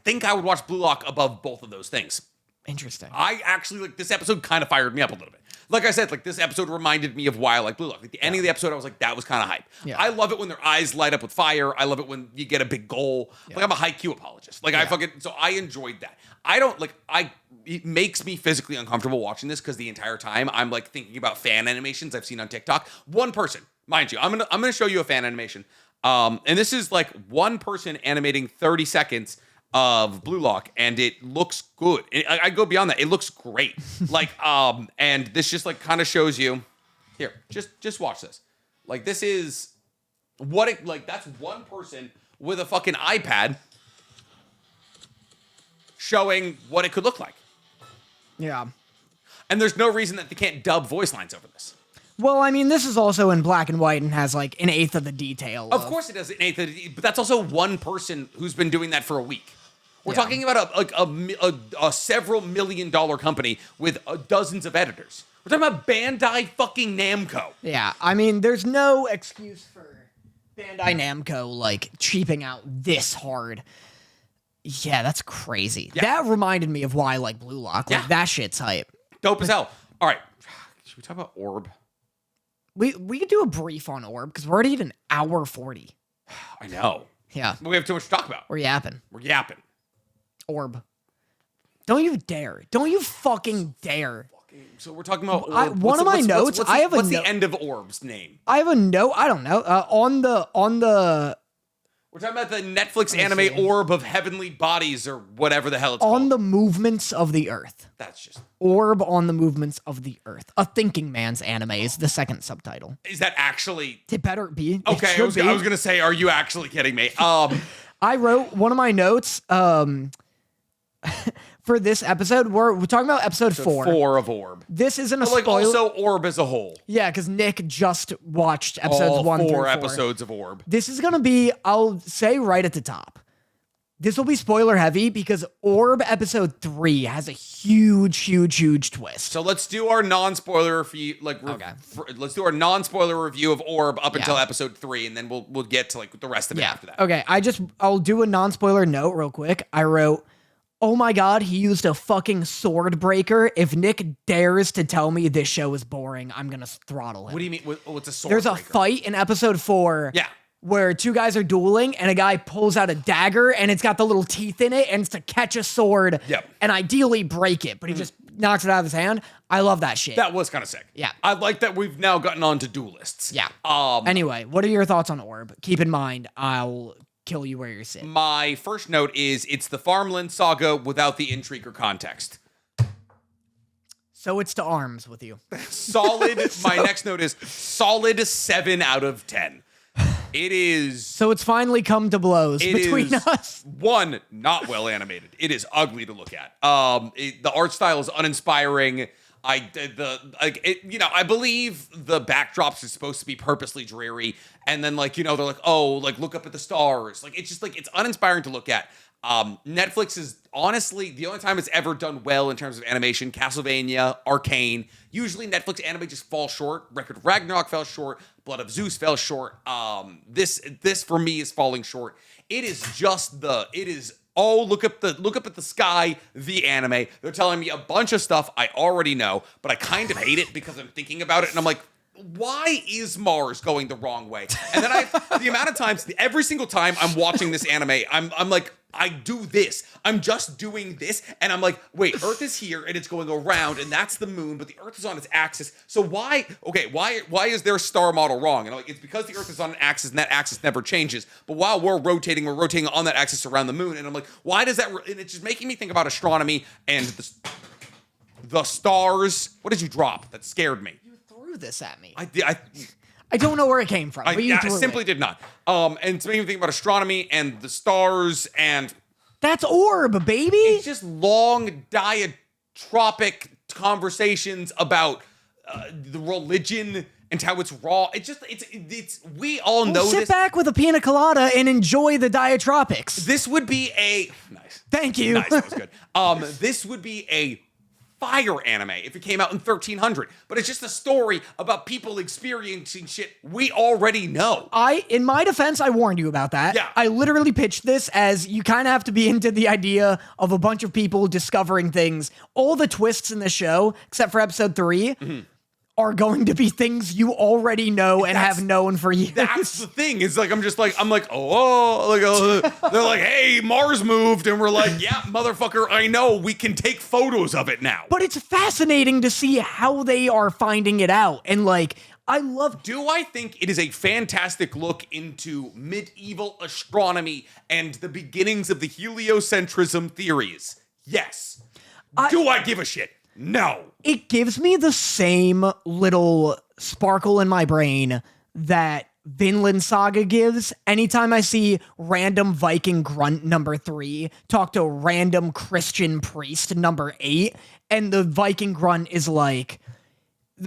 think I would watch Blue Lock above both of those things. Interesting. I actually, like, this episode kind of fired me up a little bit. Like I said, like, this episode reminded me of why I like Blue Lock. Like, the ending of the episode, I was like, that was kind of hype. Yeah. I love it when their eyes light up with fire. I love it when you get a big goal. Yeah. Like, I'm a Haikyuu apologist. Like, so I enjoyed that. It makes me physically uncomfortable watching this because the entire time I'm, like, thinking about fan animations I've seen on TikTok. One person, mind you, I'm gonna show you a fan animation. And this is, like, one person animating 30 seconds of Blue Lock, and it looks good. I go beyond that. It looks great. Like, and this just like kind of shows you here. Just watch this. Like, this is what it like. That's one person with a fucking iPad showing what it could look like. Yeah. And there's no reason that they can't dub voice lines over this. Well, I mean, this is also in black and white and has like 1/8 of the detail. Of course it does 1/8 of the, but that's also one person who's been doing that for a week. We're talking about a several $million company with dozens of editors. We're talking about Bandai fucking Namco. Yeah, I mean, there's no excuse for Bandai Namco like cheaping out this hard. Yeah, that's crazy. Yeah. That reminded me of why I like Blue Lock. Like, that shit's hype. Dope as hell. All right, should we talk about Orb? We could do a brief on Orb because we're already at 1:40. I know. Yeah. But we have too much to talk about. We're yapping. Orb. Don't you dare. Don't you fucking dare. So we're talking about Orb. One of my notes, I have a what's the end of Orb's name? I have a note. I don't know. On the We're talking about the Netflix anime Orb of Heavenly Bodies or whatever the hell it's called. On the movements of the earth. That's just... Orb on the movements of the earth. A thinking man's anime is the second subtitle. Is that actually... It better be. Okay, I was going to say, are you actually kidding me? I wrote one of my notes for this episode. We're talking about episode 4. 4 of Orb. This isn't a spoiler. Like also Orb as a whole. Yeah, because Nick just watched episodes all 1 through 4. 4 episodes of Orb. This is going to be, I'll say right at the top, this will be spoiler heavy because Orb episode 3 has a huge twist. So let's do our non-spoiler review. Let's do our non-spoiler review of Orb up until episode 3, and then we'll get to like the rest of it after that. Okay, I'll do a non-spoiler note real quick. I wrote, oh my god, he used a fucking sword breaker. If Nick dares to tell me this show is boring, I'm gonna throttle him. What do you mean? What's a sword breaker? There's a fight in episode 4. Yeah. Where 2 guys are dueling and a guy pulls out a dagger and it's got the little teeth in it and it's to catch a sword and ideally break it, but he just knocks it out of his hand. I love that shit. That was kind of sick. Yeah. I like that we've now gotten on to duelists. Yeah. Anyway, what are your thoughts on Orb? Keep in mind, I'll kill you where you're sitting. My first note is it's the Farmland saga without the intrigue or context. So it's to arms with you. Solid. My next note is solid 7 out of 10. It is... So it's finally come to blows between us. 1, not well animated. It is ugly to look at. The art style is uninspiring. I believe the backdrops are supposed to be purposely dreary. And then, they're like, oh, like, look up at the stars. Like, it's just, like, it's uninspiring to look at. Netflix is honestly the only time it's ever done well in terms of animation. Castlevania, Arcane. Usually Netflix anime just falls short. Record of Ragnarok fell short. Blood of Zeus fell short. This for me is falling short. It is just look up at the sky, the anime. They're telling me a bunch of stuff I already know, but I kind of hate it because I'm thinking about it and I'm like, why is Mars going the wrong way? And then the amount of times, every single time I'm watching this anime, I'm like, I do this. I'm just doing this. And I'm like, wait, Earth is here and it's going around and that's the moon, but the Earth is on its axis. So why is their star model wrong? And I'm like, it's because the Earth is on an axis and that axis never changes. But while we're rotating on that axis around the moon. And I'm like, why does that? And it's just making me think about astronomy and the stars. What did you drop? That scared me. Threw this at me. I don't know where it came from, but you threw I simply did not. And it's making me think about astronomy and the stars and... That's orb, baby! It's just long diatropic conversations about the religion and how it's raw. We all know this. Sit back with a pina colada and enjoy the diatropics. This would be a... Nice. Thank you. Nice, that was good. This would be a fire anime if it came out in 1300, but it's just a story about people experiencing shit we already know. In my defense, I warned you about that. Yeah. I literally pitched this as you kind of have to be into the idea of a bunch of people discovering things. All the twists in the show, except for episode 3, are going to be things you already know and have known for years. That's the thing. It's like they're like, hey, Mars moved, and we're like, yeah, motherfucker, I know. We can take photos of it now. But it's fascinating to see how they are finding it out, and Do I think it is a fantastic look into medieval astronomy and the beginnings of the heliocentrism theories? Yes. Do I give a shit? No. It gives me the same little sparkle in my brain that Vinland Saga gives anytime I see random Viking grunt number 3 talk to random Christian priest number 8, and the Viking grunt is like,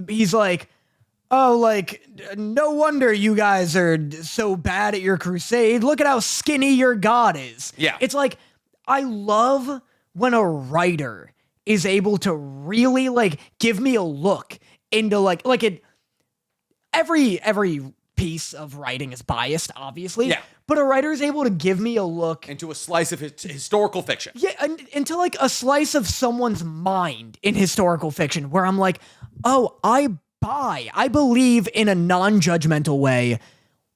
he's like, oh, like, no wonder you guys are so bad at your crusade. Look at how skinny your god is. Yeah. It's like, I love when a writer is able to really give me a look into every piece of writing is biased, obviously. Yeah. But a writer is able to give me a look into a slice of historical fiction. Yeah, into a slice of someone's mind in historical fiction where I'm like, oh, I believe in a non-judgmental way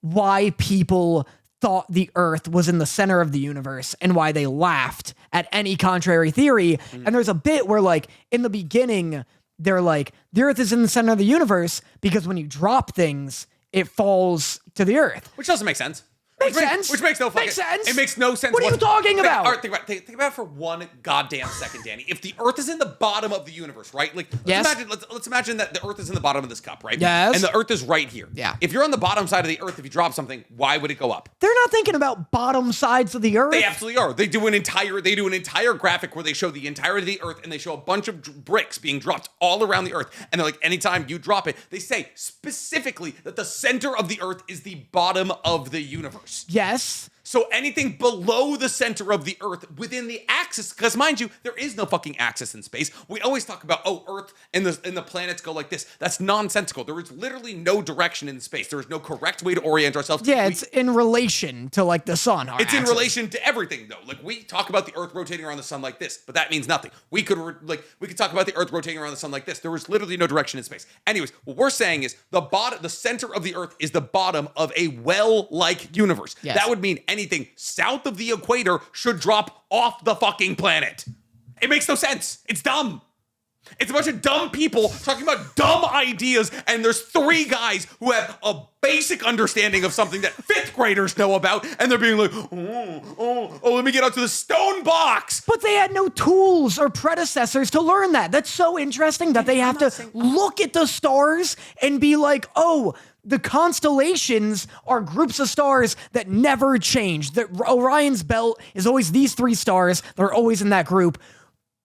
why people thought the Earth was in the center of the universe and why they laughed at any contrary theory. And there's a bit where, in the beginning, they're like, the Earth is in the center of the universe because when you drop things, it falls to the Earth. Which doesn't make sense. Makes sense. Which makes no fucking sense. It makes no sense. What are you talking about? All right, think about it for one goddamn second, Danny. If the Earth is in the bottom of the universe, right? Let's imagine that the Earth is in the bottom of this cup, right? Yes. And the Earth is right here. Yeah. If you're on the bottom side of the Earth, if you drop something, why would it go up? They're not thinking about bottom sides of the Earth. They absolutely are. They do an entire graphic where they show the entirety of the Earth and they show a bunch of bricks being dropped all around the Earth. And they're like, anytime you drop it, they say specifically that the center of the Earth is the bottom of the universe. Yes. So anything below the center of the Earth within the axis, because mind you, there is no fucking axis in space. We always talk about, Earth and the planets go like this. That's nonsensical. There is literally no direction in space. There is no correct way to orient ourselves. Yeah, it's in relation to the sun. It's in relation to everything, though. We talk about the Earth rotating around the sun like this, but that means nothing. We could talk about the Earth rotating around the sun like this. There is literally no direction in space. Anyways, what we're saying is the center of the Earth is the bottom of a well-like universe. Yes. That would mean anything south of the equator should drop off the fucking planet. It makes no sense. It's dumb. It's a bunch of dumb people talking about dumb ideas, and there's 3 guys who have a basic understanding of something that 5th graders know about, and they're being like, let me get out to the stone box. But they had no tools or predecessors to learn that. That's so interesting that they have to look at the stars and be like, oh, the constellations are groups of stars that never change. Orion's belt is always these 3 stars. They're always in that group.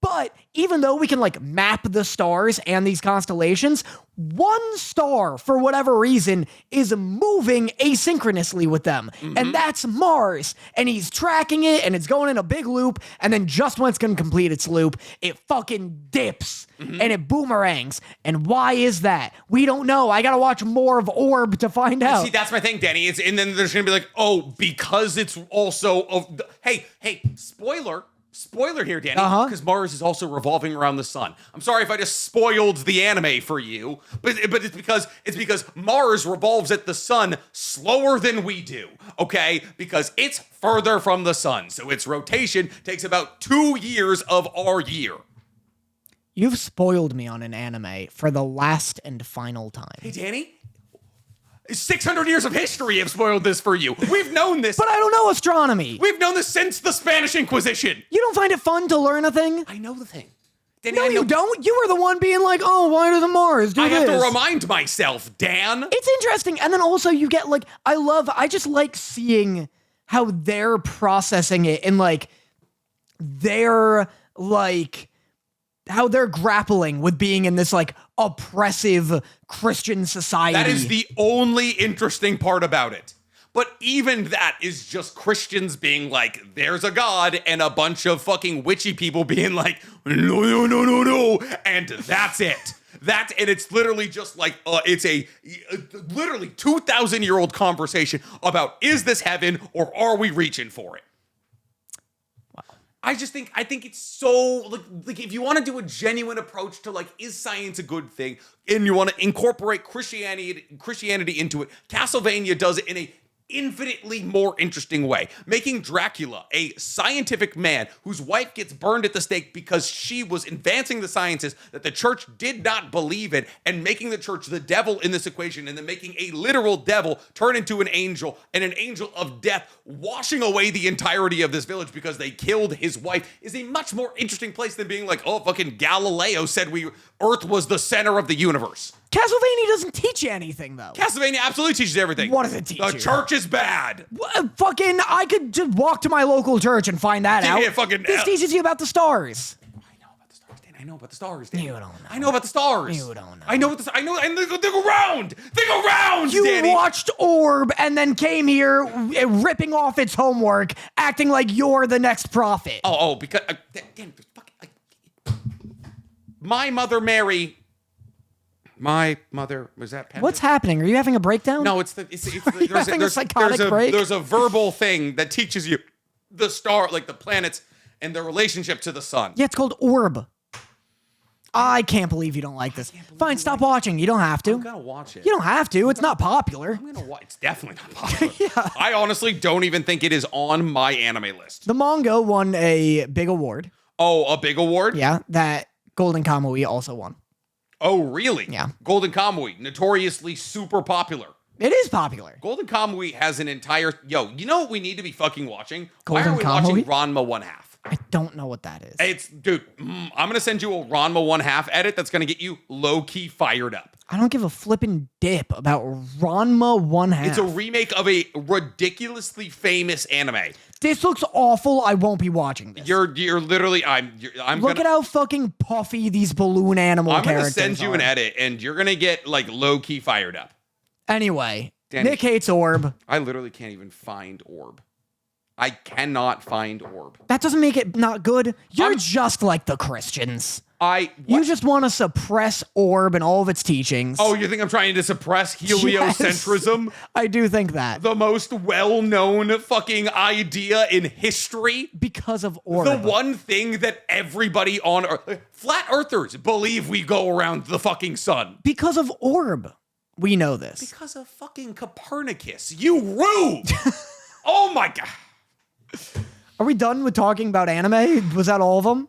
But even though we can like map the stars and these constellations, one star, for whatever reason, is moving asynchronously with them. And that's Mars. And he's tracking it and it's going in a big loop. And then just when it's going to complete its loop, it fucking dips and it boomerangs. And why is that? We don't know. I got to watch more of Orb to find out. See, that's my thing, Danny. And then there's going to be like, oh, because it's also, hey, spoiler here, Danny, because Mars is also revolving around the sun. I'm sorry if I just spoiled the anime for you, but it's because Mars revolves at the sun slower than we do, okay? Because it's further from the sun, so its rotation takes about 2 years of our year. You've spoiled me on an anime for the last and final time. Hey, Danny, 600 years of history have spoiled this for you. We've known this. But I don't know astronomy. We've known this since the Spanish Inquisition. You don't find it fun to learn a thing? I know the thing. Danny, No, you don't. You were the one being like, oh, why doesn't Mars do I this? have to remind myself, Dan. It's interesting. And then also you get like, I just like seeing how they're processing it and like, they're like, how they're grappling with being in this like oppressive Christian society. That is the only interesting part about it. But even that is just Christians being like, there's a God, and a bunch of fucking witchy people being like, no, and that's it. And it's literally just like, it's a literally 2,000-year-old conversation about, is this heaven or are we reaching for it? I think it's so like if you want to do a genuine approach to like, is science a good thing, and you want to incorporate Christianity into it, Castlevania does it in a infinitely more interesting way, making Dracula a scientific man whose wife gets burned at the stake because she was advancing the sciences that the church did not believe in, and making the church the devil in this equation, and then making a literal devil turn into an angel, and an angel of death washing away the entirety of this village because they killed his wife, is a much more interesting place than being like, oh, fucking Galileo said Earth was the center of the universe. Castlevania doesn't teach you anything, though. Castlevania absolutely teaches everything. What does it teach you? The church is bad. Fucking, I could just walk to my local church and find that out. This teaches you about the stars. I know about the stars, Dan. You don't know. I know about the stars. You don't know. I know what the I know, and they go round. They go round, You Danny. watched Orb and then came here ripping off its homework, acting like you're the next prophet. Because Dan, my mother Mary. My mother was that. Penta? What's happening? Are you having a breakdown? No, it's having a psychotic break? There's a verbal thing that teaches you the star, like the planets, and their relationship to the sun. Yeah, it's called Orb. I can't believe you don't like this. Fine, stop watching. You don't have to. I'm gonna watch it. You don't have to. It's not popular. I'm gonna watch. It's definitely not popular. I honestly don't even think it is on my anime list. The manga won a big award. Oh, a big award? Yeah, that Golden Kamui also won. Oh, really? Yeah. Golden Kamui, notoriously super popular. It is popular. Golden Kamui has an entire... Yo, you know what we need to be fucking watching? Golden Why are we Kamui? watching Ranma 1/2? I don't know what that is. It's... Dude, I'm going to send you a Ranma 1/2 edit that's going to get you low-key fired up. I don't give a flippin' dip about Ranma 1/2. It's a remake of a ridiculously famous anime. This looks awful. I won't be watching this. You're literally... I'm Look at how fucking puffy these balloon animal I'm characters going to send you are. an edit, and you're going to get, like, low-key fired up. Anyway, Danny, Nick hates Orb. I literally can't even find Orb. I cannot find Orb. That doesn't make it not good. You're just like the Christians. You just want to suppress Orb and all of its teachings. Oh, you think I'm trying to suppress heliocentrism? Yes, I do think that. The most well-known fucking idea in history? Because of Orb. The one thing that everybody on Earth... Flat Earthers believe we go around the fucking sun. Because of Orb. We know this. Because of fucking Copernicus. You rube! Oh my god. Are we done with talking about anime? Was that all of them?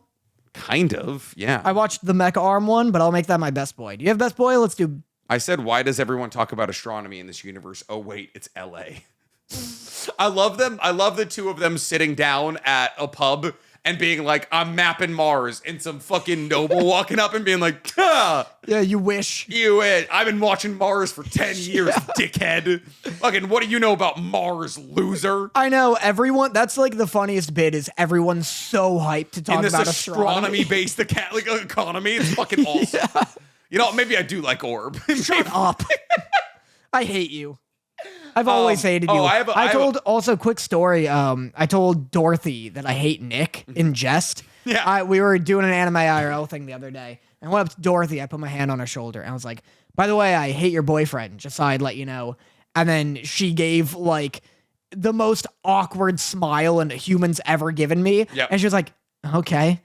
Kind of, yeah. I watched the Mecha Arm one, but I'll make that my best boy. Do you have best boy? Let's do... I said, why does everyone talk about astronomy in this universe? Oh, wait, it's LA. I love them. I love the two of them sitting down at a pub and being like, I'm mapping Mars, and some fucking noble walking up and being like, ah, Yeah, you wish. I've been watching Mars for 10 years, dickhead. Fucking, what do you know about Mars, loser? I know everyone. That's like the funniest bit is everyone's so hyped to talk In this about astronomy. astronomy-based economy, it's fucking awesome. You know, maybe I do like Orb. Shut up. I hate you. I've always hated you. I told also quick story. I told Dorothy that I hate Nick in jest. Yeah. We were doing an anime IRL thing the other day. I went up to Dorothy. I put my hand on her shoulder. And I was like, by the way, I hate your boyfriend. Just thought I'd let you know. And then she gave like the most awkward smile a human's ever given me. Yep. And she was like, okay.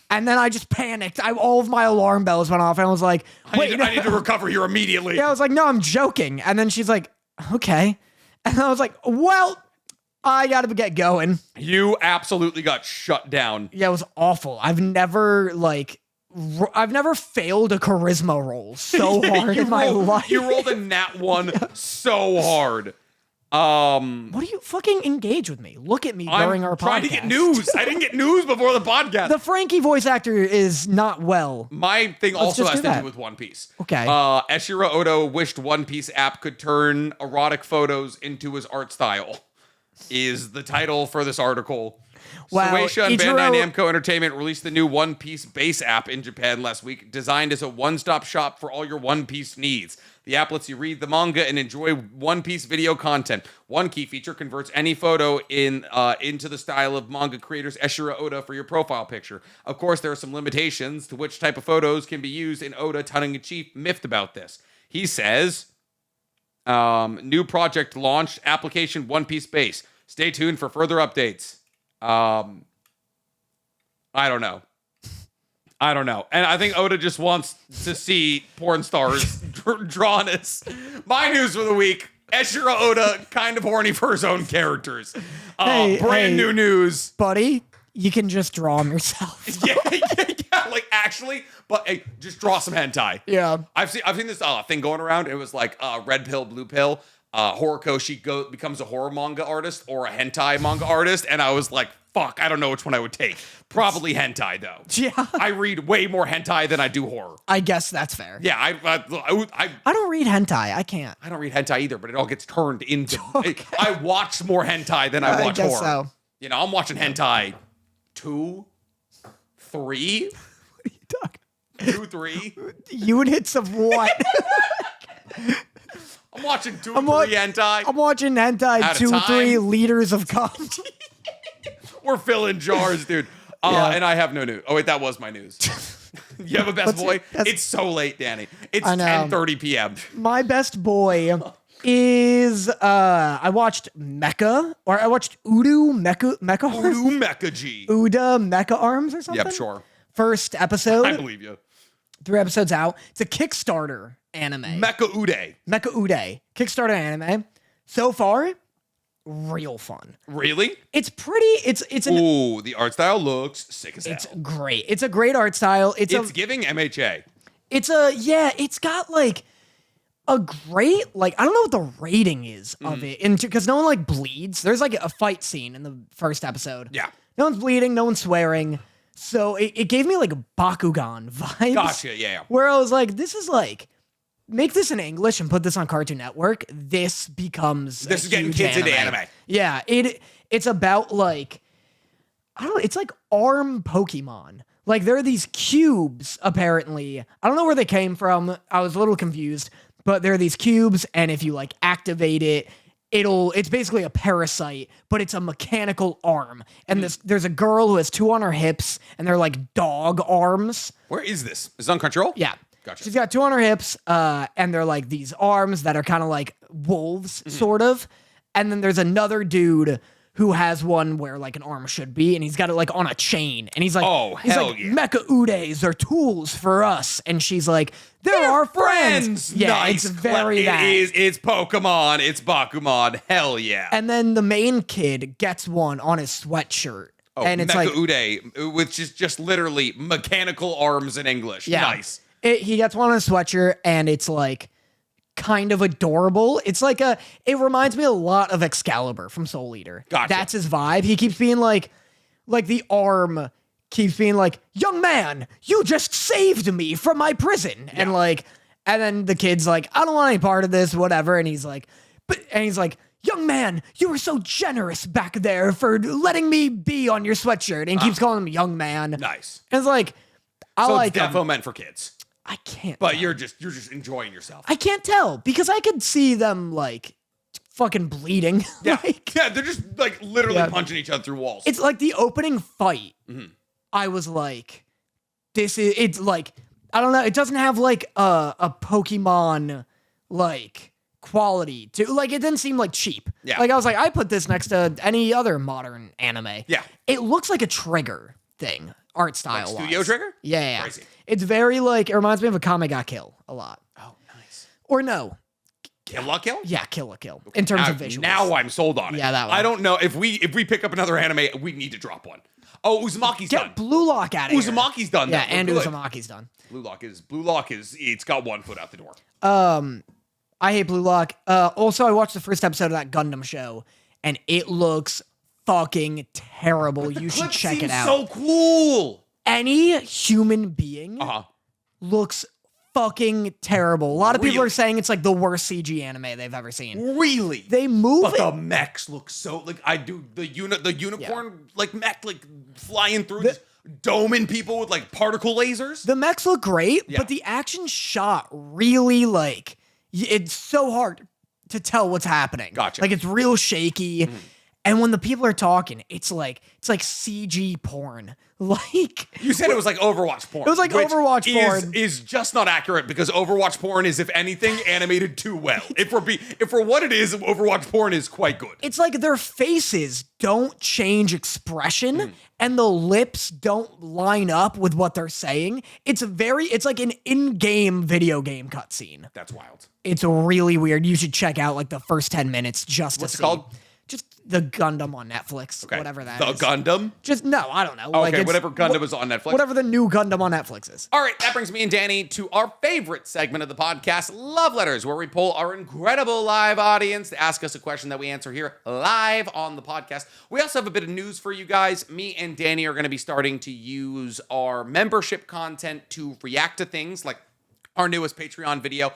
And then I just panicked. All of my alarm bells went off. And I was like, wait. I need to recover here immediately. Yeah, I was like, no, I'm joking. And then she's like, okay. And I was like, well, I got to get going. You absolutely got shut down. Yeah, it was awful. I've never failed a charisma roll so hard in my life. You rolled a nat 1 so hard. What do you fucking engage with me? Look at me during our podcast. I'm trying to get news. I didn't get news before the podcast. The Frankie voice actor is not well. My thing also has to do with One Piece. Okay. Eshiro Oda wished One Piece app could turn erotic photos into his art style, is the title for this article. Wow, Shueisha and Bandai Namco Entertainment released the new One Piece base app in Japan last week, designed as a one-stop shop for all your One Piece needs. The app lets you read the manga and enjoy One Piece video content. One key feature converts any photo into the style of manga creators Eshiro Oda for your profile picture. Of course, there are some limitations to which type of photos can be used, and Oda, tongue-in-cheek, miffed about this. He says, new project launched, application One Piece base. Stay tuned for further updates. I don't know. And I think Oda just wants to see porn stars drawn as. My news for the week, Eshiro Oda kind of horny for his own characters. Brand new news. Buddy, you can just draw them yourself. yeah, like actually, but hey, just draw some hentai. Yeah. I've seen this thing going around. It was like red pill, blue pill. Horikoshi becomes a horror manga artist or a hentai manga artist, and I was like, fuck, I don't know which one I would take. Probably hentai, though. Yeah. I read way more hentai than I do horror. I guess that's fair. Yeah, I don't read hentai. I can't. I don't read hentai either, but it all gets turned into... Okay. I watch more hentai than I watch horror. So. You know, I'm watching hentai 2, 3. What are you talking? 2, 3. Units of what? I'm watching 2, 3 hentai. I'm watching hentai 2, 3 liters of cum. We're filling jars, dude. And I have no news. Oh, wait, that was my news. You have a best boy? It's so late, Danny. It's 10:30 p.m. My best boy is I watched Uda Mecha G. Uda Mecha Arms or something? Yep, sure. First episode. I believe you. 3 episodes out. It's a Kickstarter anime. Mecha Ude. Kickstarter anime. So far, real fun. Really? It's pretty. Ooh, the art style looks sick as hell. It's great. It's a great art style. It's giving MHA. It's got like a great, like, I don't know what the rating is of it. And because no one like bleeds. There's like a fight scene in the first episode. Yeah. No one's bleeding, no one's swearing. So it gave me like Bakugan vibes. Gotcha, yeah. Where I was like, this is like, make this in English and put this on Cartoon Network. This is getting kids into anime. Yeah, it's about like, I don't know, it's like ARM Pokemon. Like there are these cubes, apparently. I don't know where they came from. I was a little confused, but there are these cubes, and if you like activate it, it's basically a parasite, but it's a mechanical arm. And there's a girl who has 2 on her hips, and they're like dog arms. Where is this? Is it on Crunchyroll? Yeah. Gotcha. She's got 2 on her hips, and they're like these arms that are kind of like wolves, sort of. And then there's another dude who has one where like an arm should be, and he's got it like on a chain. And he's like, hell yeah. Mecha Udes are tools for us. And she's like, they're our friends. Yeah, nice. It's very that. It's Pokemon. It's Bakuman. Hell yeah. And then the main kid gets one on his sweatshirt. Oh, and it's Mecha Ude, which is just literally mechanical arms in English. Yeah. Nice. He gets one on his sweatshirt, and it's like kind of adorable. It's like it reminds me a lot of Excalibur from Soul Eater. Gotcha. That's his vibe. He keeps being like like the arm keeps being like, young man, you just saved me from my prison. And like, and then the kid's like, I don't want any part of this, whatever. And he's like, young man, you were so generous back there for letting me be on your sweatshirt. And he keeps calling him young man. Nice. And it's like, It's defo meant for kids. I can't. But tell. you're just enjoying yourself. I can't tell because I could see them like fucking bleeding. Yeah. Like, Yeah, they're just like literally punching each other through walls. it's like the opening fight. I was like, it's like, I don't know. It doesn't have like a Pokemon like quality to, like, it didn't seem like cheap. Yeah. Like I was like, I put this next to any other modern anime. Yeah. It looks like a Trigger thing, art style. Like Studio Trigger? Yeah. Crazy. It's very like, it reminds me of a Kame ga Kill a lot. Oh, nice. Or no. PNGLock Kill? Yeah, Kill la Kill. In terms of visuals. Now I'm sold on it. Yeah, that one. I don't know. If we pick up another anime, we need to drop one. Oh, Uzumaki's Get done. Blue Lock out of here. Uzumaki's done. Yeah, though. and Good. Uzumaki's done. Blue Lock is it's got one foot out the door. I hate Blue Lock. Also, I watched the first episode of that Gundam show, and it looks fucking terrible. You should check it out. So cool. Any human being looks fucking terrible. A lot of people are saying it's like the worst CG anime they've ever seen. Really? They move But it. the mechs look so like the unicorn like mech like flying through just doming people with like particle lasers. The mechs look great, but the action shot really like it's so hard to tell what's happening. Gotcha. Like it's real shaky. And when the people are talking, it's like CG porn. Like You said it was like Overwatch porn. It was like which Overwatch porn. Is just not accurate because Overwatch porn is, if anything, animated too well. If for what it is, Overwatch porn is quite good. it's like their faces don't change expression and the lips don't line up with what they're saying. It's like an in-game video game cutscene. That's wild. It's really weird. You should check out like the first 10 minutes just What's to it see. called? Just the Gundam on Netflix, Okay. whatever that the is. Gundam? Just no, I don't know. Okay, whatever Gundam is on Netflix. Whatever the new Gundam on Netflix is. All right, that brings me and Danny to our favorite segment of the podcast, Love Letters, where we poll our incredible live audience to ask us a question that we answer here live on the podcast. We also have a bit of news for you guys. Me and Danny are going to be starting to use our membership content to react to things like our newest Patreon video,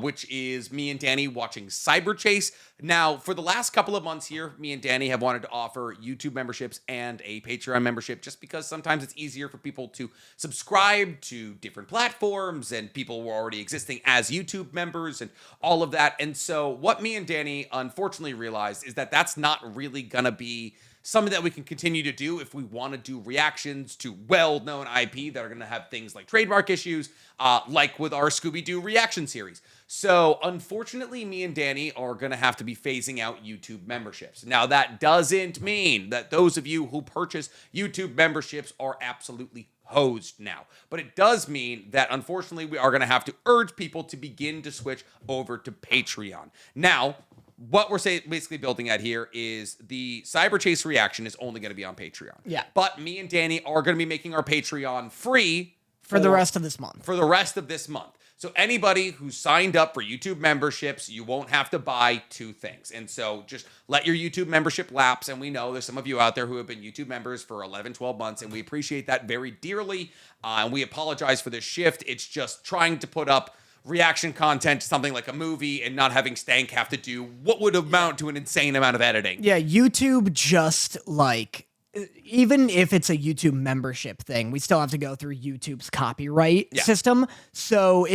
which is me and Danny watching Cyber Chase. Now, for the last couple of months here, me and Danny have wanted to offer YouTube memberships and a Patreon membership just because sometimes it's easier for people to subscribe to different platforms and people were already existing as YouTube members and all of that. And so what me and Danny unfortunately realized is that that's not really gonna be something that we can continue to do if we want to do reactions to well-known IP that are going to have things like trademark issues, like with our Scooby-Doo reaction series. So, unfortunately, me and Danny are going to have to be phasing out YouTube memberships. Now, that doesn't mean that those of you who purchase YouTube memberships are absolutely hosed now. But it does mean that, unfortunately, we are going to have to urge people to begin to switch over to Patreon. Now, what we're basically building at here is the Cyber Chase reaction is only going to be on Patreon. Yeah. But me and Danny are going to be making our Patreon free For the rest of this month. For the rest of this month. So anybody who signed up for YouTube memberships, you won't have to buy two things. And so just let your YouTube membership lapse. And we know there's some of you out there who have been YouTube members for 11, 12 months, and we appreciate that very dearly. And we apologize for this shift. It's just trying to put up reaction content to something like a movie and not having Stank have to do what would amount to an insane amount of editing. Yeah, YouTube just like, even if it's a YouTube membership thing, we still have to go through YouTube's copyright system. So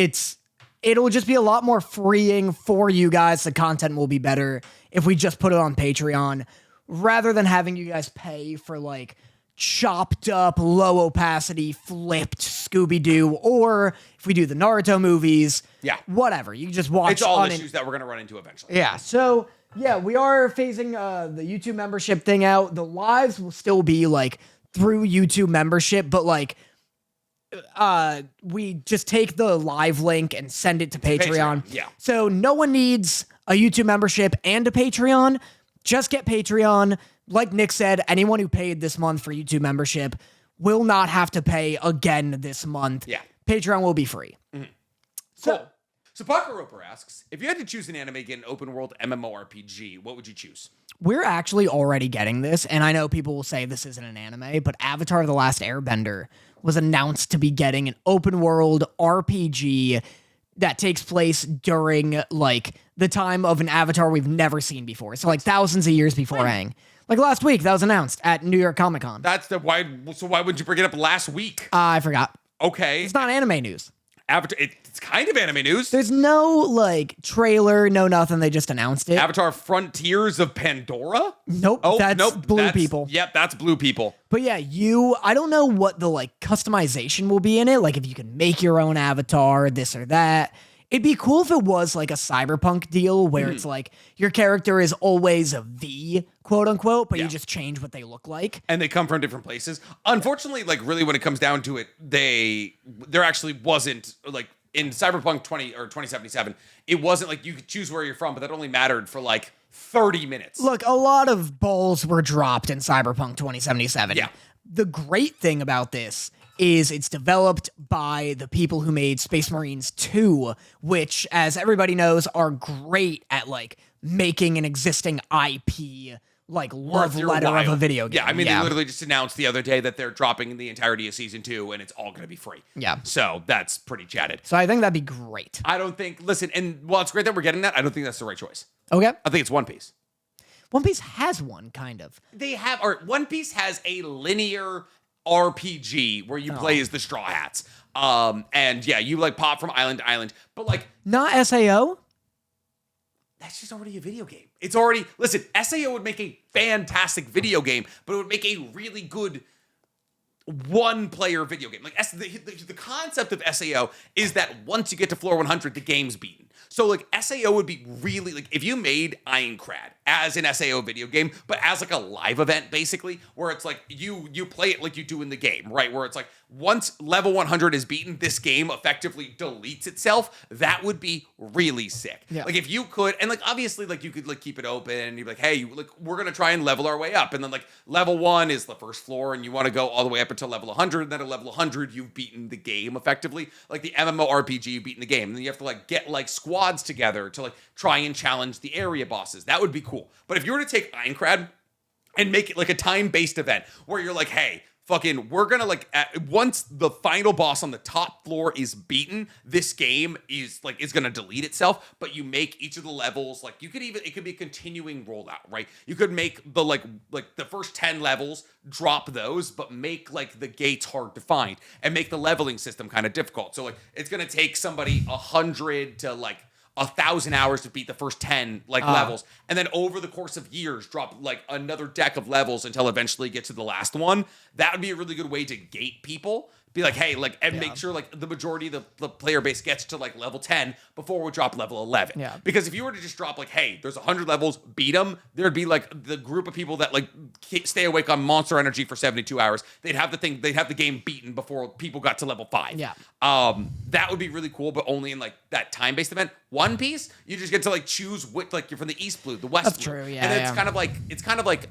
it'll just be a lot more freeing for you guys. The content will be better if we just put it on Patreon rather than having you guys pay for like chopped up, low opacity, flipped Scooby-Doo, or if we do the Naruto movies, whatever. You can just watch. It's all issues that we're going to run into eventually. Yeah, so yeah, we are phasing the YouTube membership thing out. The lives will still be like through YouTube membership, but like we just take the live link and send it to Patreon. Yeah. So no one needs a YouTube membership and a Patreon. Just get Patreon. Like Nick said, anyone who paid this month for YouTube membership will not have to pay again this month. Yeah. Patreon will be free. So So Parker Roper asks, if you had to choose an anime, get an open world MMORPG, what would you choose? We're actually already getting this, and I know people will say this isn't an anime, but Avatar: The Last Airbender was announced to be getting an open world RPG that takes place during like the time of an Avatar we've never seen before. So like thousands of years before Aang. Like last week, that was announced at New York Comic Con. That's the why. So why would you bring it up last week? I forgot. Okay, It's not anime news. Avatar. It's kind of anime news. There's no like trailer, no nothing. They just announced it. Avatar: Frontiers of Pandora. Nope. That's Blue People. Yep, that's Blue People. But yeah, I don't know what the like customization will be in it. Like if you can make your own avatar, this or that. It'd be cool if it was like a cyberpunk deal where it's like your character is always a V, quote unquote, but you just change what they look like. And they come from different places. Unfortunately, like really when it comes down to it, there actually wasn't like in Cyberpunk 2077, it wasn't like you could choose where you're from, but that only mattered for like 30 minutes. Look, a lot of balls were dropped in Cyberpunk 2077. Yeah. The great thing about this is it's developed by the people who made Space Marines 2, which, as everybody knows, are great at like making an existing IP like love letter of a video game. Yeah, I mean, they literally just announced the other day that they're dropping the entirety of season 2 and it's all going to be free. Yeah. So that's pretty chatted. So I think that'd be great. I don't think, listen, and while it's great that we're getting that, I don't think that's the right choice. Okay. I think it's One Piece. One Piece has one, kind of. One Piece has a linear RPG where you play as the Straw Hats. And yeah, you like pop from island to island, but like Not SAO? that's just already a video game. It's already, listen, SAO would make a fantastic video game, but it would make a really good one-player video game. Like the concept of SAO is that once you get to floor 100, the game's beaten. So like SAO would be really like if you made Aincrad as an SAO video game, but as like a live event basically, where it's like you play it like you do in the game, right? Where it's like once level 100 is beaten, this game effectively deletes itself. That would be really sick. Yeah. Like if you could, and like obviously like you could like keep it open and you'd be like, hey, like we're gonna try and level our way up, and then like level 1 is the first floor, and you want to go all the way up until level 100. And then at level 100, you've beaten the game effectively, like the MMORPG, you've beaten the game. And then you have to like get like squads together to like try and challenge the area bosses. That would be cool. But if you were to take Aincrad and make it like a time-based event where you're like, hey, fucking, we're gonna like once the final boss on the top floor is beaten, this game is gonna delete itself. But you make each of the levels like it could be a continuing rollout, right? You could make the like the first 10 levels, drop those, but make like the gates hard to find and make the leveling system kind of difficult. So like it's gonna take somebody 100 to like 1,000 hours to beat the first 10 levels, and then over the course of years drop like another deck of levels until eventually get to the last one. That would be a really good way to gate people. Be like, hey, like, and make sure like the majority of the player base gets to like level 10 before we drop level 11. Yeah. Because if you were to just drop like, hey, there's 100 levels, beat them, there'd be like the group of people that like stay awake on Monster Energy for 72 hours. They'd have the game beaten before people got to level 5. Yeah. That would be really cool, but only in like that time-based event. One Piece, you just get to like choose what, like you're from the East Blue, the West That's Blue. true, yeah. And it's kind of like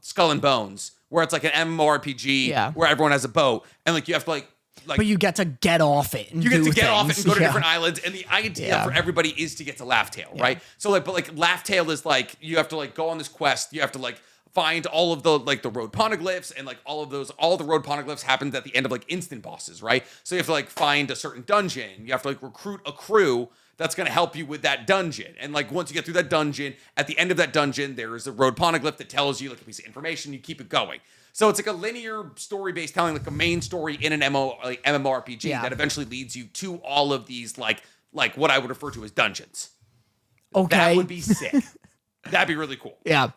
Skull and Bones, where it's like an MMORPG where everyone has a boat, and like you have to like but you get to get off it. And you get to do get off it things. and go to different islands, and the idea for everybody is to get to Laugh Tale, right? So like, but like Laugh Tale is like you have to like go on this quest. You have to like find all of the like the road poneglyphs, and like all the road poneglyphs happens at the end of like instant bosses, right? So you have to like find a certain dungeon. You have to like recruit a crew that's going to help you with that dungeon. And like once you get through that dungeon, at the end of that dungeon, there is a road poneglyph that tells you like a piece of information. You keep it going. So it's like a linear story-based telling, like a main story in an MMORPG that eventually leads you to all of these like what I would refer to as dungeons. Okay. That would be sick. That'd be really cool. Yeah.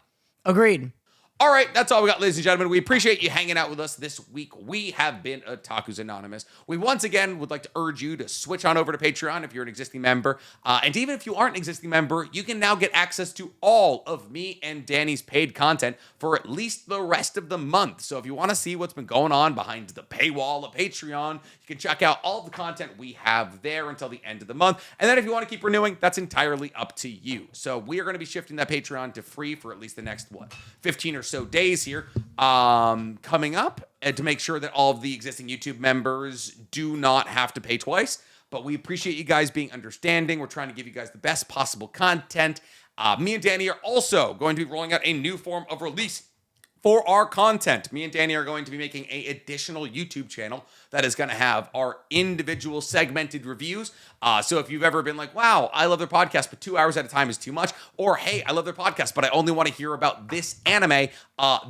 Agreed. All right, that's all we got, ladies and gentlemen. We appreciate you hanging out with us this week. We have been Otakus Anonymous. We once again would like to urge you to switch on over to Patreon if you're an existing member. And even if you aren't an existing member, you can now get access to all of me and Danny's paid content for at least the rest of the month. So if you want to see what's been going on behind the paywall of Patreon, you can check out all the content we have there until the end of the month. And then if you want to keep renewing, that's entirely up to you. So we are going to be shifting that Patreon to free for at least the next, 15 or so days here coming up to make sure that all of the existing YouTube members do not have to pay twice. but we appreciate you guys being understanding. We're trying to give you guys the best possible content. Me and Danny are also going to be rolling out a new form of release for our content. Me and Danny are going to be making an additional YouTube channel that is going to have our individual segmented reviews. So if you've ever been like, wow, I love their podcast, but 2 hours at a time is too much, or hey, I love their podcast, but I only want to hear about this anime,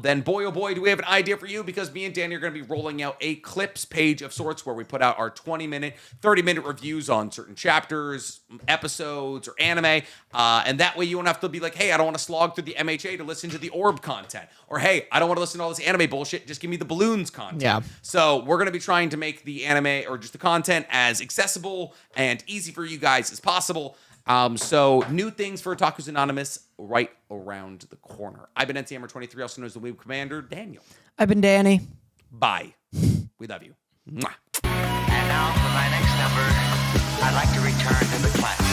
then boy, oh boy, do we have an idea for you, because me and Danny are going to be rolling out a clips page of sorts where we put out our 20-minute, 30-minute reviews on certain chapters, episodes, or anime. And that way you won't have to be like, hey, I don't want to slog through the MHA to listen to the Orb content. Or hey, I don't want to listen to all this anime bullshit. Just give me the Bloons content. Yeah. So we're going to be trying to make the anime or just the content as accessible and easy for you guys as possible. So new things for Otakus Anonymous right around the corner. I've been NCMer23, also known as the Weeb Commander, Daniel. I've been Danny. Bye. We love you. Mwah. And now for my next number, I'd like to return to the classics.